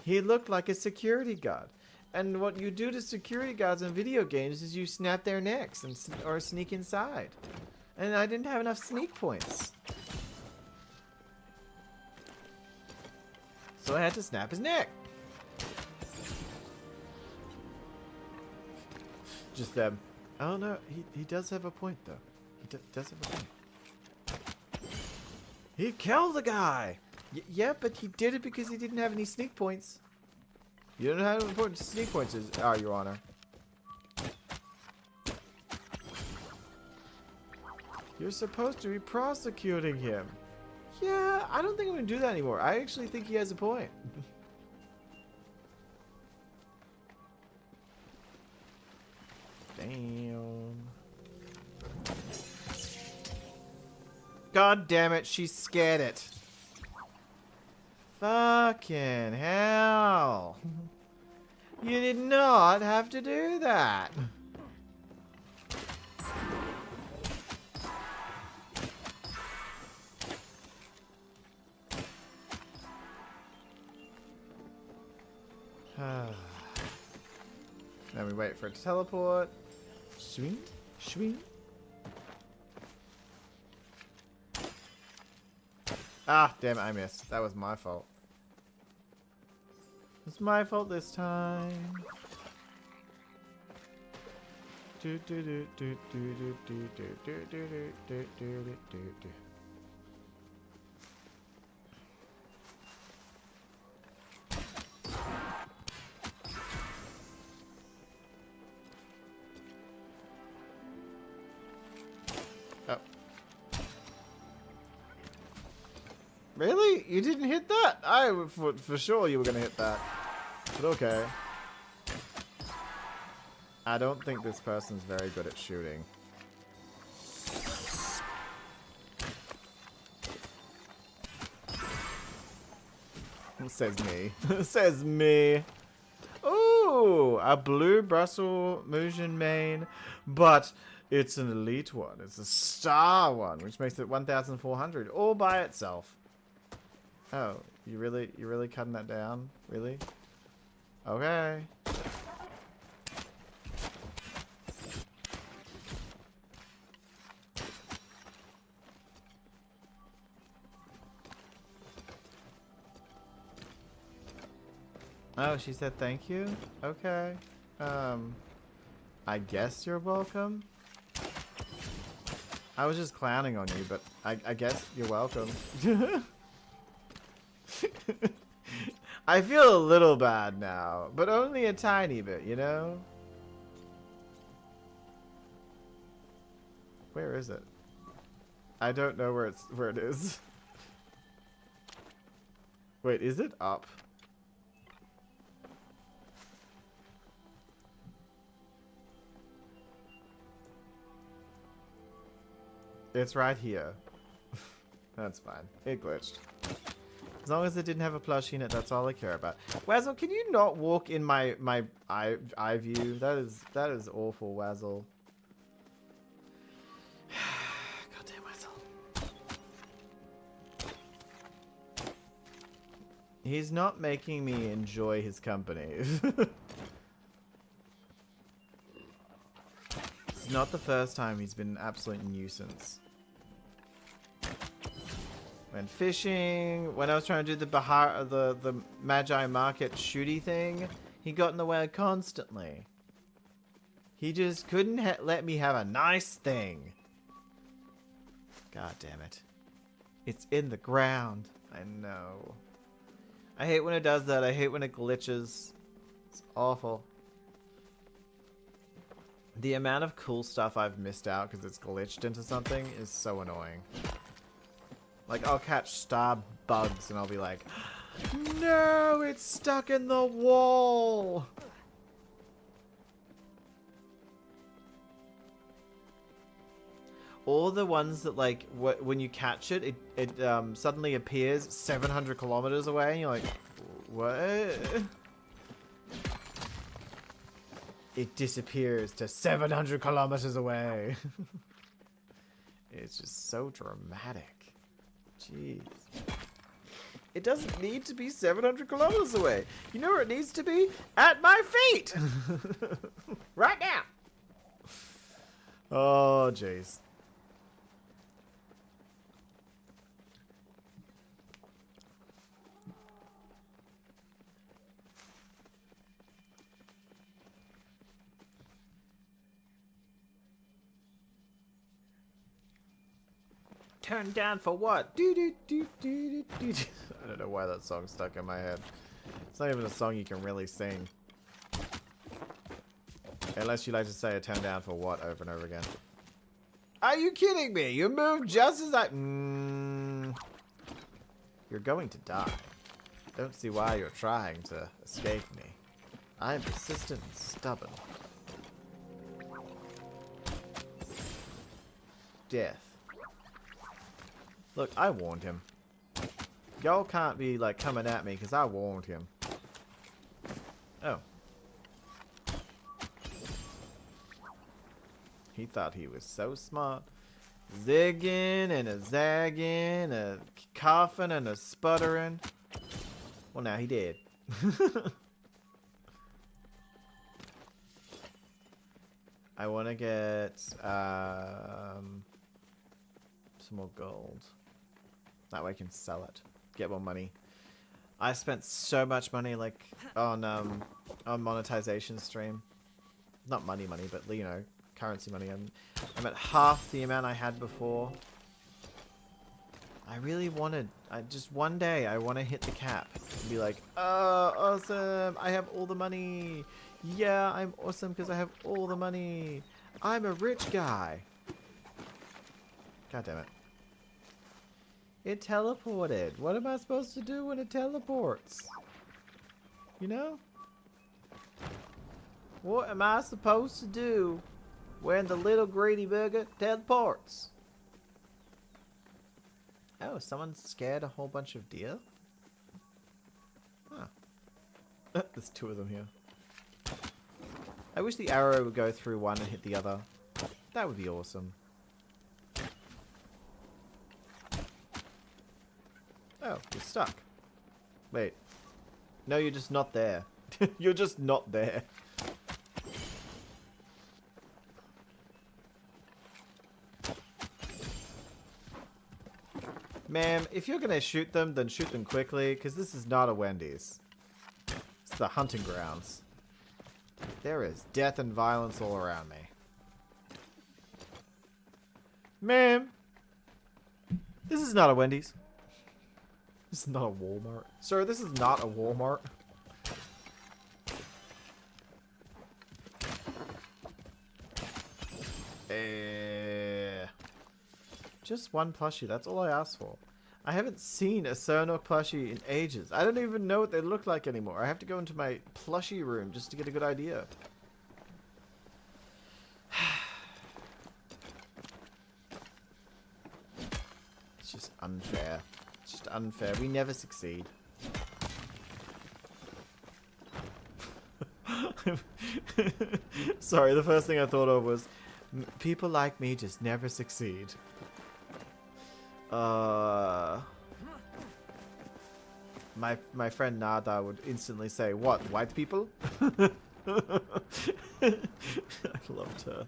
He looked like a security guard. And what you do to security guards in video games is you snap their necks or sneak inside. And I didn't have enough sneak points. So I had to snap his neck. Just them. Oh no, he does have a point though. He does have a point. He killed the guy! Yeah, but he did it because he didn't have any sneak points. You don't know how important sneak points is, Your Honor. You're supposed to be prosecuting him. Yeah, I don't think I'm gonna do that anymore. I actually think he has a point. Damn. God damn it, she scared it. Fucking hell. You did not have to do that. Then we wait for it to teleport. Swing, swing. Ah, damn it, I missed. That was my fault. It's my fault this time. Do do do do do do do do do do do do do do. Really? You didn't hit that? I for sure you were gonna hit that. But okay. I don't think this person's very good at shooting. Says me. Says me. Ooh, a blue Brussels Moosian mane, but it's an elite one. It's a star one, which makes it 1,400 all by itself. Oh, you really cutting that down? Really? Okay. Oh, she said thank you? Okay. I guess you're welcome. I was just clowning on you, but I guess you're welcome. I feel a little bad now, but only a tiny bit, you know? Where is it? I don't know where it is. Wait, is it up? It's right here. That's fine. It glitched. As long as it didn't have a plushie in it, that's all I care about. Wazzle, can you not walk in my eye view? That is awful, Wazzle. Goddamn Wazzle. He's not making me enjoy his company. It's not the first time he's been an absolute nuisance. Went fishing. When I was trying to do the Magi Market shooty thing, he got in the way constantly. He just couldn't let me have a nice thing. God damn it. It's in the ground. I know. I hate when it does that. I hate when it glitches. It's awful. The amount of cool stuff I've missed out because it's glitched into something is so annoying. Like, I'll catch star bugs and I'll be like, no, it's stuck in the wall. Or the ones that, like, when you catch it, it suddenly appears 700 kilometers away, and you're like, what? It disappears to 700 kilometers away. It's just so dramatic. Jeez. It doesn't need to be 700 kilometers away. You know where it needs to be? At my feet! Right now! Oh, jeez. Turn down for what? I don't know why that song's stuck in my head. It's not even a song you can really sing. Unless you like to say a turn down for what over and over again. Are you kidding me? You moved just as I... You're going to die. Don't see why you're trying to escape me. I am persistent and stubborn. Death. Look, I warned him. Y'all can't be, like, coming at me, because I warned him. Oh. He thought he was so smart. Zigging and a zagging, a coughing and a sputtering. Well, now he did. I want to get, some more gold. That way I can sell it. Get more money. I spent so much money, like, on monetization stream. Not money, but, you know, currency money. I'm at half the amount I had before. I really wanted, just one day, I want to hit the cap. And be like, oh, awesome, I have all the money. Yeah, I'm awesome because I have all the money. I'm a rich guy. God damn it. It teleported. What am I supposed to do when it teleports? You know? What am I supposed to do when the little greedy burger teleports? Oh, someone scared a whole bunch of deer? Huh. There's two of them here. I wish the arrow would go through one and hit the other. That would be awesome. Oh, you're stuck. Wait. No, you're just not there. You're just not there. Ma'am, if you're gonna shoot them, then shoot them quickly, because this is not a Wendy's. It's the hunting grounds. There is death and violence all around me. Ma'am, this is not a Wendy's. This is not a Walmart. Sir, this is not a Walmart. Just one plushie, that's all I asked for. I haven't seen a Sernok plushie in ages. I don't even know what they look like anymore. I have to go into my plushie room just to get a good idea. It's just unfair. It's just unfair. We never succeed. Sorry, the first thing I thought of was people like me just never succeed. My friend Nada would instantly say, "What, white people?" I loved her.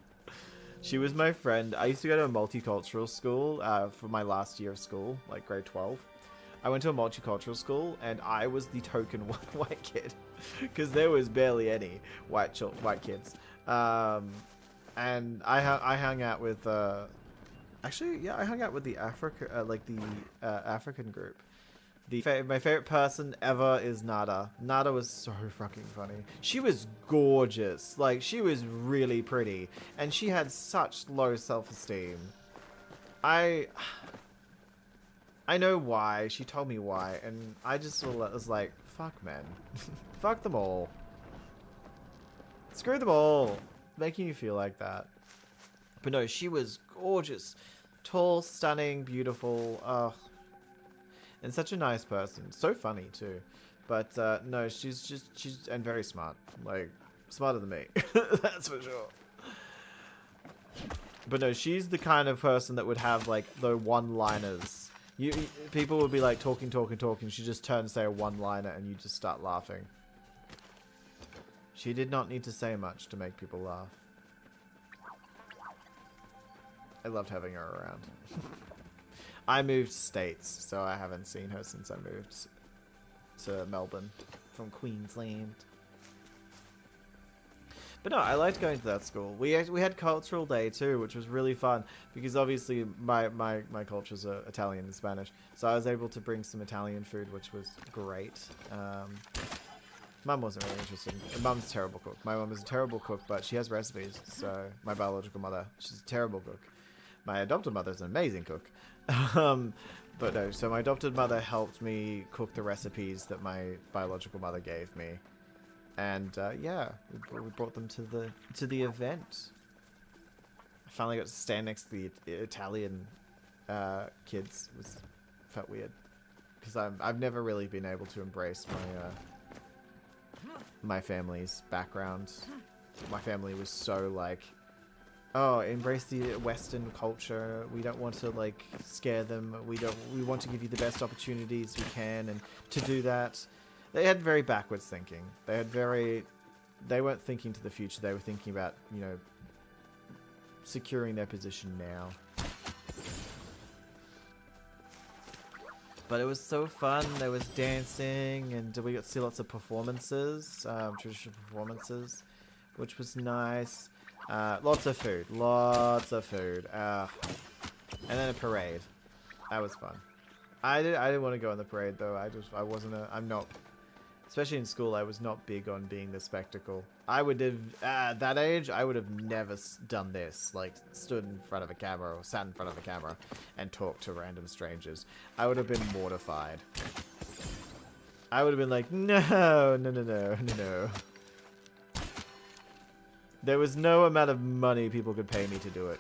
She was my friend. I used to go to a multicultural school for my last year of school, like grade 12. I went to a multicultural school, and I was the token white kid, because there was barely any white kids. And I hung out with actually, yeah, I hung out with the African group. My favorite person ever is Nada. Nada was so fucking funny. She was gorgeous. Like, she was really pretty. And she had such low self-esteem. I know why. She told me why. And I just was like, fuck, man. Fuck them all. Screw them all. Making you feel like that. But no, she was gorgeous. Tall, stunning, beautiful. Ugh. And such a nice person. So funny, too. But, no, she's and very smart. Like, smarter than me. That's for sure. But no, she's the kind of person that would have, like, the one-liners. People would be, like, talking. She just turn and say a one-liner, and you just start laughing. She did not need to say much to make people laugh. I loved having her around. I moved states, so I haven't seen her since I moved to Melbourne from Queensland. But no, I liked going to that school. We had cultural day too, which was really fun because obviously my cultures are Italian and Spanish, so I was able to bring some Italian food, which was great. Mum wasn't really interested. Mum's a terrible cook. My mum is a terrible cook, but she has recipes. So my biological mother, she's a terrible cook. My adopted mother is an amazing cook. But no, so my adopted mother helped me cook the recipes that my biological mother gave me. And yeah, we brought them to the event. I finally got to stand next to the Italian kids. Felt weird because I've never really been able to embrace my family's background. My family was so like, oh, embrace the Western culture. We don't want to like scare them. We want to give you the best opportunities we can, and to do that, they had very backwards thinking. They weren't thinking to the future. They were thinking about, you know, securing their position now. But it was so fun. There was dancing, and we got to see lots of performances, traditional performances, which was nice. Lots of food. And then a parade. That was fun. I didn't want to go on the parade though. I'm not, especially in school, I was not big on being the spectacle. I would have, at that age, I would have never done this. Like, stood in front of a camera or sat in front of a camera and talked to random strangers. I would have been mortified. I would have been like, no. There was no amount of money people could pay me to do it.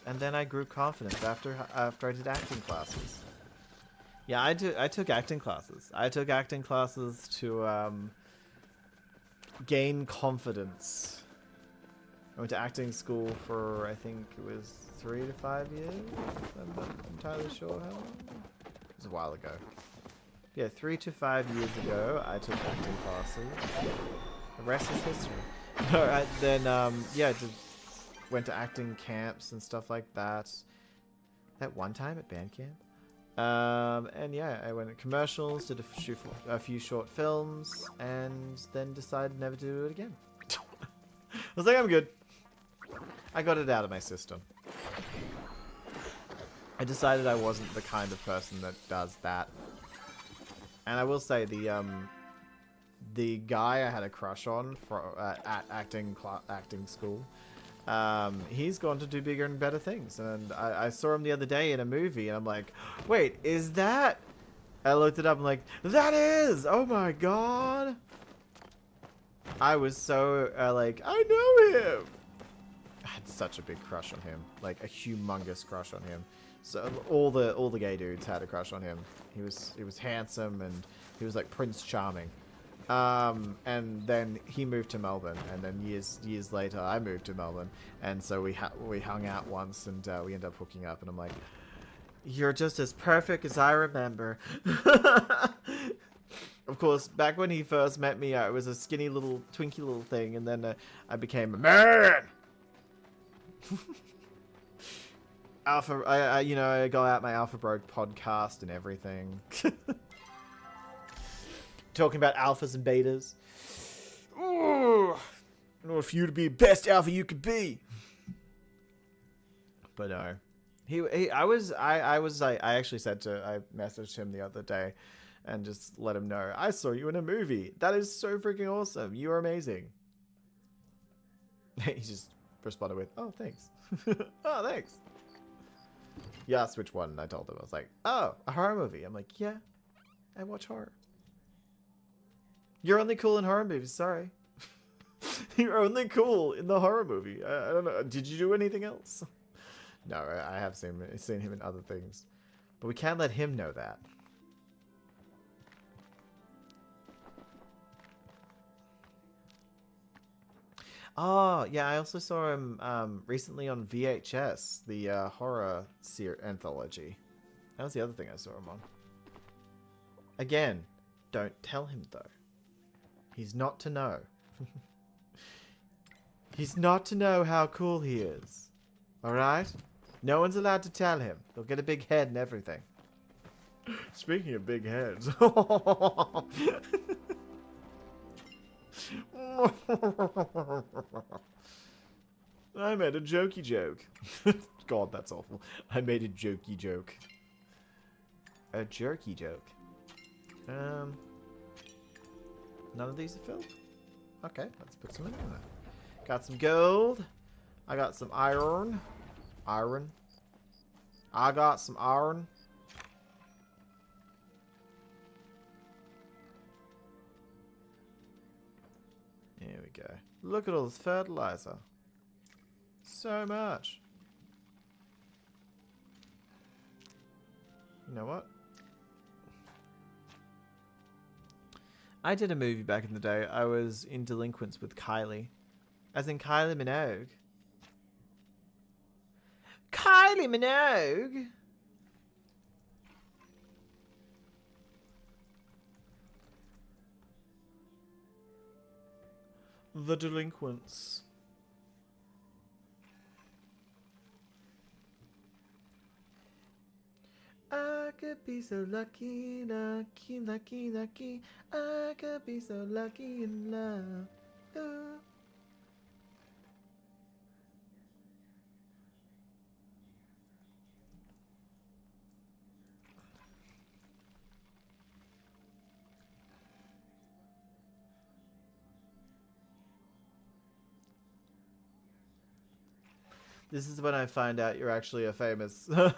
And then I grew confident after I did acting classes. Yeah, I took acting classes. I took acting classes to gain confidence. I went to acting school for, I think it was 3 to 5 years. I'm not entirely sure how long. It was a while ago. Yeah, 3 to 5 years ago, I took acting classes. The rest is history. Yeah, went to acting camps and stuff like that. That one time at band camp. And yeah, I went to commercials, did a few short films, and then decided never to do it again. I was like, I'm good. I got it out of my system. I decided I wasn't the kind of person that does that. And I will say the guy I had a crush on at acting school, he's gone to do bigger and better things. And I saw him the other day in a movie, and I'm like, wait, is that? I looked it up, and I'm like, that is! Oh my god! I was so like, I know him. I had such a big crush on him, like a humongous crush on him. So all the gay dudes had a crush on him. He was handsome, and he was like Prince Charming. And then he moved to Melbourne, and then years later I moved to Melbourne, and so we hung out once, and we ended up hooking up, and I'm like, you're just as perfect as I remember. Of course, back when he first met me, I was a skinny little twinky little thing, and then I became a man. Alpha, I go out my Alpha Bro podcast and everything. talking about alphas and betas. Ooh, in order for you to be the best alpha you could be. But no, I actually I messaged him the other day, and just let him know I saw you in a movie. That is so freaking awesome. You are amazing. He just responded with, "Oh, thanks." Oh, thanks. He asked which one, and I told him. I was like, "Oh, a horror movie." I'm like, "Yeah, I watch horror." You're only cool in horror movies. Sorry. You're only cool in the horror movie. I don't know. Did you do anything else? No, I have seen him in other things. But we can't let him know that. Oh, yeah, I also saw him recently on VHS, the horror anthology. That was the other thing I saw him on. Again, don't tell him, though. He's not to know. He's not to know how cool he is. Alright? No one's allowed to tell him. He'll get a big head and everything. Speaking of big heads. I made a jokey joke. God, that's awful. I made a jokey joke. A jerky joke. None of these are filled? Okay, let's put some in there. Got some gold. I got some iron. Iron. I got some iron. There we go. Look at all this fertilizer. So much. You know what? I did a movie back in the day. I was in Delinquents with Kylie. As in Kylie Minogue. Kylie Minogue! The Delinquents. I could be so lucky, lucky, lucky, lucky. I could be so lucky in love. Ooh. This is when I find out you're actually a famous. I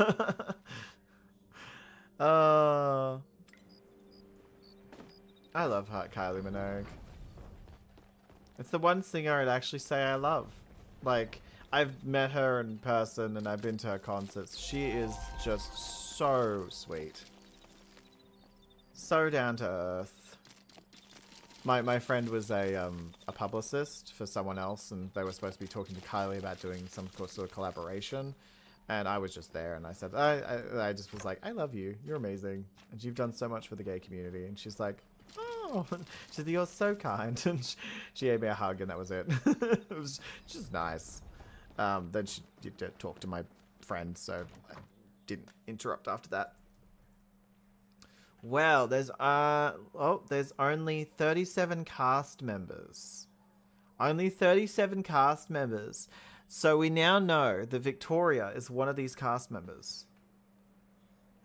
love Kylie Minogue. It's the one singer I'd actually say I love. Like, I've met her in person and I've been to her concerts. She is just so sweet. So down to earth. My friend was a publicist for someone else, and they were supposed to be talking to Kylie about doing some sort of collaboration. And I was just there, and I said, I just was like, I love you. You're amazing. And you've done so much for the gay community. And she's like, oh. She said, you're so kind. And she gave me a hug, and that was it. It was just nice. Then she did talk to my friend, so I didn't interrupt after that. Well, there's only 37 cast members. Only 37 cast members. So we now know that Victoria is one of these cast members.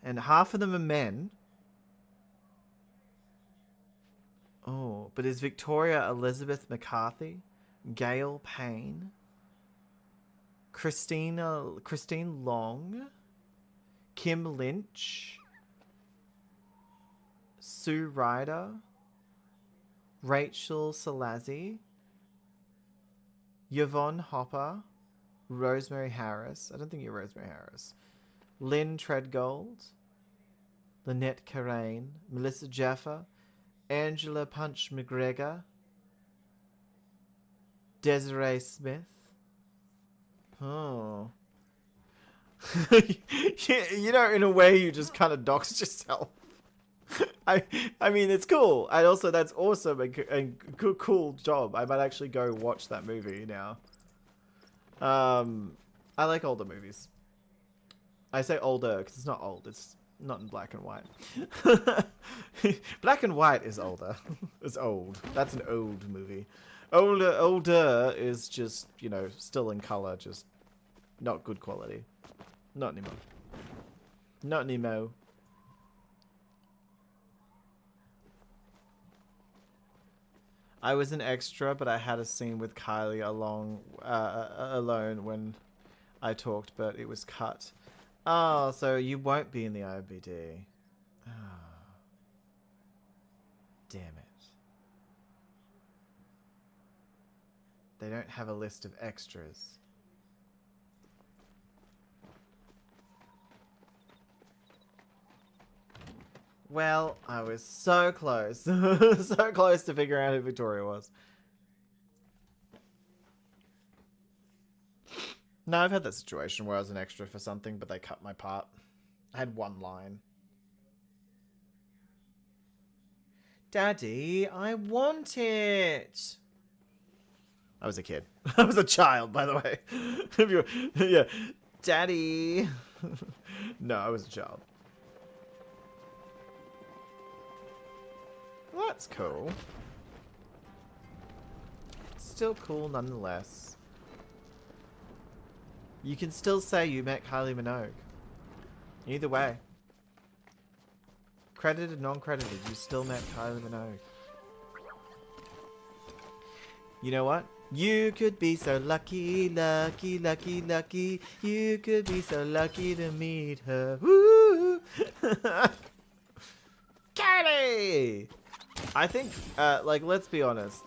And half of them are men. Oh, but is Victoria Elizabeth McCarthy? Gail Payne? Christine Long? Kim Lynch? Sue Ryder? Rachel Salazzi? Yvonne Hopper? Rosemary Harris? I don't think you're Rosemary Harris. Lynn Treadgold? Lynette Carrain? Melissa Jaffa? Angela Punch McGregor? Desiree Smith? Oh. You know, in a way, you just kind of doxed yourself. I mean, it's cool. And also, that's awesome and cool job. I might actually go watch that movie now. I like older movies. I say older because it's not old. It's Not in black and white. Black and white is older. It's old. That's an old movie. Older is just, you know, still in color, just not good quality. Not anymore. Not anymore. I was an extra, but I had a scene with Kylie alone when I talked, but it was cut. Oh, so you won't be in the IBD. Oh. Damn it. They don't have a list of extras. Well, I was so close. So close to figuring out who Victoria was. No, I've had that situation where I was an extra for something, but they cut my part. I had one line. Daddy, I want it. I was a kid. I was a child, by the way. Yeah. Daddy. No, I was a child. Well, that's cool. Still cool nonetheless. You can still say you met Kylie Minogue. Either way. Credited, non-credited, you still met Kylie Minogue. You know what? You could be so lucky, lucky, lucky, lucky. You could be so lucky to meet her. Woo! Kylie! I think, like, let's be honest.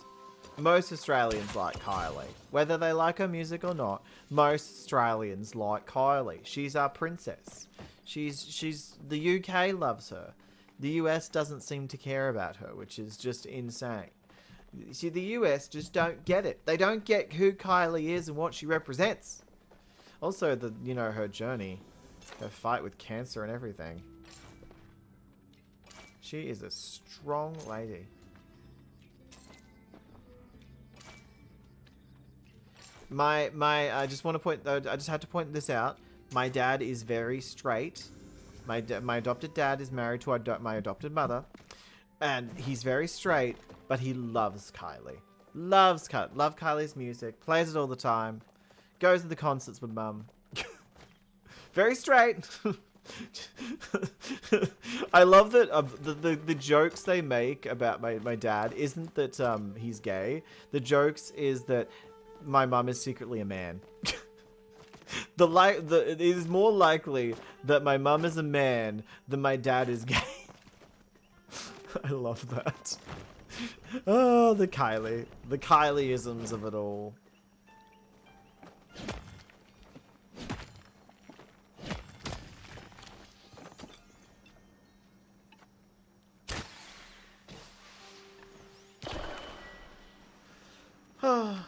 Most Australians like Kylie. Whether they like her music or not, most Australians like Kylie. She's our princess. She's the UK loves her. The US doesn't seem to care about her, which is just insane. See, the US just don't get it. They don't get who Kylie is and what she represents. Also, you know, her journey, her fight with cancer and everything. She is a strong lady. I just want to point, I just had to point this out. My dad is very straight. My adopted dad is married to my adopted mother, and he's very straight, but he loves Kylie. Love Kylie's music, plays it all the time, goes to the concerts with mum. Very straight. I love that the jokes they make about my dad isn't that he's gay. The jokes is that my mum is secretly a man. It is more likely that my mum is a man than my dad is gay. I love that. Oh, the Kylie-isms of it all. I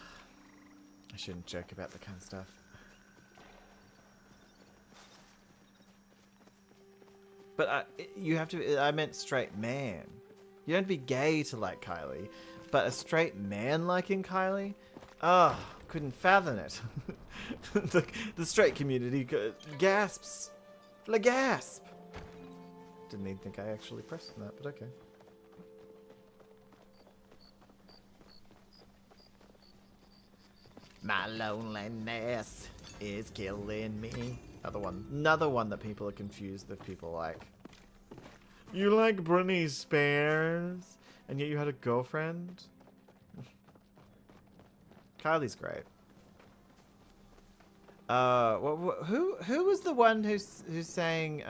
shouldn't joke about that kind of stuff. But you have to. I meant straight man. You don't have to be gay to like Kylie, but a straight man liking Kylie. Oh, couldn't fathom it. the straight community gasps. La gasp. Didn't even think I actually pressed on that, but okay. My loneliness is killing me. Another one that people are confused that people like. You like Britney Spears, and yet you had a girlfriend? Kylie's great. Who was the one who sang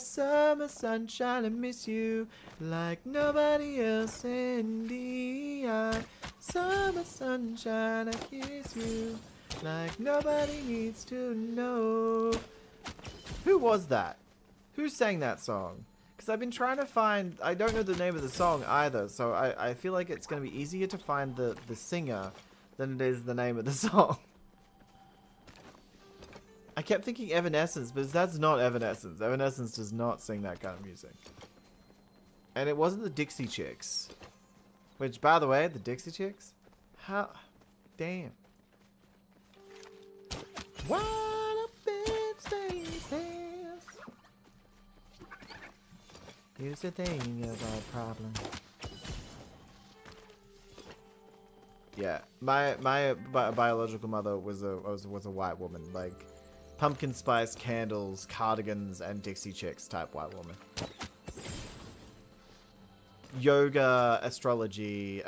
summer sunshine, I miss you like nobody else in the summer sunshine, I kiss you like nobody needs to know. Who was that? Who sang that song? Because I've been trying to find... I don't know the name of the song either, so I feel like it's going to be easier to find the singer than it is the name of the song. I kept thinking Evanescence, but that's not Evanescence. Evanescence does not sing that kind of music. And it wasn't the Dixie Chicks. Which, by the way, the Dixie Chicks? How... Damn. What a bit spaces. Here's the thing about problem. Yeah, my biological mother was a white woman, like pumpkin spice candles, cardigans, and Dixie Chicks type white woman. Yoga, astrology.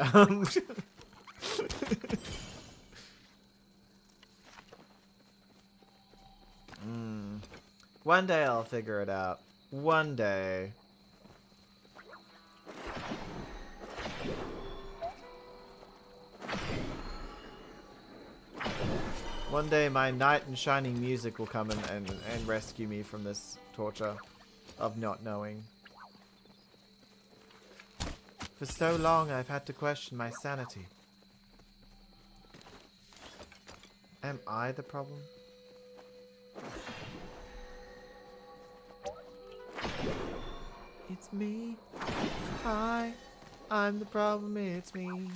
One day I'll figure it out. One day. One day my knight in shining music will come and rescue me from this torture of not knowing. For so long I've had to question my sanity. Am I the problem? It's me. Hi. I'm the problem, it's me.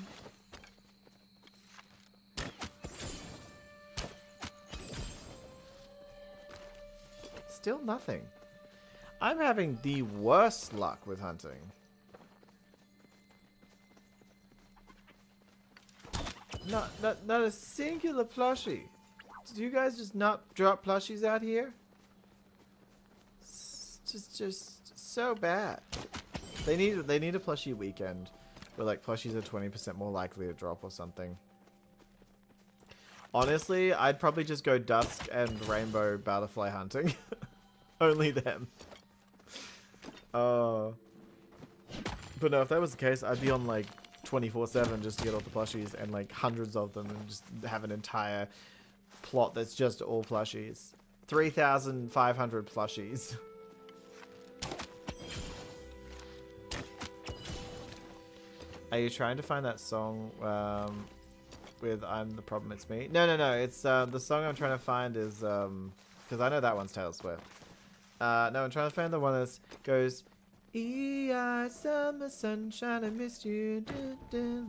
Still nothing. I'm having the worst luck with hunting. Not a singular plushie. Did you guys just not drop plushies out here? It's just so bad. They need a plushie weekend where like plushies are 20% more likely to drop or something. Honestly, I'd probably just go dusk and rainbow butterfly hunting. Only them. But no, if that was the case, I'd be on like 24/7 just to get all the plushies and like hundreds of them and just have an entire plot that's just all plushies. 3,500 plushies. Are you trying to find that song with I'm the Problem, It's Me? No. It's the song I'm trying to find is because I know that one's Taylor Swift. No, I'm trying to find the one that goes E.I. summer sunshine, I missed you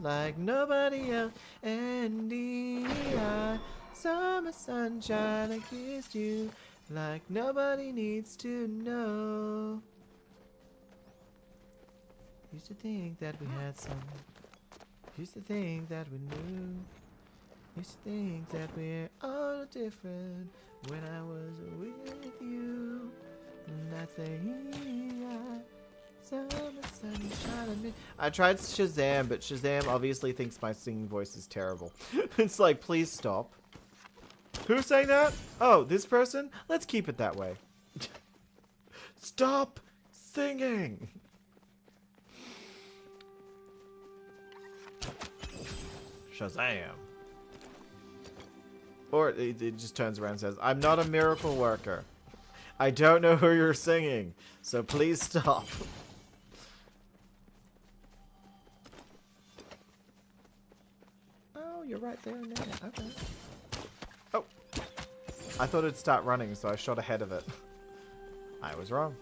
like nobody else. And E.I. summer sunshine, I kissed you like nobody needs to know. Used to think that we had some. Used to think that we knew. Used to think that we're all different when I was with you. And I say, I tried Shazam, but Shazam obviously thinks my singing voice is terrible. It's like, please stop. Who's saying that? Oh, this person? Let's keep it that way. Stop singing. Shazam. Or it just turns around and says, I'm not a miracle worker. I don't know who you're singing, so please stop. Oh, you're right there now. Okay. Oh. I thought it'd start running, so I shot ahead of it. I was wrong.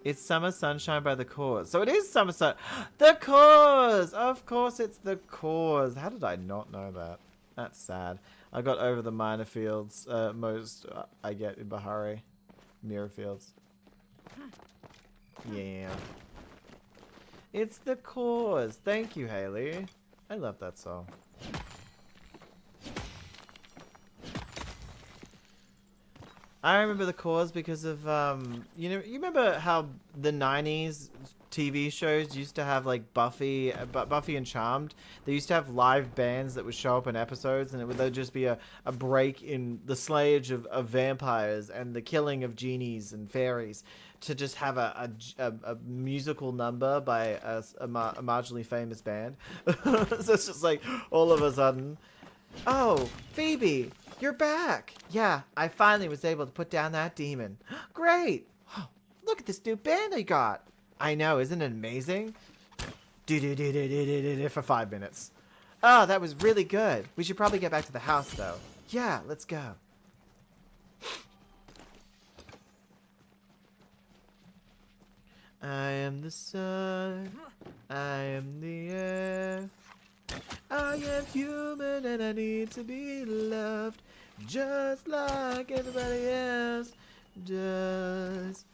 It's Summer Sunshine by The Cause. So it is Summer Sun. The Cause! Of course it's The Cause. How did I not know that? That's sad. I got over the minor fields. Most I get in Bahari. Mirror fields. Yeah. It's The Cause. Thank you, Haley. I love that song. I remember The Cause because of, you remember how the 90s TV shows used to have, like, Buffy and Charmed? They used to have live bands that would show up in episodes, and there'd just be a break in the slayage of vampires and the killing of genies and fairies to just have a musical number by a marginally famous band. So it's just like, all of a sudden, oh, Phoebe! You're back! Yeah, I finally was able to put down that demon. Great! Oh, look at this new band I got! I know, isn't it amazing? For 5 minutes. Oh, that was really good. We should probably get back to the house, though. Yeah, let's go. I am the sun. I am the air. I am human and I need to be loved just like everybody else does.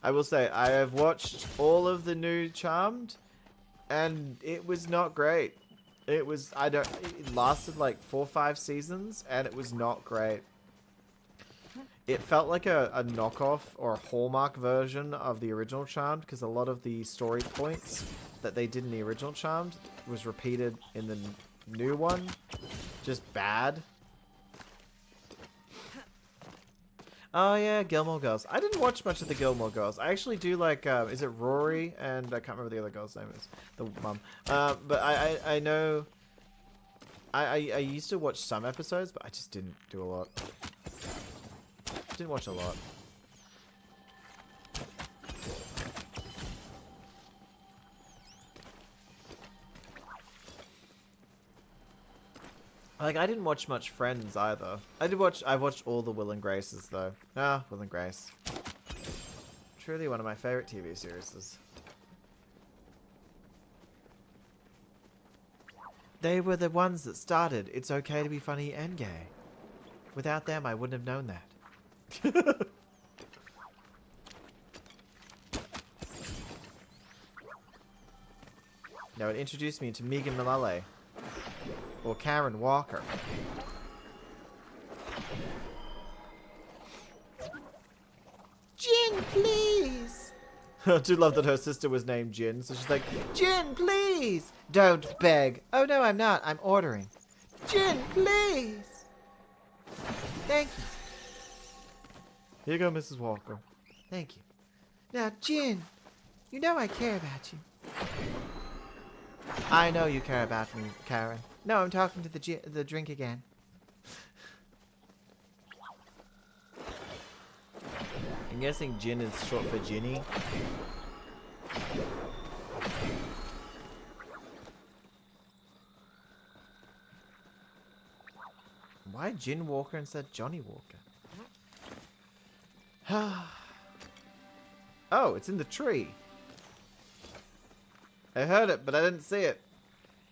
I will say, I have watched all of the new Charmed, and it was not great. It was, it lasted like 4 or 5 seasons, and it was not great. It felt like a knockoff or a Hallmark version of the original Charmed, because a lot of the story points that they did in the original Charmed was repeated in the new one. Just bad. Oh yeah, Gilmore Girls. I didn't watch much of the Gilmore Girls. I actually do like, is it Rory? And I can't remember the other girl's name is. The mum. But I know... I used to watch some episodes, but I just didn't do a lot. Didn't watch a lot. Like, I didn't watch much Friends either. I've watched all the Will and Graces though. Ah, Will and Grace. Truly one of my favorite TV series. They were the ones that started It's Okay to Be Funny and Gay. Without them, I wouldn't have known that. Now it introduced me to Megan Mullally. Or Karen Walker. Gin, please! I do love that her sister was named Gin, so she's like, Gin, please! Don't beg. Oh no, I'm not. I'm ordering. Gin, please! Thank you. Here you go, Mrs. Walker. Thank you. Now, Gin, you know I care about you. I know you care about me, Karen. No, I'm talking to the drink again. I'm guessing Gin is short for Ginny. Why Gin Walker instead of Johnny Walker? Oh, it's in the tree. I heard it, but I didn't see it.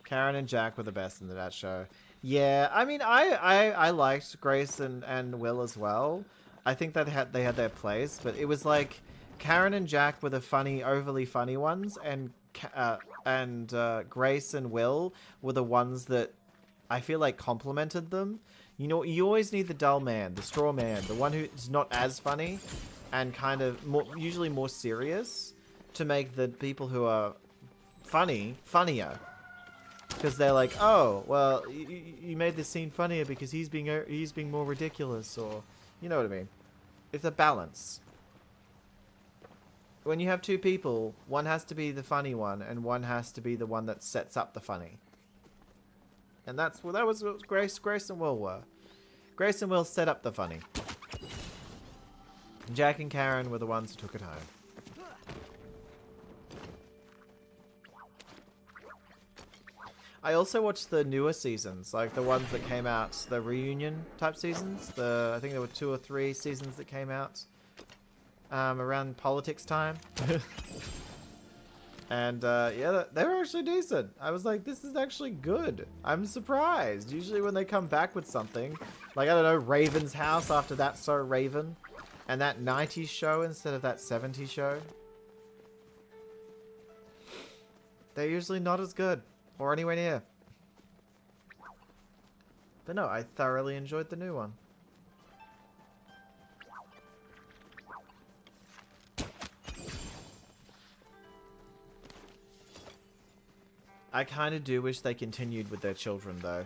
Karen and Jack were the best in that show. Yeah, I mean, I liked Grace and Will as well. I think that they had their place, but it was like Karen and Jack were the funny, overly funny ones, and Grace and Will were the ones that I feel like complimented them. You know, you always need the dull man, the straw man, the one who's not as funny and kind of usually more serious to make the people who are funnier. Because they're like, oh, well, you made this scene funnier because he's being more ridiculous, or you know what I mean. It's a balance. When you have two people, one has to be the funny one, and one has to be the one that sets up the funny. And that was what Grace and Will were. Grace and Will set up the funny. Jack and Karen were the ones who took it home. I also watched the newer seasons, like the ones that came out, the reunion type seasons. I think there were 2 or 3 seasons that came out around politics time. And yeah, they were actually decent. I was like, this is actually good. I'm surprised. Usually when they come back with something, like, I don't know, Raven's House after That's So Raven, and that 90s show instead of that 70s show, they're usually not as good. Or anywhere near. But no, I thoroughly enjoyed the new one. I kind of do wish they continued with their children, though.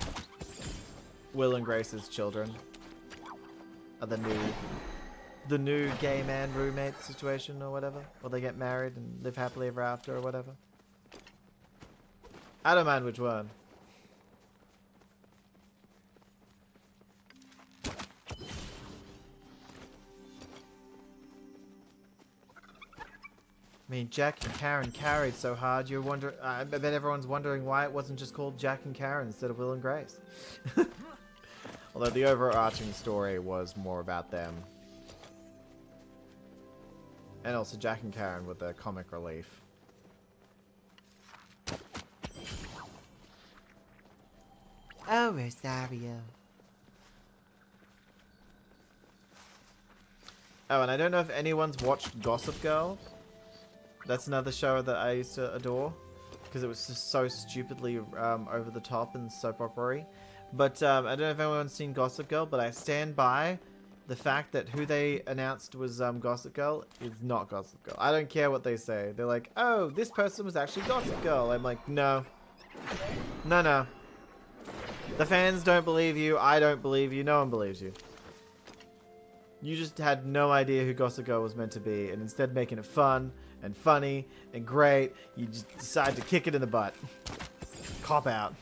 Will and Grace's children are the new gay man roommate situation or whatever. Or they get married and live happily ever after or whatever. I don't mind which one. I mean, Jack and Karen carried so hard, you're wondering. I bet everyone's wondering why it wasn't just called Jack and Karen instead of Will and Grace. Although the overarching story was more about them. And also Jack and Karen with the comic relief. Oh, Rosario. Oh, and I don't know if anyone's watched Gossip Girl. That's another show that I used to adore. Because it was just so stupidly over the top and soap opera-y. But I don't know if anyone's seen Gossip Girl, but I stand by the fact that who they announced was Gossip Girl is not Gossip Girl. I don't care what they say. They're like, oh, this person was actually Gossip Girl. I'm like, no. No, no. The fans don't believe you. I don't believe you. No one believes you. You just had no idea who Gossip Girl was meant to be, and instead of making it fun and funny and great, you just decide to kick it in the butt. Cop out.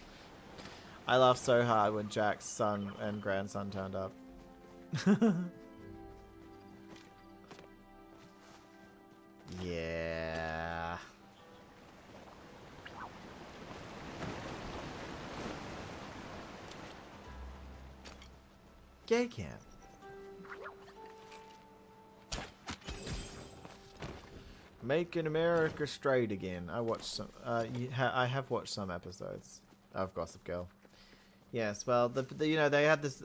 I laughed so hard when Jack's son and grandson turned up. Yeah. Gay camp. Making America straight again. I watched some. I have watched some episodes of Gossip Girl. Yes, well, you know, they had this.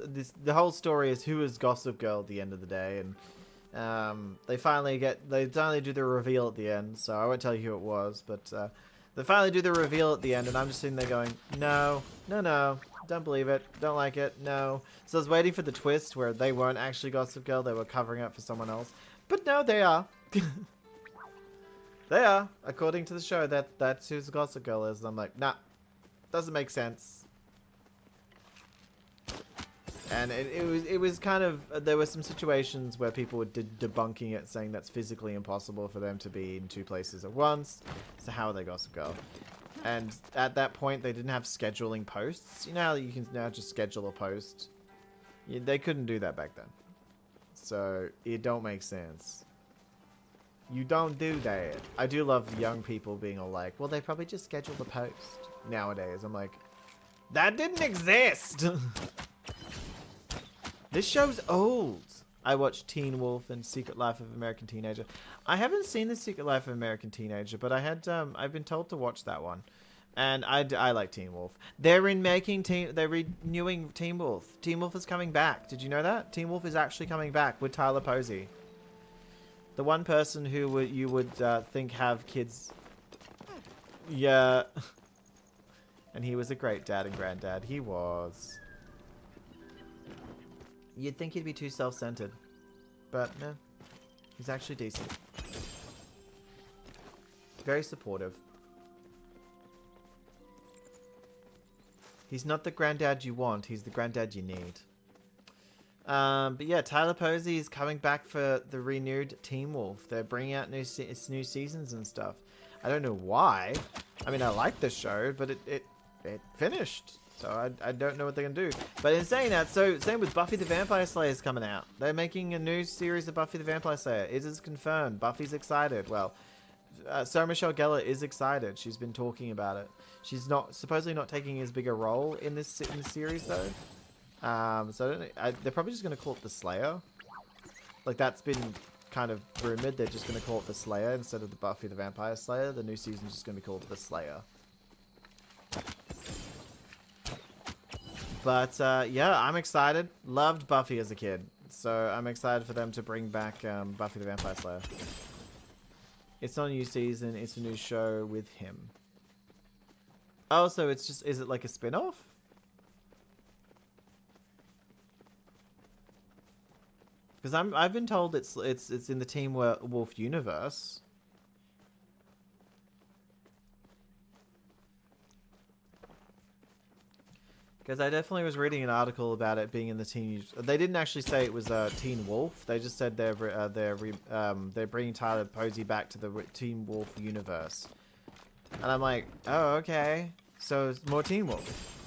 The whole story is who is Gossip Girl at the end of the day, and they finally do the reveal at the end. So I won't tell you who it was, but they finally do the reveal at the end, and I'm just sitting there going, no, no, no, don't believe it, don't like it, no. So I was waiting for the twist where they weren't actually Gossip Girl, they were covering up for someone else, but no, they are. They are, according to the show. That's who Gossip Girl is. And I'm like, nah, doesn't make sense. And it was kind of, there were some situations where people were debunking it, saying that's physically impossible for them to be in two places at once. So how are they Gossip Girl? And at that point, they didn't have scheduling posts. You know how you can now just schedule a post? They couldn't do that back then. So it don't make sense. You don't do that. I do love young people being all like, well, they probably just scheduled a post nowadays. I'm like, that didn't exist. This show's old. I watched Teen Wolf and Secret Life of American Teenager. I haven't seen The Secret Life of American Teenager, but I've been told to watch that one. And I like Teen Wolf. They're renewing Teen Wolf. Teen Wolf is coming back. Did you know that? Teen Wolf is actually coming back with Tyler Posey. The one person who you would think have kids. Yeah. And he was a great dad and granddad. He was. You'd think he'd be too self-centered. But no. He's actually decent. Very supportive. He's not the granddad you want. He's the granddad you need. But yeah, Tyler Posey is coming back for the renewed Teen Wolf. They're bringing out new seasons and stuff. I don't know why. I mean, I like this show, but it finished. So I don't know what they're going to do. But in saying that, so same with Buffy the Vampire Slayer is coming out. They're making a new series of Buffy the Vampire Slayer. It is confirmed. Buffy's excited. Well, Sarah Michelle Gellar is excited. She's been talking about it. She's supposedly not taking as big a role in this series though. So they're probably just going to call it the Slayer. Like, that's been kind of rumored. They're just going to call it the Slayer instead of the Buffy the Vampire Slayer. The new season's just going to be called the Slayer. But yeah, I'm excited. Loved Buffy as a kid, so I'm excited for them to bring back Buffy the Vampire Slayer. It's not a new season. It's a new show with him. Oh, so it's just, is it like a spin-off? Because I've been told it's in the Teen Wolf universe. Because I definitely was reading an article about it being in the Teen. They didn't actually say it was Teen Wolf. They just said they're bringing Tyler Posey back to the Teen Wolf universe. And I'm like, oh, okay. So it's more Teen Wolf.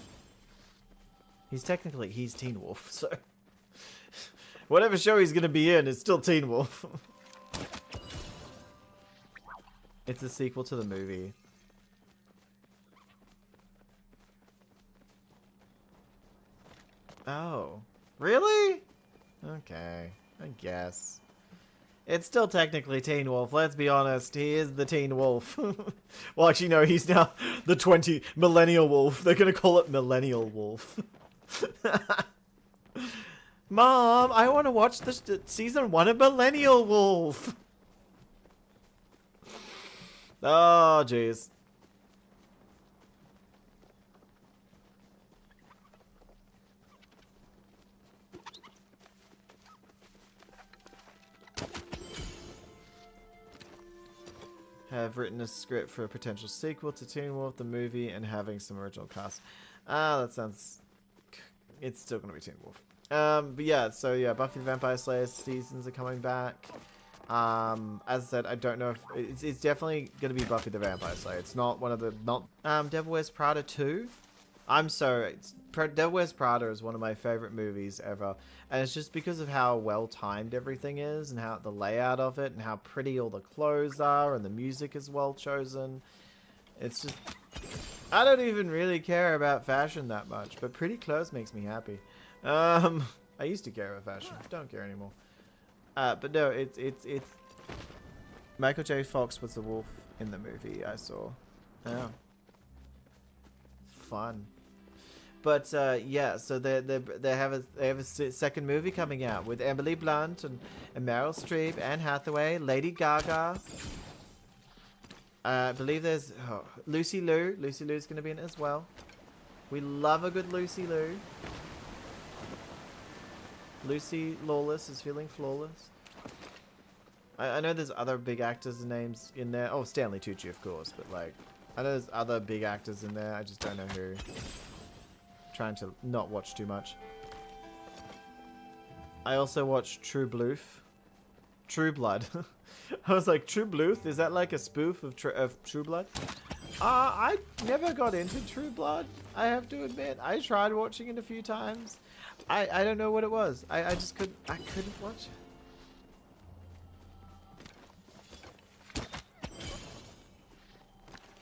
He's Teen Wolf, so whatever show he's gonna be in is still Teen Wolf. It's a sequel to the movie. Oh, really? Okay, I guess. It's still technically Teen Wolf, let's be honest. He is the Teen Wolf. Well, actually, no, he's now the Millennial Wolf. They're gonna call it Millennial Wolf. Mom, I want to watch this season 1 of Millennial Wolf. Oh, jeez. Have written a script for a potential sequel to Teen Wolf, the movie, and having some original cast. Ah, that sounds... It's still going to be Teen Wolf. But yeah, so yeah, Buffy the Vampire Slayer seasons are coming back. As I said, I don't know if... It's definitely going to be Buffy the Vampire Slayer. It's not one of the... Devil Wears Prada 2. I'm sorry. Devil Wears Prada is one of my favorite movies ever. And it's just because of how well timed everything is and how the layout of it and how pretty all the clothes are and the music is well chosen. It's just... I don't even really care about fashion that much, but pretty clothes makes me happy. I used to care about fashion. Don't care anymore. But no, it's... Michael J. Fox was the wolf in the movie I saw. Oh. Fun. But yeah, so they have a second movie coming out with Emily Blunt and Meryl Streep, Anne Hathaway, Lady Gaga. I believe there's Lucy Liu. Lucy Liu's going to be in it as well. We love a good Lucy Liu. Lucy Lawless is feeling flawless. I know there's other big actors' names in there. Oh, Stanley Tucci, of course, but like, I know there's other big actors in there. I just don't know who. Trying to not watch too much. I also watched True Blood. I was like, True Bluth? Is that like a spoof of True Blood? I never got into True Blood, I have to admit. I tried watching it a few times. I don't know what it was. I just couldn't watch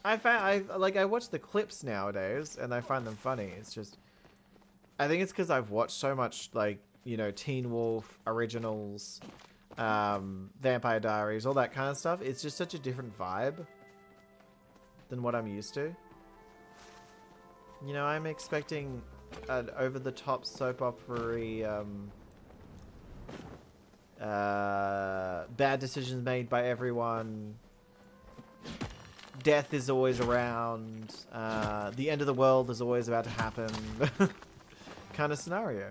it. I watch the clips nowadays and I find them funny. It's just, I think it's because I've watched so much, like, you know, Teen Wolf, Originals, Vampire Diaries, all that kind of stuff. It's just such a different vibe than what I'm used to. You know, I'm expecting an over-the-top soap opera-y, bad decisions made by everyone. Death is always around. The end of the world is always about to happen. Kind of scenario.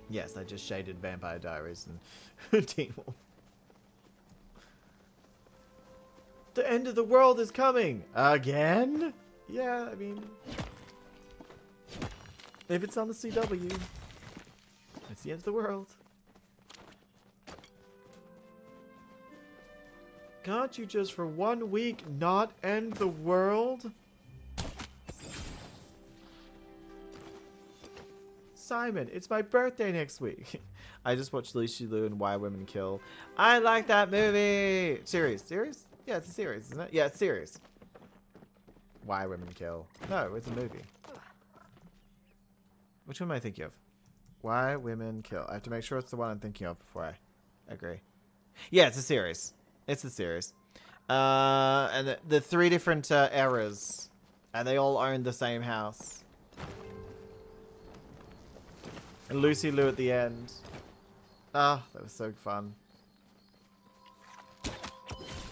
Yes, I just shaded Vampire Diaries and Teen Wolf. The end of the world is coming! Again? Yeah, I mean... If it's on the CW, it's the end of the world. Can't you just for 1 week not end the world? Simon, it's my birthday next week. I just watched Lucy Liu and Why Women Kill. I like that movie! Series? Yeah, it's a series, isn't it? Yeah, it's a series. Why Women Kill. No, it's a movie. Which one am I thinking of? Why Women Kill. I have to make sure it's the one I'm thinking of before I agree. Yeah, it's a series. It's a series. And the 3 different eras. And they all own the same house. And Lucy Liu at the end. Ah, that was so fun.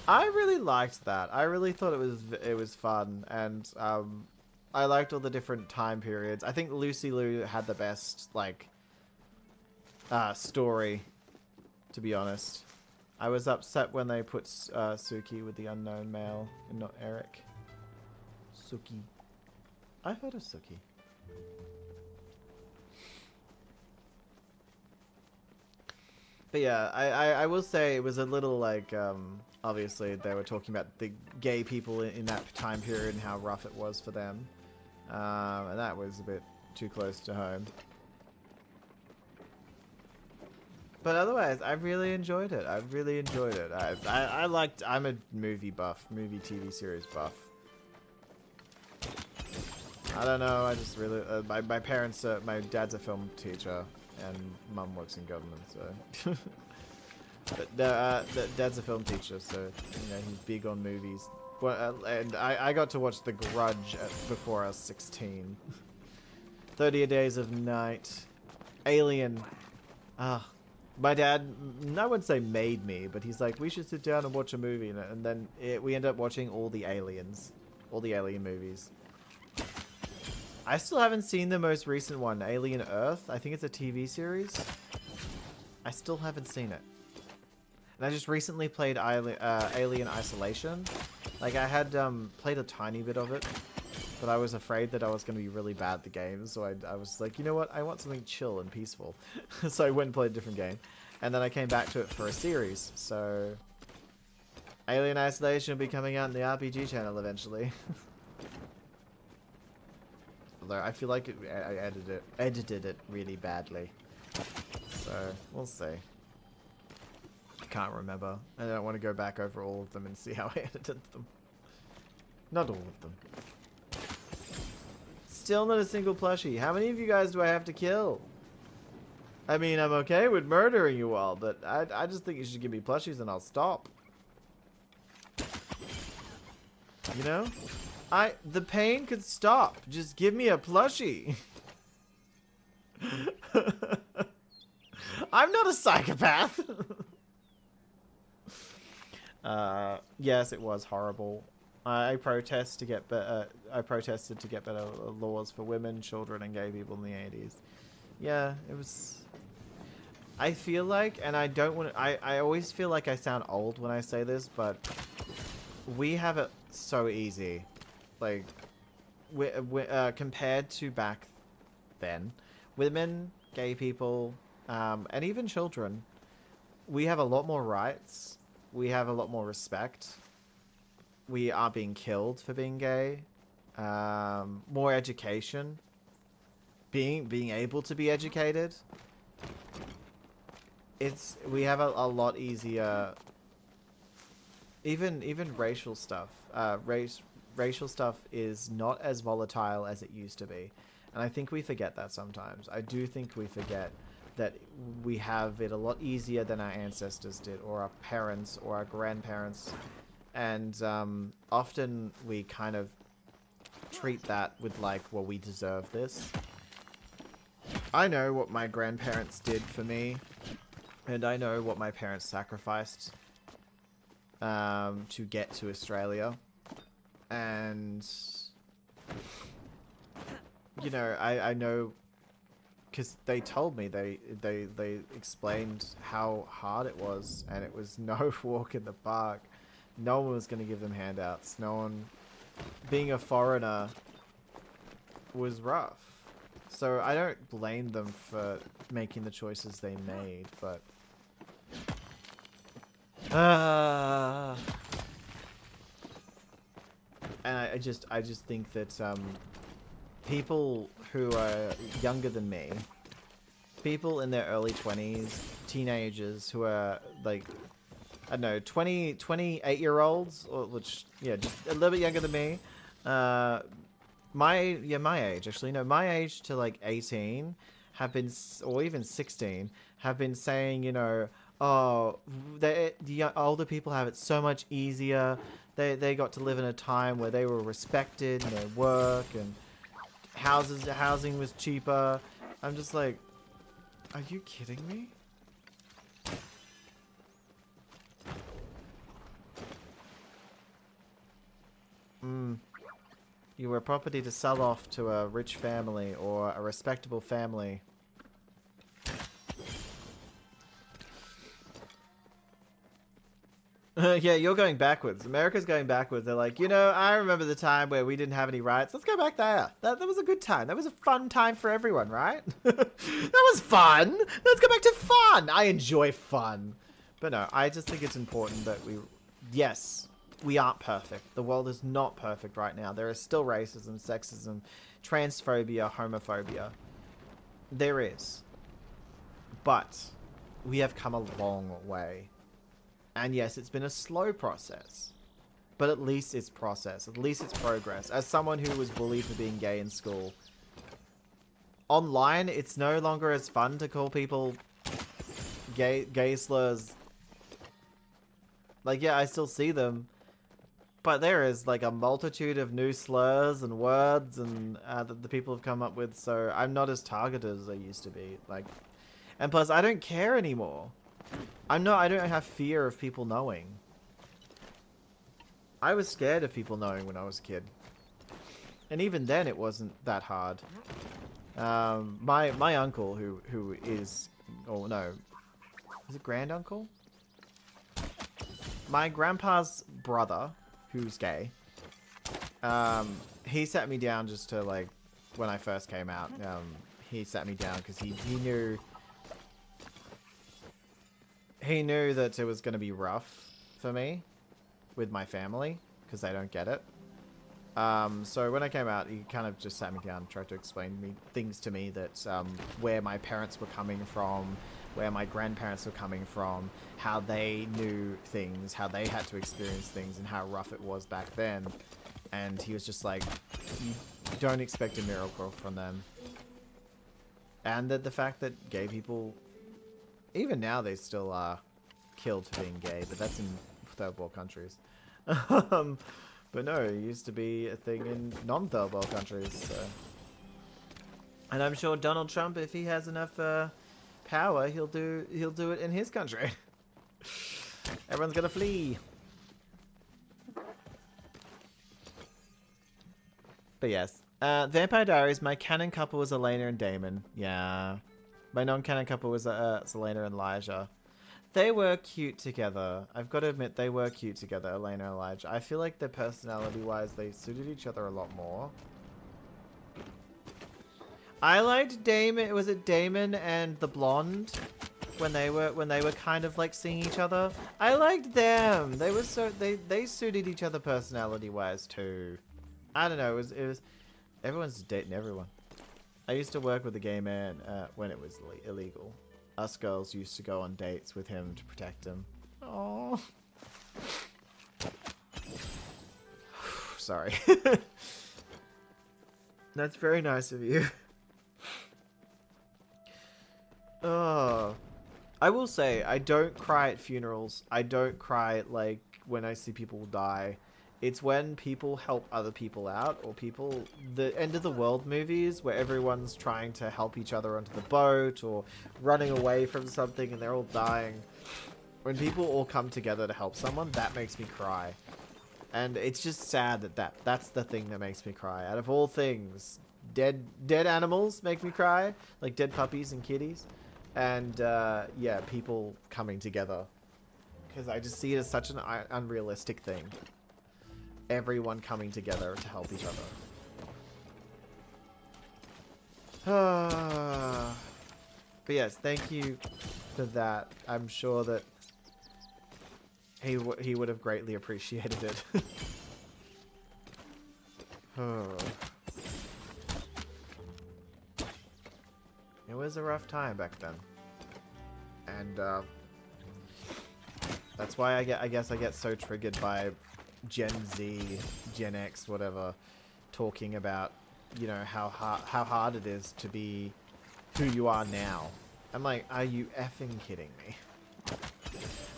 I really liked that. I really thought it was fun. And I liked all the different time periods. I think Lucy Liu had the best, like, story, to be honest. I was upset when they put Suki with the unknown male and not Eric. Suki. I've heard of Suki. But yeah, I will say it was a little like, obviously they were talking about the gay people in that time period and how rough it was for them. And that was a bit too close to home. But otherwise, I really enjoyed it. I really enjoyed it. I liked... I'm a movie buff. Movie TV series buff. I don't know. I just really... my parents... my dad's a film teacher. And mum works in government, so... but dad's a film teacher, so... You know, he's big on movies. Well, and I got to watch The Grudge before I was 16. 30 Days of Night. Alien. My dad, I wouldn't say made me, but he's like, we should sit down and watch a movie. And then we end up watching all the aliens. All the alien movies. I still haven't seen the most recent one, Alien Earth. I think it's a TV series. I still haven't seen it. And I just recently played Alien Isolation. Like, I had played a tiny bit of it, but I was afraid that I was going to be really bad at the game, so I was like, you know what, I want something chill and peaceful. So I went and played a different game. And then I came back to it for a series, so... Alien Isolation will be coming out in the RPG channel eventually. Although I feel like I edited it really badly. So, we'll see. I can't remember. I don't want to go back over all of them and see how I edited them. Not all of them. Still not a single plushie. How many of you guys do I have to kill? I mean, I'm okay with murdering you all, but I just think you should give me plushies and I'll stop. You know? The pain could stop. Just give me a plushie. I'm not a psychopath. Yes, it was horrible. I protested to get better laws for women, children, and gay people in the 80s. Yeah, it was. I feel like, and I don't want to. I always feel like I sound old when I say this, but we have it so easy. Like, compared to back then, women, gay people, and even children, we have a lot more rights. We have a lot more respect. We are being killed for being gay. More education. Being able to be educated. We have a lot easier. Even racial stuff. Racial stuff is not as volatile as it used to be. And I think we forget that sometimes. I do think we forget that we have it a lot easier than our ancestors did, or our parents, or our grandparents. And often we kind of treat that with like, well, we deserve this. I know what my grandparents did for me, and I know what my parents sacrificed to get to Australia. And, you know, I know, because they told me, they explained how hard it was, and it was no walk in the park. No one was going to give them handouts. No one, being a foreigner was rough. So I don't blame them for making the choices they made, but... And I just think that people who are younger than me, people in their early 20s, teenagers who are like, I don't know, 28-year-olds, or which, yeah, just a little bit younger than me. My age, actually. No, my age to like 18 have been, or even 16, have been saying, you know, oh, the older people have it so much easier. They got to live in a time where they were respected in their work, and housing was cheaper. I'm just like, are you kidding me? You were property to sell off to a rich family or a respectable family. Yeah, you're going backwards. America's going backwards. They're like, you know, I remember the time where we didn't have any rights. Let's go back there. That was a good time. That was a fun time for everyone, right? That was fun. Let's go back to fun. I enjoy fun. But no, I just think it's important that yes, we aren't perfect. The world is not perfect right now. There is still racism, sexism, transphobia, homophobia. There is. But we have come a long way. And yes, it's been a slow process, but at least it's process. At least it's progress. As someone who was bullied for being gay in school, online, it's no longer as fun to call people gay slurs. Like, yeah, I still see them, But there is like a multitude of new slurs and words and that the people have come up with, so I'm not as targeted as I used to be. Like, and plus I don't care anymore. I don't have fear of people knowing. I was scared of people knowing when I was a kid. And even then it wasn't that hard. My uncle who is, oh no, is it granduncle? My grandpa's brother, who's gay, he sat me down just to, like, when I first came out, he sat me down because he knew that it was going to be rough for me with my family because they don't get it. So when I came out, he kind of just sat me down and tried to explain things to me that where my parents were coming from, where my grandparents were coming from, how they knew things, how they had to experience things, and how rough it was back then. And he was just like, you don't expect a miracle from them. And that the fact that gay people, even now they still are killed for being gay, but that's in third world countries. But no, it used to be a thing in non-third world countries. So. And I'm sure Donald Trump, if he has enough power, he'll do it in his country. Everyone's gonna flee. But yes, Vampire Diaries. My canon couple was Elena and Damon. Yeah, my non-canon couple was Selena and Elijah. They were cute together. I've got to admit, they were cute together, Elena and Elijah. I feel like their personality-wise, they suited each other a lot more. I liked Damon. Was it Damon and the blonde when they were kind of like seeing each other? I liked them. They were they suited each other personality-wise too. I don't know. It was everyone's dating everyone. I used to work with a gay man when it was illegal. Us girls used to go on dates with him to protect him. Oh, sorry. That's very nice of you. Oh, I will say I don't cry at funerals. I don't cry like when I see people die. It's when people help other people out, or the end of the world movies where everyone's trying to help each other onto the boat or running away from something and they're all dying. When people all come together to help someone, that makes me cry. And it's just sad that's the thing that makes me cry. Out of all things, dead animals make me cry, like dead puppies and kitties. And yeah, people coming together. Because I just see it as such an unrealistic thing. Everyone coming together to help each other. But yes, thank you for that. I'm sure that he would have greatly appreciated it. It was a rough time back then, and that's why I guess I get so triggered by Gen Z, Gen X, whatever, talking about, you know, how hard it is to be who you are now. I'm like, are you effing kidding me?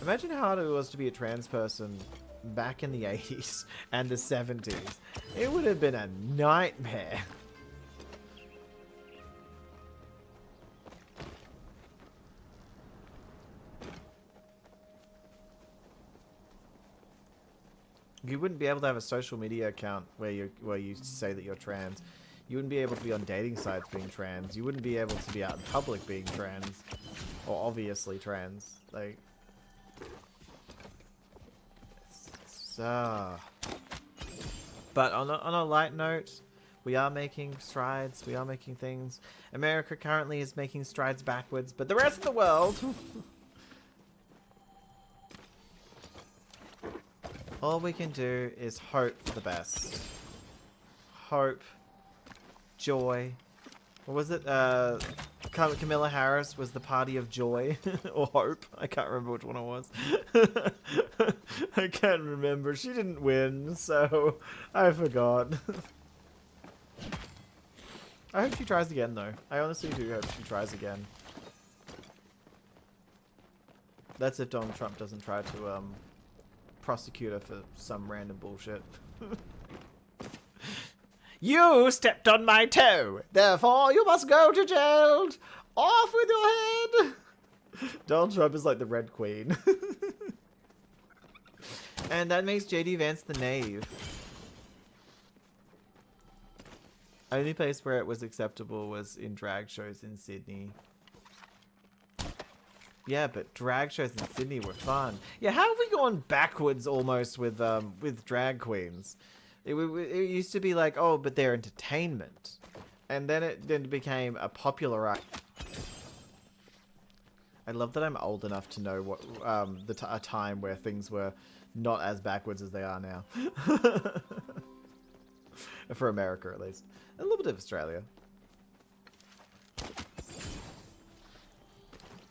Imagine how hard it was to be a trans person back in the 80s and the 70s. It would have been a nightmare. You wouldn't be able to have a social media account where you say that you're trans. You wouldn't be able to be on dating sites being trans. You wouldn't be able to be out in public being trans, or obviously trans. Like, but on a light note, we are making strides. We are making things. America currently is making strides backwards, but the rest of the world. All we can do is hope for the best. Hope. Joy. What was it? Camilla Harris was the party of joy. Or hope. I can't remember which one it was. I can't remember. She didn't win, so I forgot. I hope she tries again, though. I honestly do hope she tries again. That's if Donald Trump doesn't try to, prosecute her for some random bullshit. You stepped on my toe, therefore you must go to jail. Off with your head. Donald Trump is like the Red Queen. And that makes JD Vance the knave. Only place where it was acceptable was in drag shows in Sydney. Yeah, but drag shows in Sydney were fun. Yeah, how have we gone backwards almost with drag queens? It used to be like, oh, but they're entertainment. And then it became a popular... I love that I'm old enough to know what a time where things were not as backwards as they are now. For America, at least. A little bit of Australia.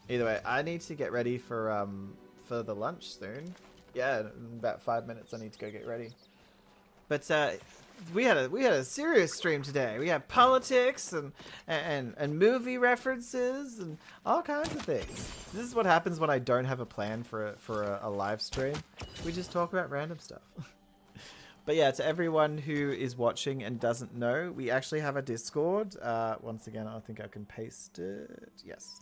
Either way, I need to get ready for the lunch soon. Yeah, in about 5 minutes I need to go get ready. But we had a serious stream today. We had politics and movie references and all kinds of things. This is what happens when I don't have a plan for a live stream. We just talk about random stuff. But yeah, to everyone who is watching and doesn't know, we actually have a Discord. Once again, I think I can paste it. Yes.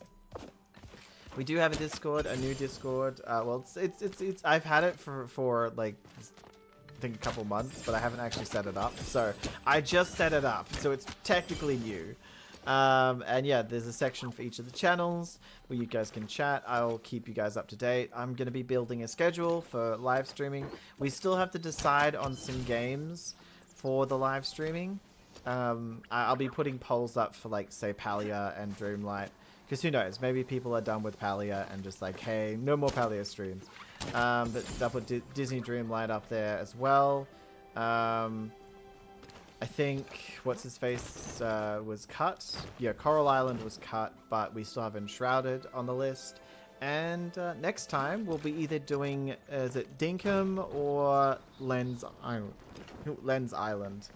We do have a Discord, a new Discord. Well, it's I've had it for like I think a couple months, but I haven't actually set it up. So I just set it up, so it's technically new. And yeah, there's a section for each of the channels where you guys can chat. I'll keep you guys up to date. I'm going to be building a schedule for live streaming. We still have to decide on some games for the live streaming. I'll be putting polls up for, like, say, Palia and Dreamlight. Because who knows, maybe people are done with Palia and just like, hey, no more Palia streams. But they'll put Disney Dreamlight up there as well. I think what's-his-face was cut. Yeah, Coral Island was cut, but we still have Enshrouded on the list. And next time we'll be either doing, is it Dinkum or Lens Island?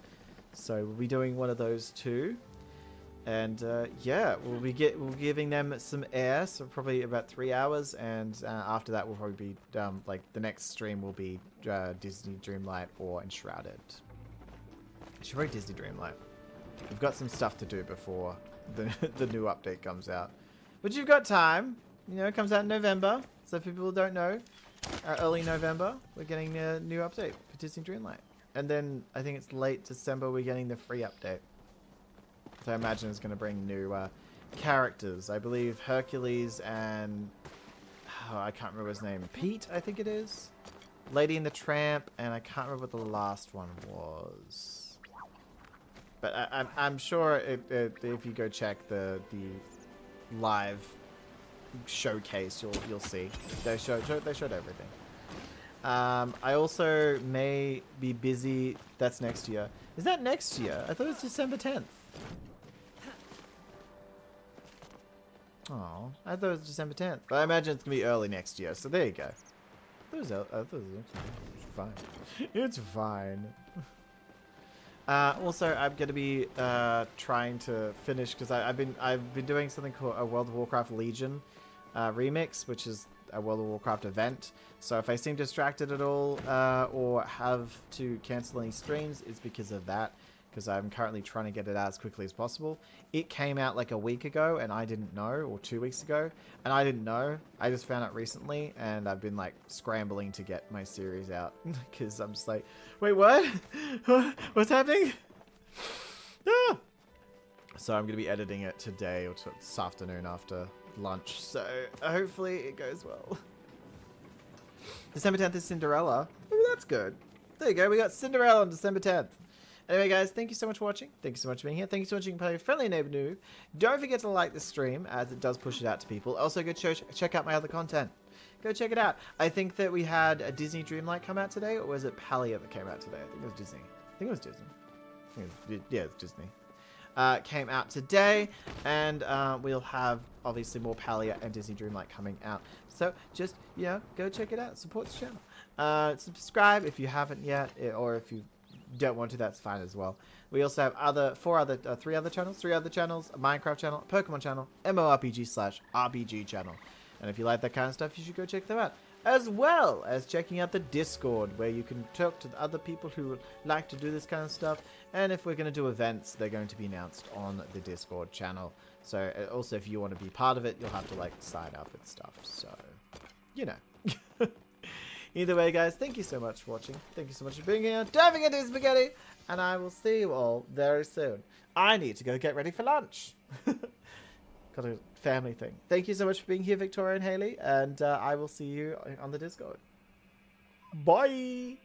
So we'll be doing one of those two. And yeah, we'll be giving them some air, so probably about 3 hours. And after that, we'll probably be like the next stream will be Disney Dreamlight or Enshrouded. Should probably Disney Dreamlight. We've got some stuff to do before the new update comes out, but you've got time. You know, it comes out in November, so if people don't know, early November we're getting a new update for Disney Dreamlight, and then I think it's late December we're getting the free update. So I imagine it's going to bring new characters. I believe Hercules and I can't remember his name. Pete, I think it is. Lady and the Tramp, and I can't remember what the last one was. But I'm sure if you go check the live showcase, you'll see they showed everything. I also may be busy. That's next year. Is that next year? I thought it was December 10th. Oh, I thought it was December 10th. But I imagine it's gonna be early next year. So there you go. I thought it was fine. It's fine. Also, I'm gonna be trying to finish because I've been doing something called a World of Warcraft Legion remix, which is a World of Warcraft event. So if I seem distracted at all or have to cancel any streams, it's because of that. Because I'm currently trying to get it out as quickly as possible. It came out like a week ago and I didn't know, or 2 weeks ago, and I didn't know. I just found out recently, and I've been like scrambling to get my series out because I'm just like, wait, what? What's happening? Ah! So I'm gonna be editing it today or this afternoon after lunch. So hopefully it goes well. December 10th is Cinderella. Oh, that's good. There you go. We got Cinderella on December 10th. Anyway, guys, thank you so much for watching. Thank you so much for being here. Thank you so much for playing Friendly Neighbor Noob. Don't forget to like the stream, as it does push it out to people. Also, go check out my other content. Go check it out. I think that we had a Disney Dreamlight come out today, or was it Palia that came out today? I think it was Disney. Yeah, it's Disney. Came out today, and we'll have, obviously, more Palia and Disney Dreamlight coming out. So, just, you know, go check it out. Support the channel. Subscribe if you haven't yet, or if you don't want to, that's fine as well. We also have three other channels, a Minecraft channel, a Pokemon channel, MMORPG/RPG channel. And if you like that kind of stuff, you should go check them out. as well as checking out the Discord, where you can talk to the other people who like to do this kind of stuff. And if we're going to do events, they're going to be announced on the Discord channel. So also, if you want to be part of it, you'll have to like sign up and stuff. So, you know. Either way, guys, thank you so much for watching. Thank you so much for being here. Don't forget to eat spaghetti. And I will see you all very soon. I need to go get ready for lunch. Got a family thing. Thank you so much for being here, Victoria and Haley. And I will see you on the Discord. Bye.